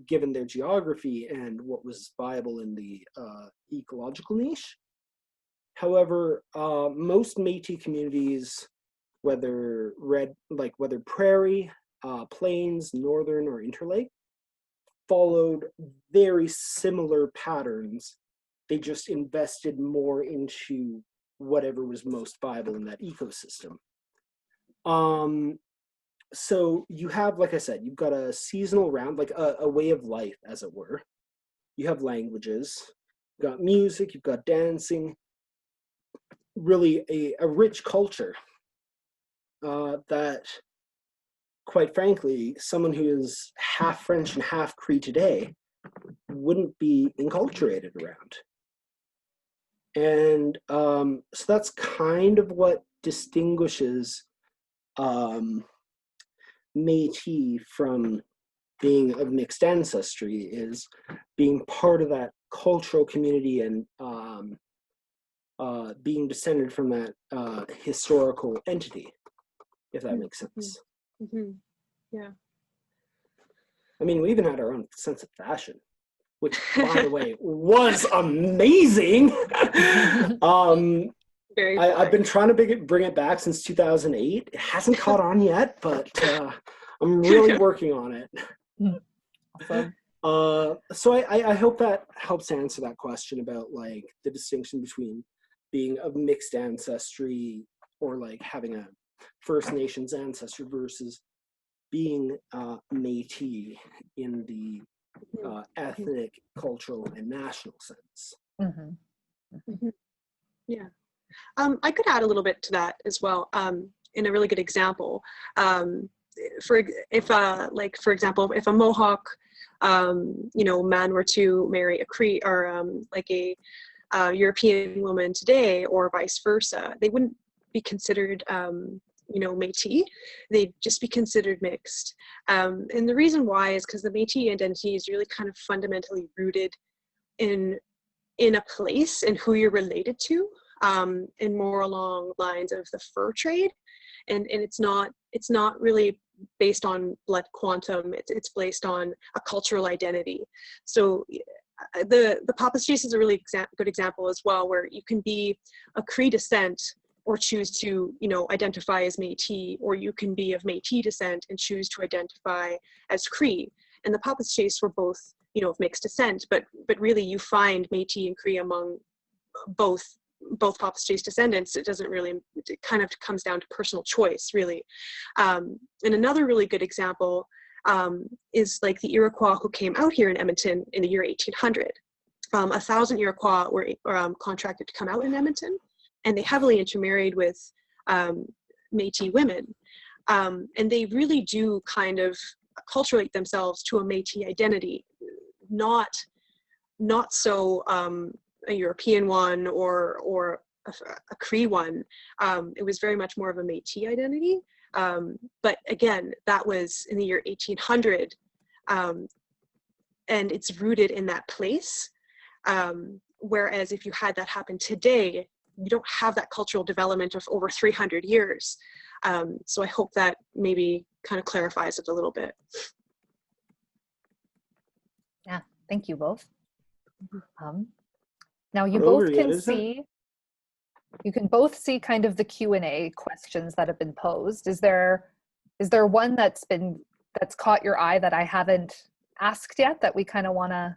given their geography and what was viable in the ecological niche. However, most Métis communities, whether prairie, plains, northern, or interlake, followed very similar patterns. They just invested more into whatever was most viable in that ecosystem. So you have, like I said, you've got a seasonal round, like a way of life, as it were. You have languages, you've got music, you've got dancing, really a rich culture that, quite frankly, someone who is half French and half Cree today wouldn't be enculturated around. And so that's kind of what distinguishes Métis from being of mixed ancestry is being part of that cultural community and being descended from that historical entity, if that makes sense. Yeah. I mean, we even had our own sense of fashion, which, by the way, was amazing. I've been trying to bring it back since 2008. It hasn't caught on yet, but I'm really working on it. Awesome. So I hope that helps answer that question about like the distinction between being of mixed ancestry or like having a First Nations ancestry versus being Métis in the ethnic, cultural, and national sense. Yeah. I could add a little bit to that as well. In a really good example, for example, if a Mohawk, man were to marry a Cree or like a European woman today, or vice versa, they wouldn't be considered, Métis. They'd just be considered mixed. And the reason why is because the Métis identity is really kind of fundamentally rooted in a place and who you're related to. And more along lines of the fur trade, and it's not really based on blood quantum. It's based on a cultural identity. So the Papas Chase is a really good example as well, where you can be a Cree descent or choose to identify as Métis, or you can be of Métis descent and choose to identify as Cree. And the Papas Chase were both of mixed descent, but really you find Métis and Cree among both Papas Chase descendants. It kind of comes down to personal choice, really. And another really good example is like the Iroquois who came out here in Edmonton in the year 1800. 1,000 Iroquois were contracted to come out in Edmonton, and they heavily intermarried with Métis women. And they really do kind of acculturate themselves to a Métis identity, not so a European one or a Cree one. It was very much more of a Métis identity. But again, that was in the year 1800, and it's rooted in that place. Whereas if you had that happen today, you don't have that cultural development of over 300 years. So I hope that maybe kind of clarifies it a little bit. Yeah, thank you both. Now you both can see, you can both see kind of the Q&A questions that have been posed. Is there one that's caught your eye that I haven't asked yet that we kind of want to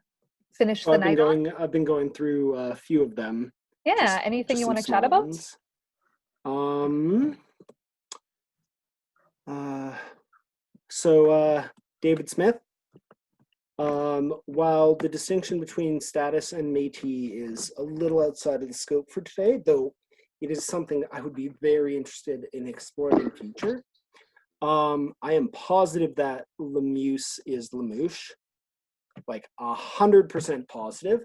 finish the night on? I've been going through a few of them. Yeah, anything you want to chat about? So David Smith, while the distinction between status and Métis is a little outside of the scope for today, though it is something that I would be very interested in exploring in the future, I am positive that Lemuse is Lemouche, like 100% positive,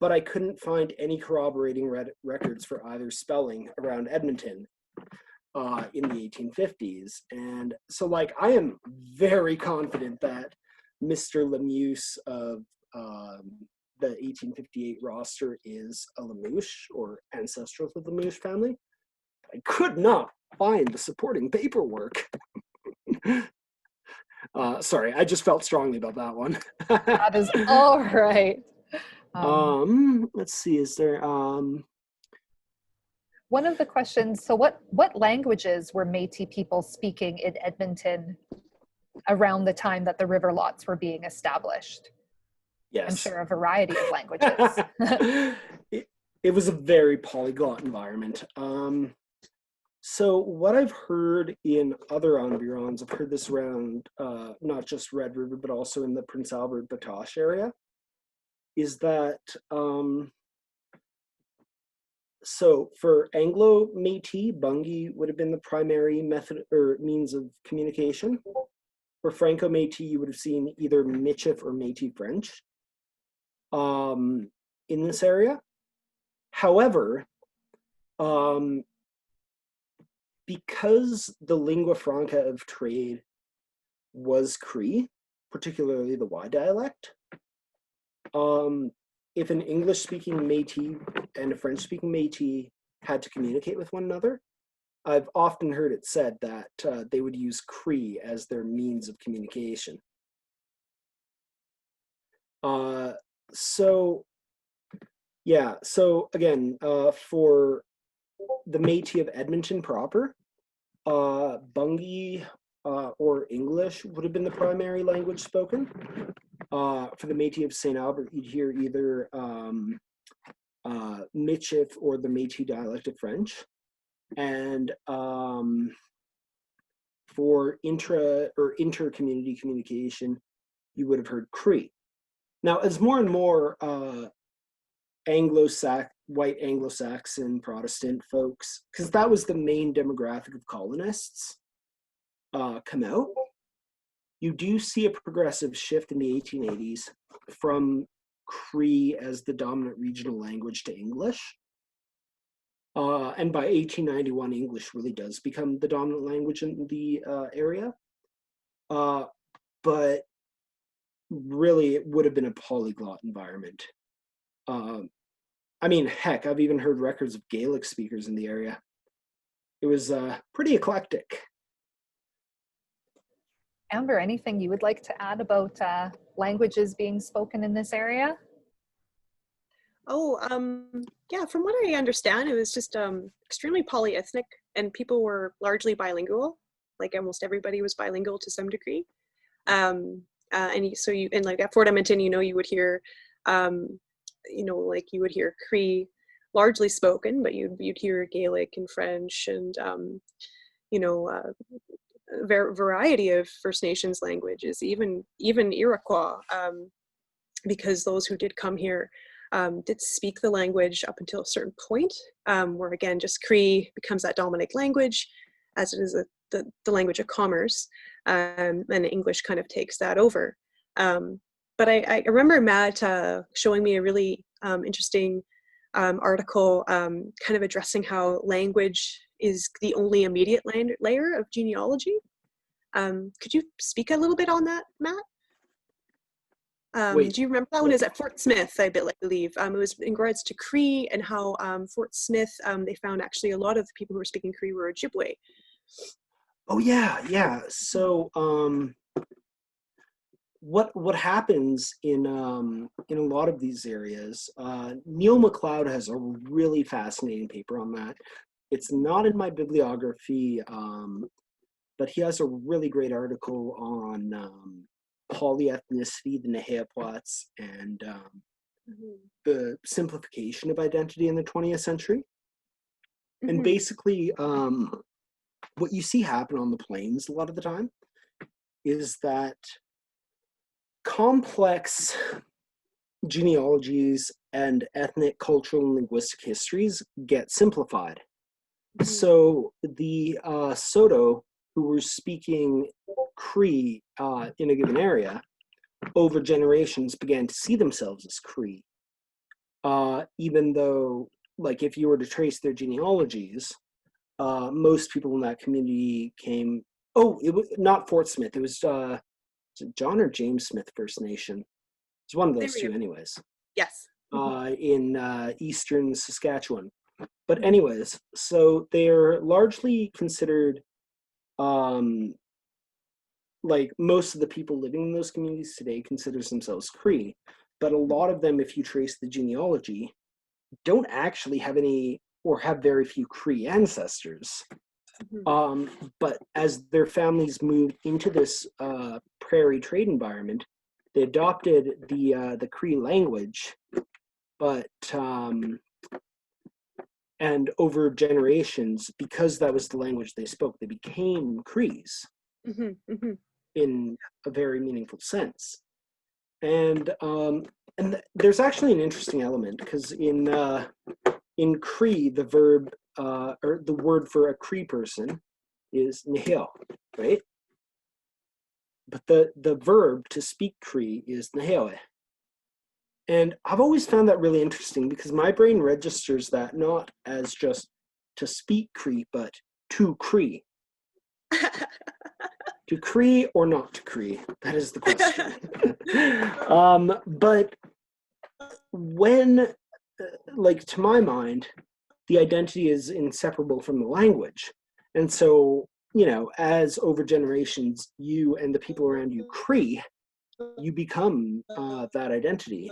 but I couldn't find any corroborating records for either spelling around Edmonton in the 1850s. And so like I am very confident that Mr. Lemuse of the 1858 roster is a Lemouche or ancestral to the Lemouche family. I could not find the supporting paperwork. Sorry, I just felt strongly about that one. That is all right. Let's see, is there one of the questions, so what languages were Métis people speaking in Edmonton around the time that the river lots were being established? Yes. I'm sure a variety of languages. It was a very polyglot environment. So what I've heard in other environs, I've heard this around not just Red River, but also in the Prince Albert Batoche area, is that so for Anglo-Métis, Bungi would have been the primary method or means of communication. For Franco-Métis, you would have seen either Michif or Métis French in this area. However, because the lingua franca of trade was Cree, particularly the Y dialect. If an English-speaking Métis and a French-speaking Métis had to communicate with one another, I've often heard it said that they would use Cree as their means of communication. So again, for the Métis of Edmonton proper, Bungi or English would have been the primary language spoken. For the Métis of St. Albert, you'd hear either Michif or the Métis dialect of French. And for intra or inter-community communication, you would have heard Cree. Now, as more and more white Anglo-Saxon Protestant folks, because that was the main demographic of colonists, come out, you do see a progressive shift in the 1880s from Cree as the dominant regional language to English. And by 1891, English really does become the dominant language in the area. But really, it would have been a polyglot environment. I mean, heck, I've even heard records of Gaelic speakers in the area. It was pretty eclectic. Amber, anything you would like to add about languages being spoken in this area? Oh, yeah, from what I understand, it was just extremely polyethnic, and people were largely bilingual. Like almost everybody was bilingual to some degree. And so like at Fort Edmonton, you would hear, like you would hear Cree largely spoken, but you'd hear Gaelic and French and, a variety of First Nations languages, even Iroquois, because those who did come here did speak the language up until a certain point, where again, just Cree becomes that dominant language, as it is the language of commerce, and English kind of takes that over. But I remember Matt showing me a really interesting article kind of addressing how language is the only immediate layer of genealogy. Could you speak a little bit on that, Matt? Do you remember that one? Is at Fort Smith, I believe. It was in regards to Cree and how Fort Smith, they found actually a lot of the people who were speaking Cree were Ojibwe. Oh yeah. So what happens in a lot of these areas? Neil McLeod has a really fascinating paper on that. It's not in my bibliography, but he has a really great article on polyethnicity, the Naheapoats, and the simplification of identity in the 20th century. And basically, what you see happen on the plains a lot of the time is that complex genealogies and ethnic, cultural, and linguistic histories get simplified. So the Soto, who were speaking Cree in a given area, over generations began to see themselves as Cree. Even though, like, if you were to trace their genealogies, most people in that community came, it was not Fort Smith, it was John or James Smith First Nation. It's one of those two anyways. Yes. In eastern Saskatchewan. But anyways, so they're largely considered, like most of the people living in those communities today considers themselves Cree, but a lot of them, if you trace the genealogy, don't actually have any or have very few Cree ancestors. But as their families moved into this prairie trade environment, they adopted the Cree language, but and over generations, because that was the language they spoke, they became Crees in a very meaningful sense. And there's actually an interesting element, because in Cree, the verb or the word for a Cree person is nihil, right? But the verb to speak Cree is nahewe. And I've always found that really interesting, because my brain registers that not as just to speak Cree, but to Cree. To Cree or not to Cree? That is the question. But when, like, to my mind, the identity is inseparable from the language. And so, you know, as over generations, you and the people around you Cree, you become that identity.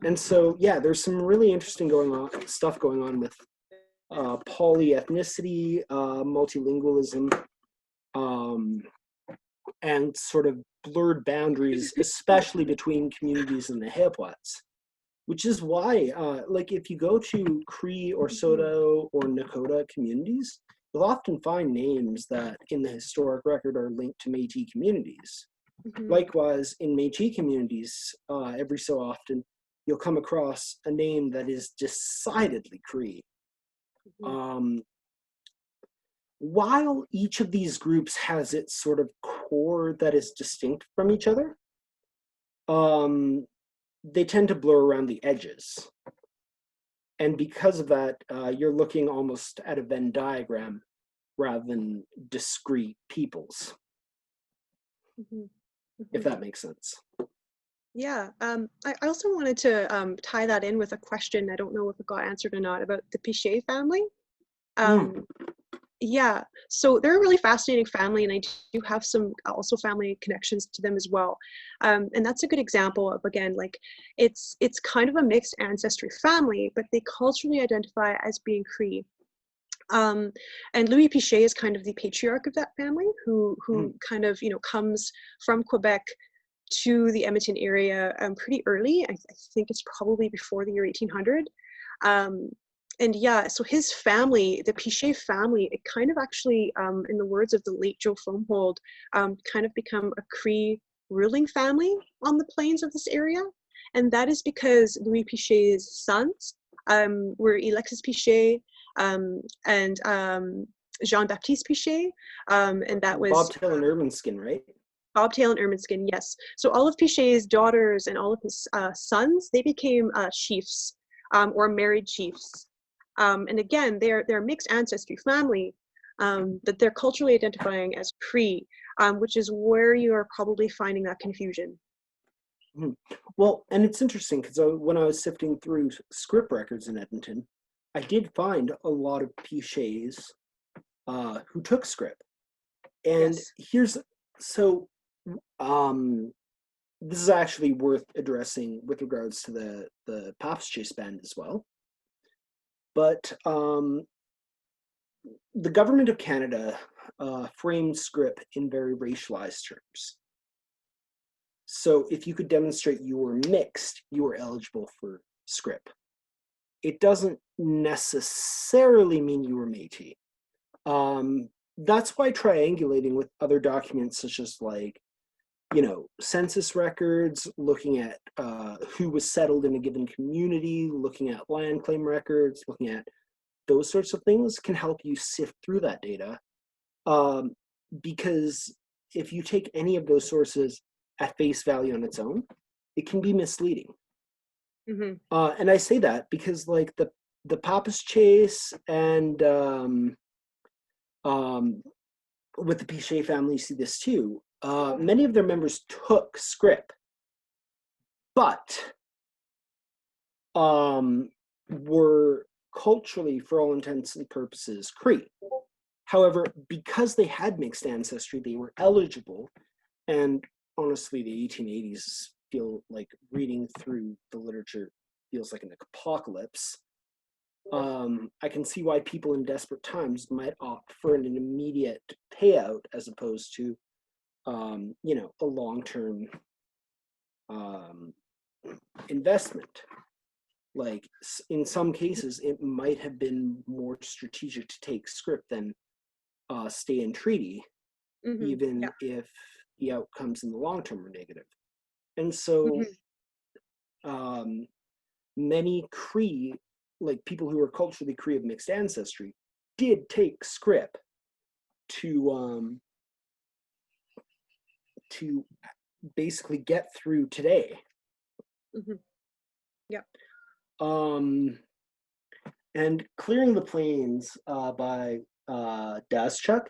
And so, yeah, there's some really interesting stuff going on with polyethnicity, multilingualism, and sort of blurred boundaries, especially between communities in the Nahua, which is why, like, if you go to Cree or Soto or Nakota communities, you'll often find names that in the historic record are linked to Métis communities. Likewise, in Métis communities, every so often, you'll come across a name that is decidedly Cree. While each of these groups has its sort of core that is distinct from each other, they tend to blur around the edges. And because of that, you're looking almost at a Venn diagram rather than discrete peoples, if that makes sense. Yeah, I also wanted to tie that in with a question, I don't know if it got answered or not, about the Pichet family. Yeah, so they're a really fascinating family, and I do have some also family connections to them as well. And that's a good example of, again, like, it's kind of a mixed ancestry family, but they culturally identify as being Cree. And Louis Pichet is kind of the patriarch of that family, who kind of, you know, comes from Quebec to the Edmonton area pretty early. I think it's probably before the year 1800. And yeah, so his family, the Pichet family, it kind of actually, in the words of the late Joe Foamhold, kind of become a Cree ruling family on the plains of this area. And that is because Louis Pichet's sons were Alexis Pichet and Jean-Baptiste Pichet. And that was Bobtail and Ermineskin, right? Bobtail and Ermineskin, yes. So all of Pichet's daughters and all of his sons, they became chiefs or married chiefs. And again, they're a mixed ancestry family that they're culturally identifying as Cree, which is where you are probably finding that confusion. Well, and it's interesting because when I was sifting through script records in Edmonton, I did find a lot of Pichets who took script. And Yes. This is actually worth addressing with regards to the Paquette band as well. But the government of Canada framed script in very racialized terms. So if you could demonstrate you were mixed, you were eligible for script. It doesn't necessarily mean you were Métis. That's why triangulating with other documents such as, like, you know, census records, looking at who was settled in a given community, looking at land claim records, looking at those sorts of things can help you sift through that data. Because if you take any of those sources at face value on its own, it can be misleading. And I say that because, like, the Papas Chase and with the Pichet family, you see this too. Many of their members took script, but were culturally, for all intents and purposes, Cree. However, because they had mixed ancestry, they were eligible. And honestly, the 1880s feel like, reading through the literature feels like an apocalypse. I can see why people in desperate times might opt for an immediate payout as opposed to, you know, a long-term investment. Like, in some cases, it might have been more strategic to take script than stay in treaty, even if the outcomes in the long term are negative. And so many Cree, like people who are culturally Cree of mixed ancestry, did take script to basically get through today. And Clearing the Plains by Daschuk,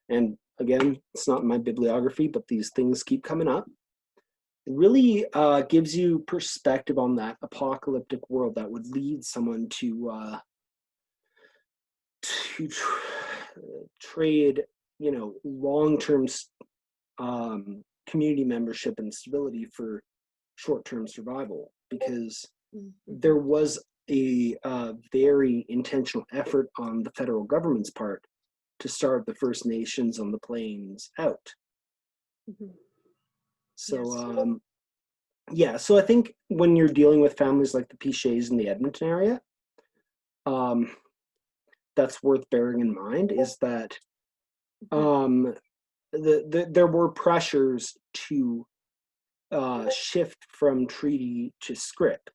and again, it's not in my bibliography, but these things keep coming up. It really gives you perspective on that apocalyptic world that would lead someone to trade, long-term community membership and stability for short-term survival, because there was a very intentional effort on the federal government's part to starve the First Nations on the plains out. So, so I think when you're dealing with families like the Pichets in the Edmonton area, that's worth bearing in mind, is that there were pressures to shift from treaty to scrip,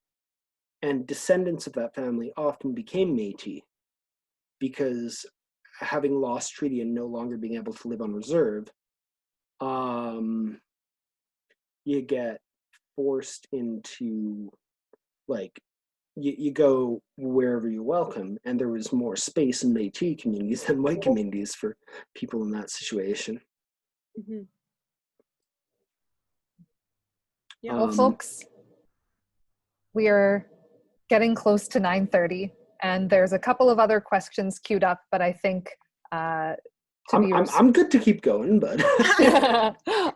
and descendants of that family often became Métis, because having lost treaty and no longer being able to live on reserve, you get forced into, like, you go wherever you're welcome, and there was more space in Métis communities than white communities for people in that situation. Well, folks, we are getting close to 9:30, and there's a couple of other questions queued up, but I think I'm good to keep going, but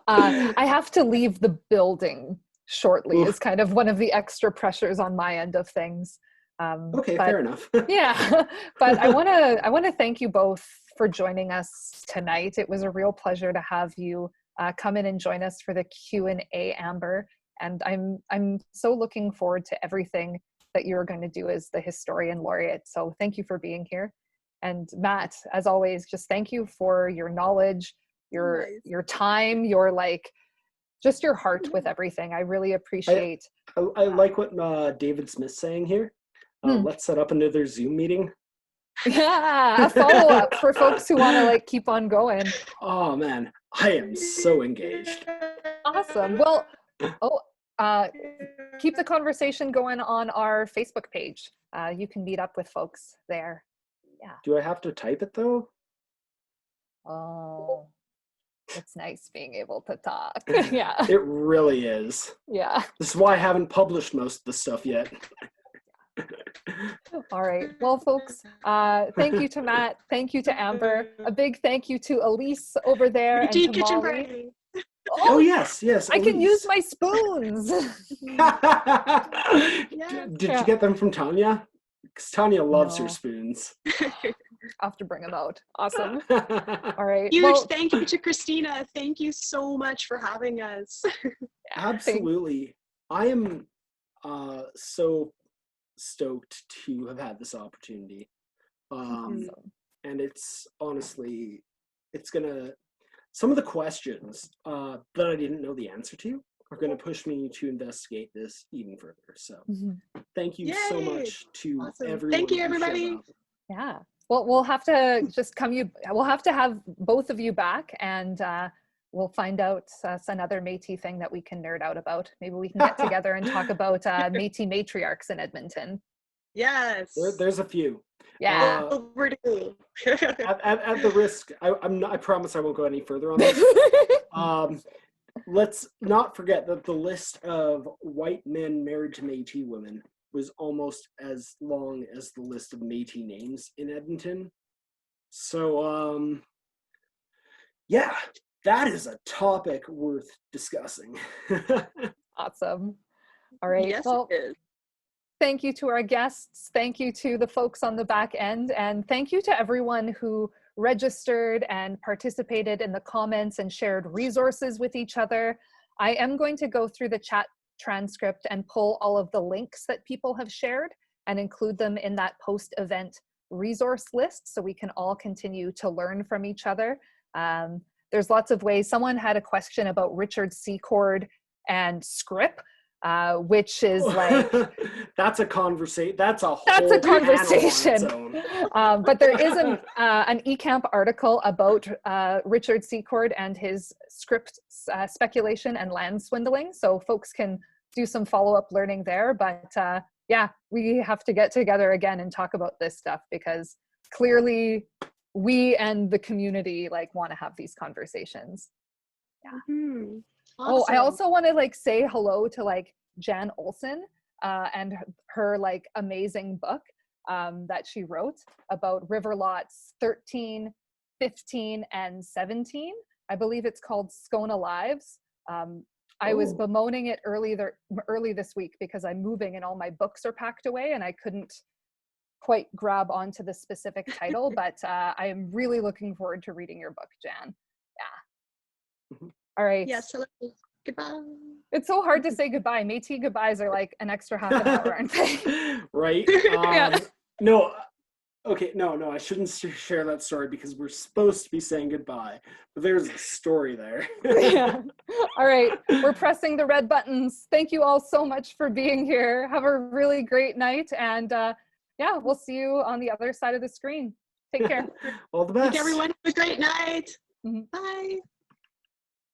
I have to leave the building shortly. Is kind of one of the extra pressures on my end of things. Okay, fair enough. Yeah, but I want to thank you both for joining us tonight. It was a real pleasure to have you come in and join us for the Q&A, Amber. And I'm so looking forward to everything that you're going to do as the historian laureate. So thank you for being here. And Matt, as always, just thank you for your knowledge, your time, your just your heart with everything. I really appreciate. I like what David Smith's saying here. Let's set up another Zoom meeting. Yeah, a follow-up for folks who want to keep on going. Oh man, I am so engaged. Awesome. Well, keep the conversation going on our Facebook page. You can meet up with folks there. Yeah. Do I have to type it though? Oh, it's nice being able to talk. Yeah. It really is. Yeah. This is why I haven't published most of the stuff yet. All right. Well, folks, thank you to Matt. Thank you to Amber. A big thank you to Elise over there and to kitchen Molly. party. Oh yes. I can use my spoons. Did you get them from Tanya? Because Tanya loves her spoons. I'll have to bring them out. Awesome. All right. Huge thank you to Christina. Thank you so much for having us. Absolutely. I am so stoked to have had this opportunity. And it's honestly, some of the questions that I didn't know the answer to are going to push me to investigate this even further. So thank you so much to everyone. Thank you, everybody. Yeah. Well, we'll have to just we'll have to have both of you back, and we'll find out another Métis thing that we can nerd out about. Maybe we can get together and talk about Métis matriarchs in Edmonton. Yes. There's a few. Yeah. Overdue. At the risk, I promise I won't go any further on this. Let's not forget that the list of white men married to Métis women was almost as long as the list of Métis names in Edmonton. So, yeah, that is a topic worth discussing. Awesome. All right. Yes, well, it is. Thank you to our guests. Thank you to the folks on the back end. And thank you to everyone who registered and participated in the comments and shared resources with each other. I am going to go through the chat transcript and pull all of the links that people have shared and include them in that post-event resource list so we can all continue to learn from each other. There's lots of ways. Someone had a question about Richard Secord and scrip, which is that's a conversation. That's a conversation. But there is an ECAMP article about Richard Secord and his script speculation and land swindling. So folks can do some follow-up learning there. But yeah, we have to get together again and talk about this stuff, because clearly we and the community like want to have these conversations. Mhm. Oh, I Awesome. also want to like say hello to like Jan Olson and her like amazing book that she wrote about river lots 13, 15, and 17. I believe it's called Skona Lives. I was bemoaning it early this week because I'm moving and all my books are packed away and I couldn't quite grab onto the specific title, but I am really looking forward to reading your book, Jan. Yeah. All right. Yes. Hello. Goodbye. It's so hard to say goodbye. Métis goodbyes are like an extra half an hour, aren't they? Right? Yeah. No. Okay, no, I shouldn't share that story because we're supposed to be saying goodbye. But there's a story there. Yeah. All right. We're pressing the red buttons. Thank you all so much for being here. Have a really great night. And yeah, we'll see you on the other side of the screen. Take care. All the best. Everyone, have a great night. Mhm. Bye.